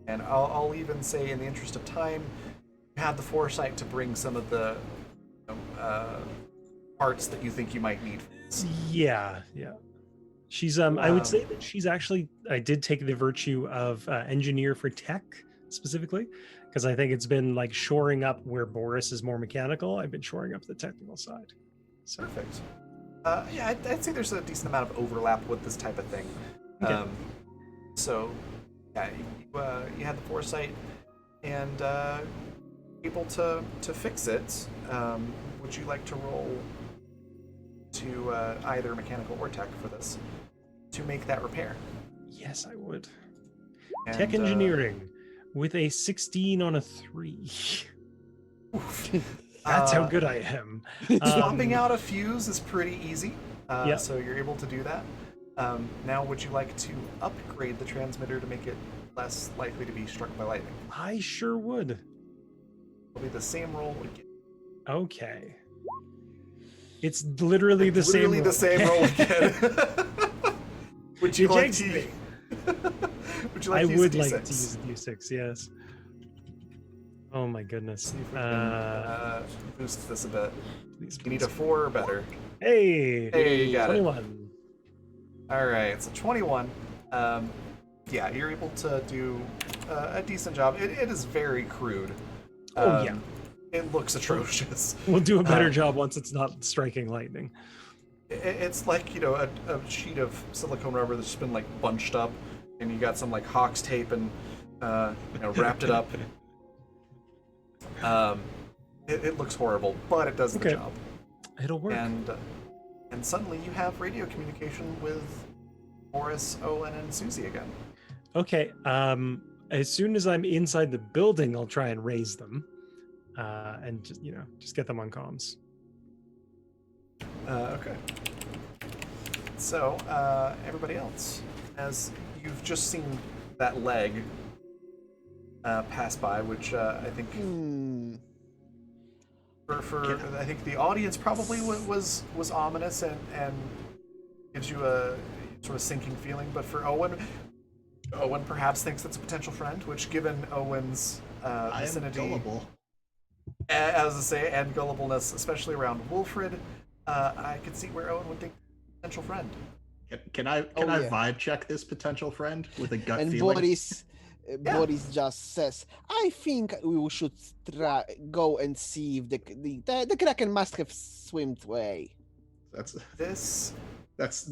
and I'll even say, in the interest of time, you had the foresight to bring some of the parts that you think you might need for this. Yeah, yeah. She's I would say that she's actually, I did take the virtue of engineer for tech specifically, because I think it's been like shoring up where Boris is more mechanical. I've been shoring up the technical side. So Perfect. Yeah, I'd say there's a decent amount of overlap with this type of thing. Okay. So, yeah, you had the foresight and able to fix it. Would you like to roll to either mechanical or tech for this to make that repair? yes, I would. And, Tech engineering with a 16 on a 3. That's how good I am. Swapping out a fuse is pretty easy, Yeah. so you're able to do that. Now, would you like to upgrade the transmitter to make it less likely to be struck by lightning? I sure would. It'll be the same roll again. Okay. It's literally the same. Literally the roll. same roll again. Would you You like jinxed to? me. Would you like I to use would a like D6? to use a D6, yes. Oh my goodness. See if we can boost this a bit. Please, You need please. a 4 or better. Hey! Hey, you got it. 21. All right, so 21. Yeah, you're able to do a decent job. It is very crude. Oh, yeah. It looks atrocious. We'll do a better Uh, job once it's not striking lightning. It's like, a sheet of silicone rubber that's been like bunched up, and you got some like Hawks tape and wrapped it up. It looks horrible, but it does the Okay. job. It'll work. And suddenly you have radio communication with Boris, Owen, and Susie again. Okay. As soon as I'm inside the building, I'll try and raise them, and just get them on comms. Okay. So, everybody else, as you've just seen that leg pass by, which I think for I think the audience probably was ominous and gives you a sort of sinking feeling, but for Owen perhaps thinks it's a potential friend, which, given Owen's I am vicinity, gullible. as I say, and gullibleness, especially around Wilfred, I could see where Owen would think potential friend. Can I yeah. vibe check this potential friend with a gut And feeling? Boris just says, "I think we should go and see if the Kraken must have swimmed away." This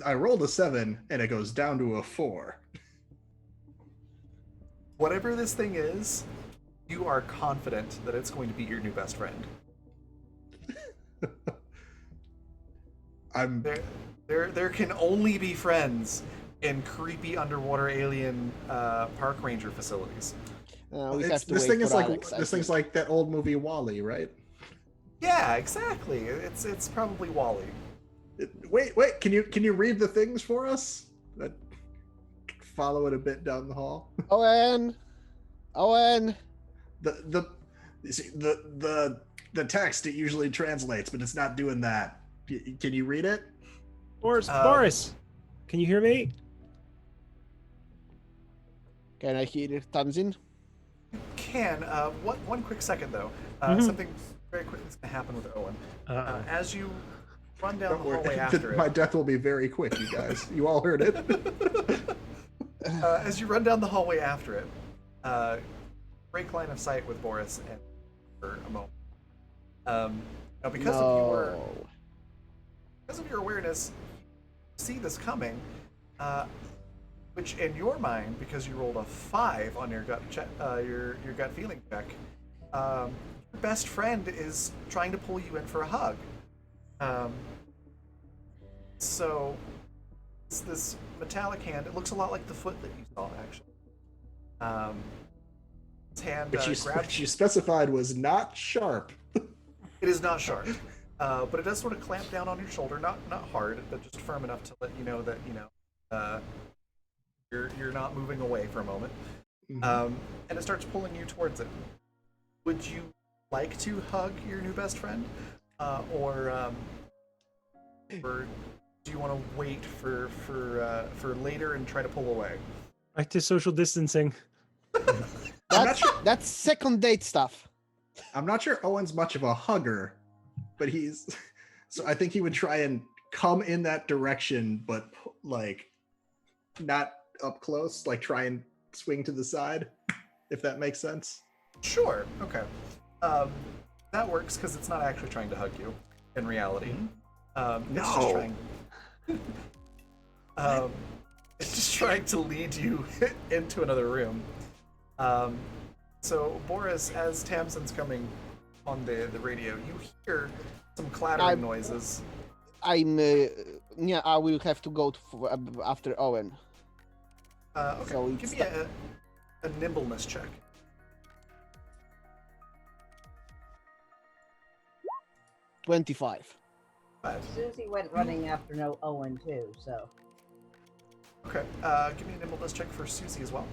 I rolled a 7 and it goes down to a 4. Whatever this thing is, you are confident that it's going to be your new best friend. I'm There can only be friends in creepy underwater alien park ranger facilities. We have to this wait thing is for like Alex, I this thing's think. like that old movie Wall-E, right? Yeah, exactly. It's probably Wally. Wait, can you read the things for us? Follow it a bit down the hall. Owen. The you see, the text it usually translates, but it's not doing that. Can you read it? Boris, can you hear me? Can I hear Tanzin? Can one quick second though. Mhm. Something very quickly is going to happen with Owen. Uh-oh. As you run down Don't the worry. hallway after My it. death will be very quick, you guys. You all heard it. As you run down the hallway after it, break line of sight with Boris and for a moment. Now because of your awareness, you see this coming, which in your mind, because you rolled a 5 on your gut check, your gut feeling check, your best friend is trying to pull you in for a hug. So it's this metallic hand. It looks a lot like the foot that you saw, actually. His hand Which grabs. you specified was not sharp. It is not sharp, but it does sort of clamp down on your shoulder. Not hard, but just firm enough to let you know that You're not moving away for a moment. And it starts pulling you towards it. Would you like to hug your new best friend, or do you want to wait for later and try to pull away? Back to social distancing. That's second date stuff. I'm not sure Owen's much of a hugger, but he's so I think he would try and come in that direction, but like not up close, like try and swing to the side, if that makes sense. Sure. Okay. That works because it's not actually trying to hug you in reality. It's just No. trying. It's just trying to lead you into another room. So Boris, as Tamsin's coming on the radio, you hear some clattering noises. I will have to go after Owen. Okay, So give it's me a nimbleness check. 25. 5. Susie went running after no Owen too, so Okay, give me a nimbleness check for Susie as well.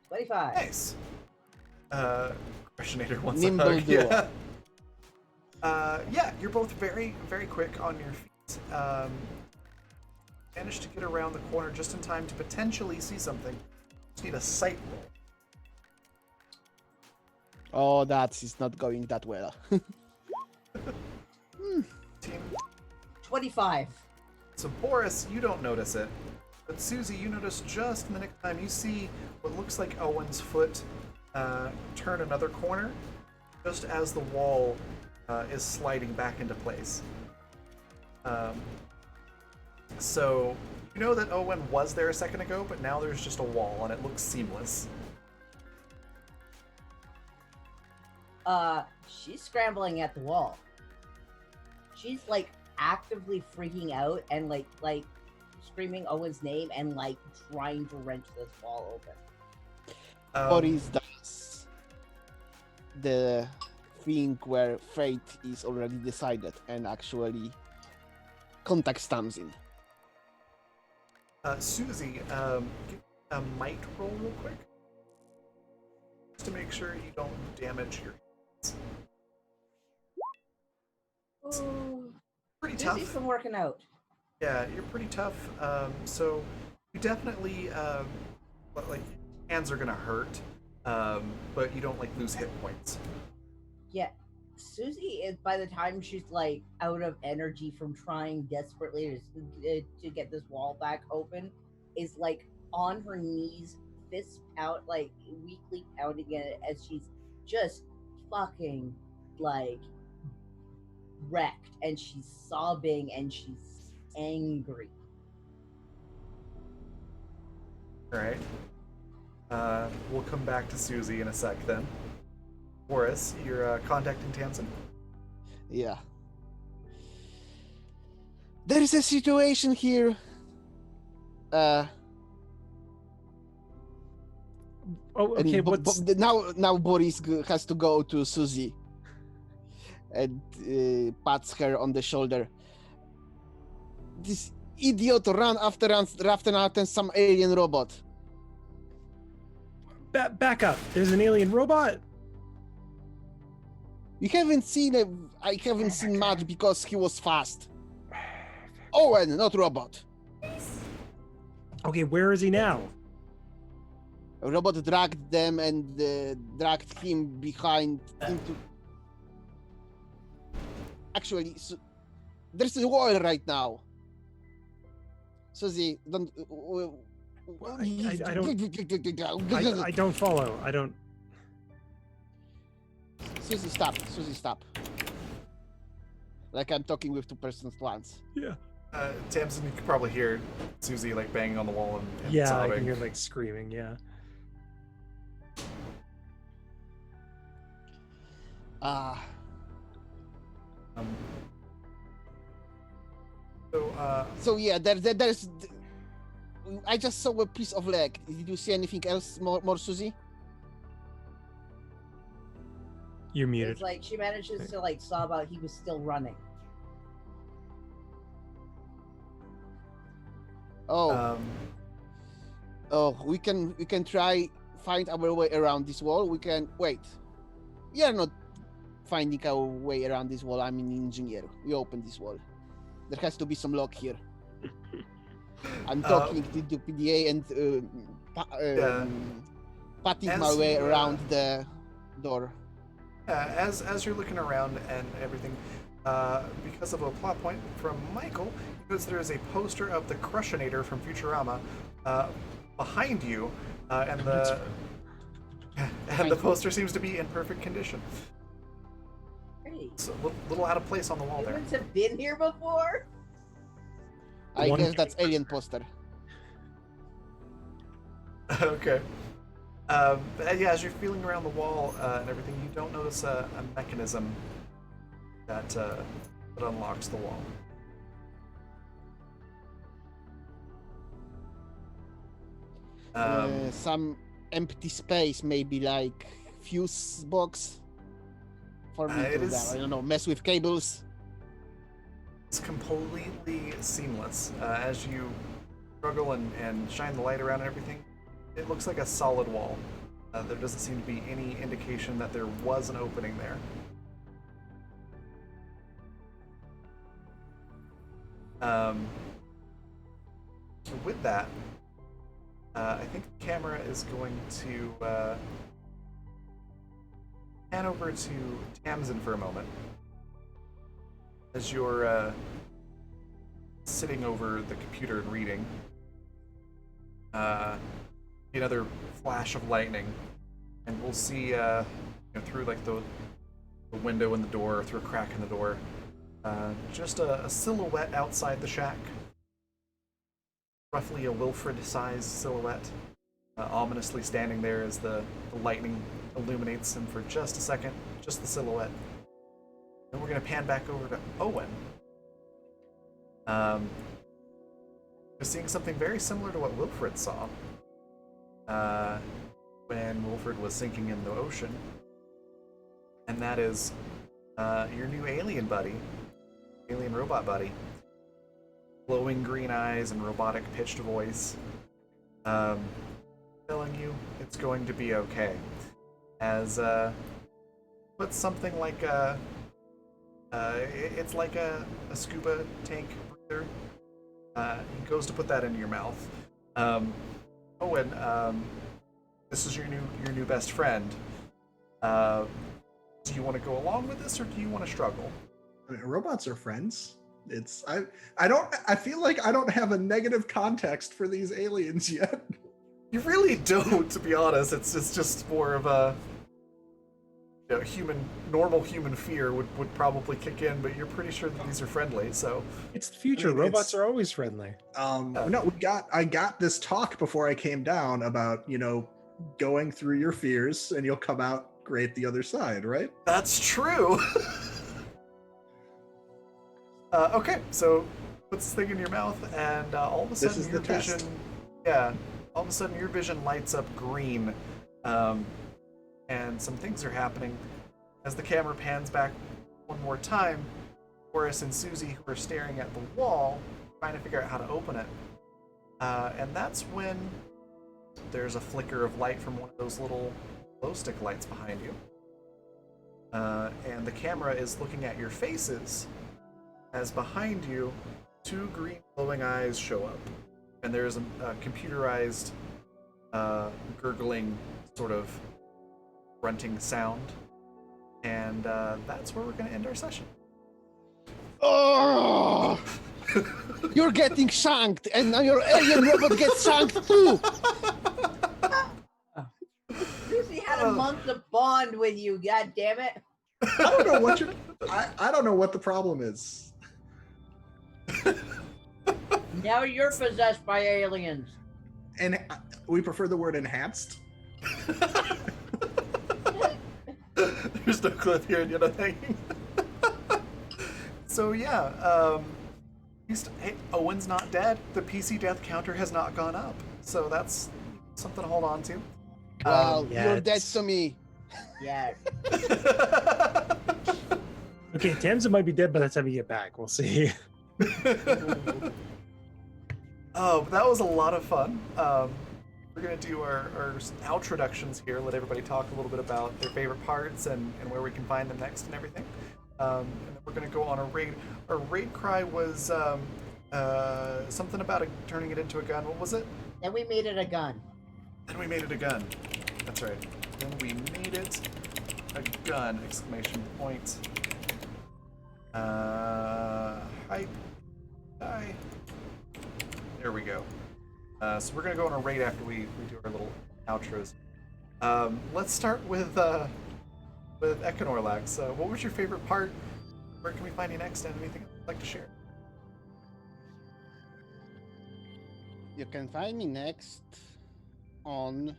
25. Nice. Questionator wants Nimble a hug. duo. Yeah, you're both very, very quick on your feet. Managed to get around the corner just in time to potentially see something. Just need a sight roll. Oh, that is not going that well. Team. 25. So Boris, you don't notice it, but Susie, you notice just in the next time you see what looks like Owen's foot turn another corner, just as the wall is sliding back into place. So you know that Owen was there a second ago, but now there's just a wall, and it looks seamless. She's scrambling at the wall. She's like actively freaking out and like screaming Owen's name and like trying to wrench this wall open. Boris does the thing where fate is already decided and actually contacts Tamsin. Susie, give a might roll real quick, just to make sure you don't damage your. Oh, Pretty Susie's tough. been working out. Yeah, you're pretty tough. So you definitely, like, hands are gonna hurt, but you don't like lose hit points. Yeah, Susie is by the time she's like out of energy from trying desperately to get this wall back open, is like on her knees, fists out, like weakly pounding it as she's just fucking like wrecked, and she's sobbing and she's angry. All right. We'll come back to Susie in a sec then. Boris, you're contacting Tamsin. Yeah. There is a situation here. Oh, okay. What's Now Boris has to go to Susie and pats her on the shoulder. This idiot ran after some alien robot. back up? There's an alien robot. You haven't seen I haven't seen much because he was fast. Owen, not robot. Okay, where is he now? A robot dragged them and dragged him behind into. Actually, there's a wall right now. Susie, don't. I don't follow. I don't. Susie, stop. Susie, stop. Like I'm talking with two persons at once. Yeah. Tamsin, you could probably hear Susie like banging on the wall and Yeah, I sobbing. can hear like screaming. Yeah. Ah, so yeah, there's. I just saw a piece of leg. Did you see anything else more Susie? You're It's muted. like she manages to like sob out. He was still running. Oh, Um, we can try find our way around this wall. We can wait. We are not finding our way around this wall. I'm an engineer. We open this wall. There has to be some lock here. I'm talking to the PDA and patting my As way you, around the door. as you're looking around and everything, because of a plot point from Michael, because there is a poster of the Crushinator from Futurama behind you, and the poster seems to be in perfect condition. Hey, It's a little out of place on the wall there. humans have been here before? I One guess that's alien poster. Okay. Yeah, as you're feeling around the wall and everything, you don't notice a mechanism that unlocks the wall. Some empty space, maybe like fuse box for me It to is- I don't know, mess with cables. It's completely seamless. As you struggle and shine the light around and everything, it looks like a solid wall. There doesn't seem to be any indication that there was an opening there. So with that, I think the camera is going to pan over to Tamsin for a moment. As you're sitting over the computer and reading, another flash of lightning, and we'll see through like the window in the door, through a crack in the door, just a silhouette outside the shack. Roughly a Wilfred-sized silhouette, ominously standing there as the lightning illuminates him for just a second, just the silhouette. Then we're going to pan back over to Owen. We're seeing something very similar to what Wilfred saw when Wilfred was sinking in the ocean. And that is your new alien buddy, alien robot buddy. Glowing green eyes and robotic pitched voice. Telling you it's going to be okay. As put something like it's like a scuba tank breather. He goes to put that into your mouth. Owen, this is your new best friend. Do you want to go along with this, or do you want to struggle? I mean, robots are friends. I feel like I don't have a negative context for these aliens yet. You really don't, to be honest. It's just more of a normal human fear would probably kick in, but you're pretty sure that these are friendly. So It's the future. I mean, Robots it's- are always friendly. No, I got this talk before I came down about going through your fears and you'll come out great the other side, right? that's true. Okay, so put this thing in your mouth, and all of a This sudden is your the test. vision, all of a sudden your vision lights up green, and some things are happening. As the camera pans back one more time, Horace and Susie, who are staring at the wall, trying to figure out how to open it, and that's when there's a flicker of light from one of those little glow stick lights behind you, and the camera is looking at your faces. As behind you, two green glowing eyes show up, and there's a computerized, gurgling sort of grunting sound, and that's where we're going to end our session. Oh! You're getting shanked, and now your alien robot gets shanked too. Lucy had a month to bond with you, god damn it. I don't know what I don't know what the problem is. Now you're possessed by aliens. And we prefer the word enhanced. There's no clip here, you know thing. So yeah, hey, Owen's not dead. The PC death counter has not gone up, so that's something to hold on to. Well, yeah, you're dead it's- to me. Yes. Okay, Tamsin might be dead by the time you get back. We'll see. Oh, but that was a lot of fun. We're gonna do our outroductions here. Let everybody talk a little bit about their favorite parts and where we can find them next and everything. And then we're gonna go on a raid. Our raid cry was something about turning it into a gun. What was it? Then we made it a gun. Then we made it a gun. That's right. Then we made it a gun! Exclamation point. Hype. Die. There we go. So we're gonna go on a raid after we do our little outros. Let's start with Econorlax. What was your favorite part? Where can we find you next? And anything you'd like to share? You can find me next on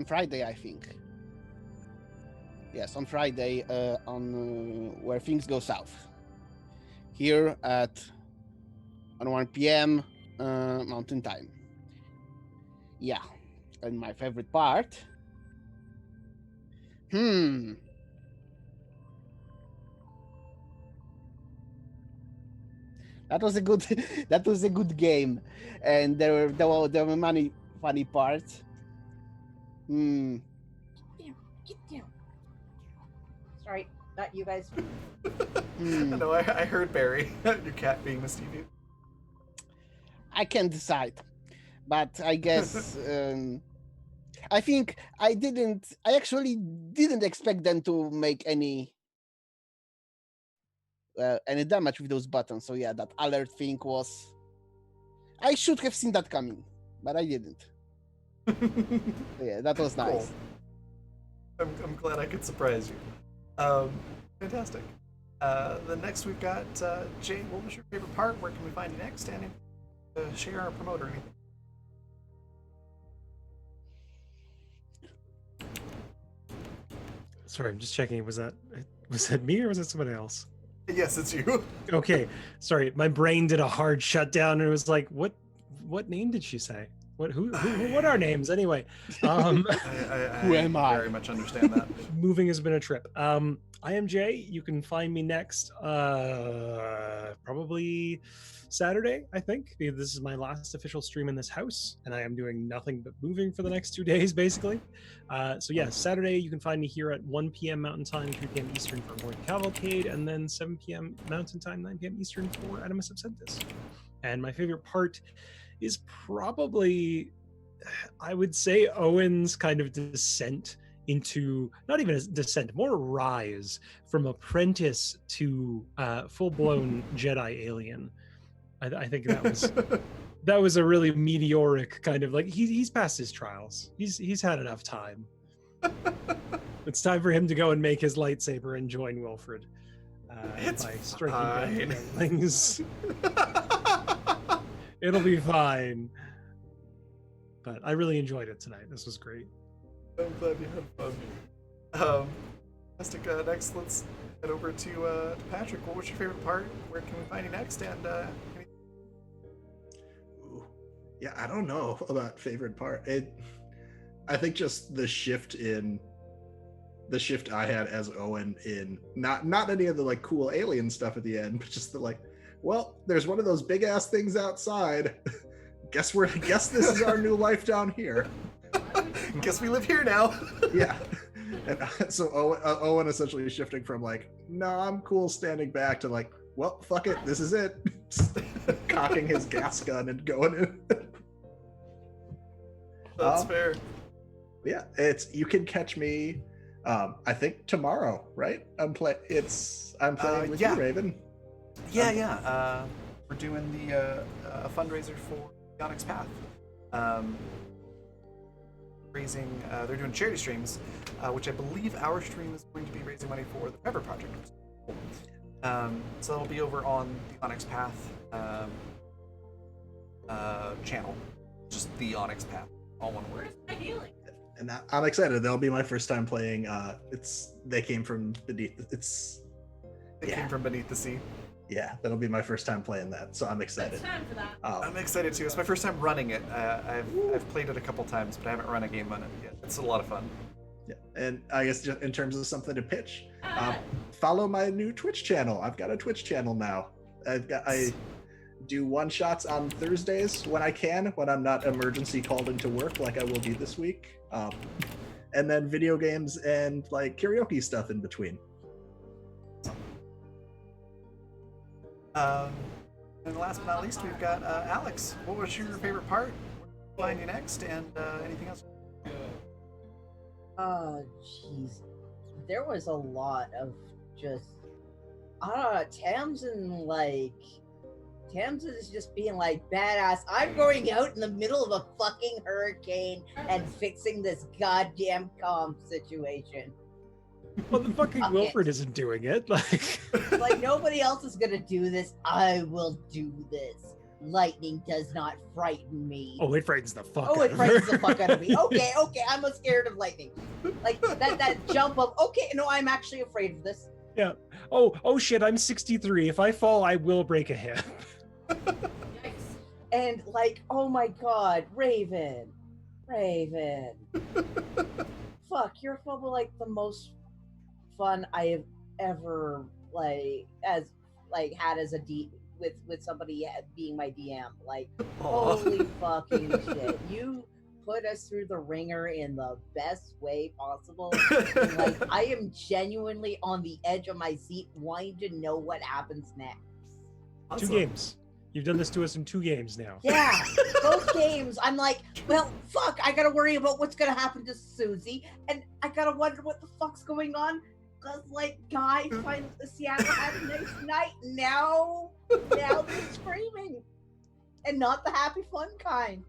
Friday, I think. Yes, on Friday, on Where Things Go South. Here at 1 p.m. Mountain Time. Yeah, and my favorite part. That was a good. That was a good game, and there were many funny parts. Get down. Sorry, not you guys. No, I heard Barry, your cat being mischievous. I can't decide, but I guess I think I actually didn't expect them to make any damage with those buttons. So yeah, that alert thing was. I should have seen that coming, but I didn't. Yeah, that was nice. Cool. I'm glad I could surprise you. Fantastic. The next we've got Jay. What was your favorite part? Where can we find you next? And share or promote or anything. Sorry, I'm just checking. Was that me or was it somebody else? Yes, it's you. Okay, sorry. My brain did a hard shutdown and it was like, what name did she say? What are names anyway? Who am I? Very much understand that. Moving has been a trip. I am Jay. You can find me next probably Saturday, I think. Because this is my last official stream in this house, and I am doing nothing but moving for the next 2 days, basically. So yeah, Saturday you can find me here at 1 p.m. Mountain Time, 3 p.m. Eastern for Morning Cavalcade, and then 7 p.m. Mountain Time, 9 p.m. Eastern for Animus Absentis. And my favorite part is probably, I would say, Owen's kind of descent into, not even a descent, more a rise from apprentice to full-blown Jedi alien. I think that was a really meteoric kind of, like, he's passed his trials. He's had enough time. It's time for him to go and make his lightsaber and join Wilfred by striking down younglings. It'll be fine. But I really enjoyed it tonight. This was great. I'm glad you had fun. Fantastic. Next, let's head over to Patrick. What was your favorite part? Where can we find you next? And yeah, I don't know about favorite part. I think just the shift I had as Owen in not any of the like cool alien stuff at the end, but just the like, well, there's one of those big ass things outside. Guess this is our new life down here. Guess we live here now. Yeah. And so Owen essentially shifting from like, no, I'm cool standing back to like, well, fuck it, this is it. Cocking his gas gun and going in. That's fair. Yeah, you can catch me. I think tomorrow, right? I'm playing with you, Raven. Yeah. We're doing the a fundraiser for the Onyx Path. Raising, they're doing charity streams, which I believe our stream is going to be raising money for the Pepper Project. So that'll be over on the Onyx Path channel, just the Onyx Path, all one word. Where's my healing? And I'm excited. That'll be my first time playing. They came from beneath. Came from beneath the sea. Yeah, that'll be my first time playing that, so I'm excited. It's time for that. I'm excited too. It's my first time running it. I've played it a couple times, but I haven't run a game on it yet. It's a lot of fun. Yeah, and I guess just in terms of something to pitch, follow my new Twitch channel. I've got a Twitch channel now. I do one shots on Thursdays when I can, when I'm not emergency called into work like I will be this week. And then video games and like karaoke stuff in between. And last but not least, we've got Alex. What was your favorite part? Where can we find you next, and anything else? Oh, jeez. There was a lot of just, I don't know, Tamsin is just being like badass. I'm going out in the middle of a fucking hurricane and fixing this goddamn calm situation. Well, the fucking Fuck it. Wilfred isn't doing it. Like, nobody else is gonna do this. I will do this. Lightning does not frighten me. Oh, it frightens the fuck Oh, out it of frightens her. the fuck out of me. Okay, I'm scared of lightning. Like that jump of, okay, no, I'm actually afraid of this. Yeah. Oh shit, I'm 63. If I fall, I will break a hip. Yikes. And like, oh my god, Raven. Fuck, you're probably like the most fun I have ever had as a D with somebody being my DM. Like, Aw. holy fucking shit. You put us through the ringer in the best way possible. And, like, I am genuinely on the edge of my seat wanting to know what happens next. Awesome. 2 games. You've done this to us in 2 games now. Yeah, both games. I'm like, well, fuck, I gotta worry about what's gonna happen to Susie, and I gotta wonder what the fuck's going on. Cause like, Guy finds Seattle had a nice night. Now they're screaming, and not the happy fun kind.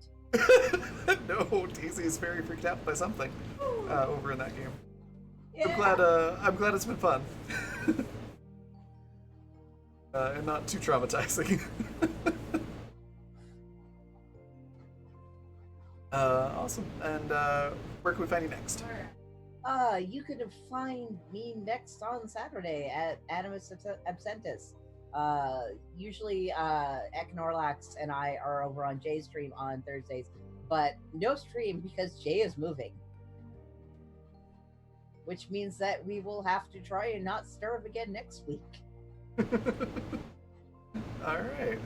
No, Daisy is very freaked out by something over in that game. Yeah. I'm glad it's been fun. And not too traumatizing. Awesome. And where can we find you next? You can find me next on Saturday at Animus Absentus. Usually, Eknorlax and I are over on Jay's stream on Thursdays, but no stream because Jay is moving. Which means that we will have to try and not starve again next week. All right.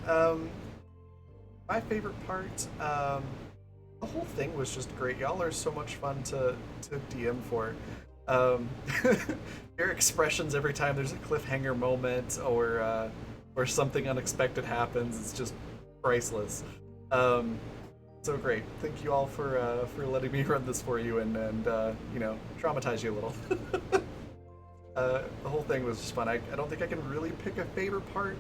My favorite part, the whole thing was just great. Y'all are so much fun to DM for. Your expressions every time there's a cliffhanger moment or something unexpected happens, it's just priceless. So great. Thank you all for letting me run this for you and traumatize you a little. The whole thing was just fun. I don't think I can really pick a favorite part.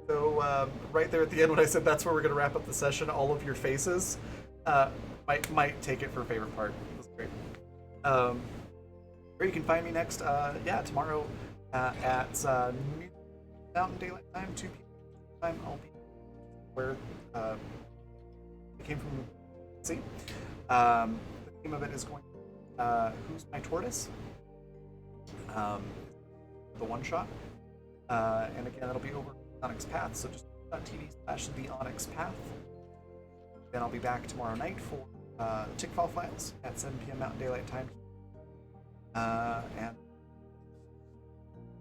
So right there at the end when I said that's where we're going to wrap up the session, all of your faces might take it for favorite part. It was great. Where you can find me next, tomorrow at New Mountain Daylight Time, 2 p.m. time. I'll be where it came from. See, the theme of it is going. Who's my tortoise? The one shot, and again that'll be over Onyx Path. So just TV/the Onyx Path. Then I'll be back tomorrow night for Tickfall Files at 7 p.m. Mountain Daylight Time. And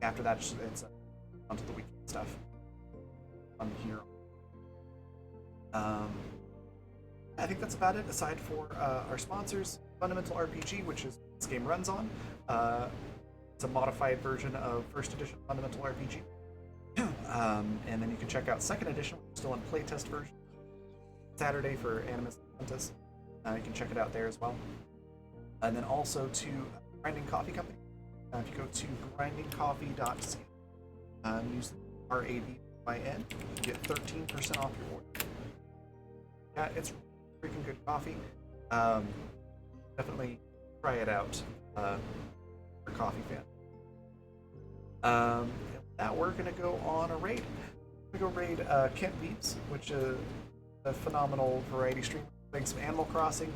after that, it's onto the weekend stuff on here. I think that's about it, aside for our sponsors, Fundamental RPG, which is what this game runs on. It's a modified version of first edition Fundamental RPG. And then you can check out second edition, which is still in playtest version. Saturday for Animus Absentus. You can check it out there as well. And then also to Grinding Coffee Company. If you go to grindingcoffee.ca, use RADYN, you get 13% off your order. Yeah, it's freaking good coffee. Definitely try it out for a coffee fan. Now we're gonna go on a raid. We're gonna go raid Kent Beeps, which is a phenomenal variety stream playing some Animal Crossing.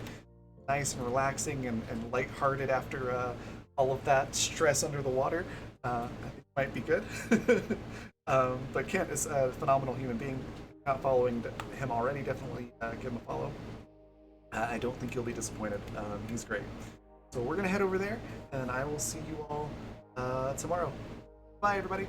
Nice and relaxing and lighthearted after all of that stress under the water. I think it might be good. But Kent is a phenomenal human being. If you're not following him already, definitely give him a follow. I don't think you'll be disappointed. He's great. So we're going to head over there, and I will see you all tomorrow. Bye, everybody.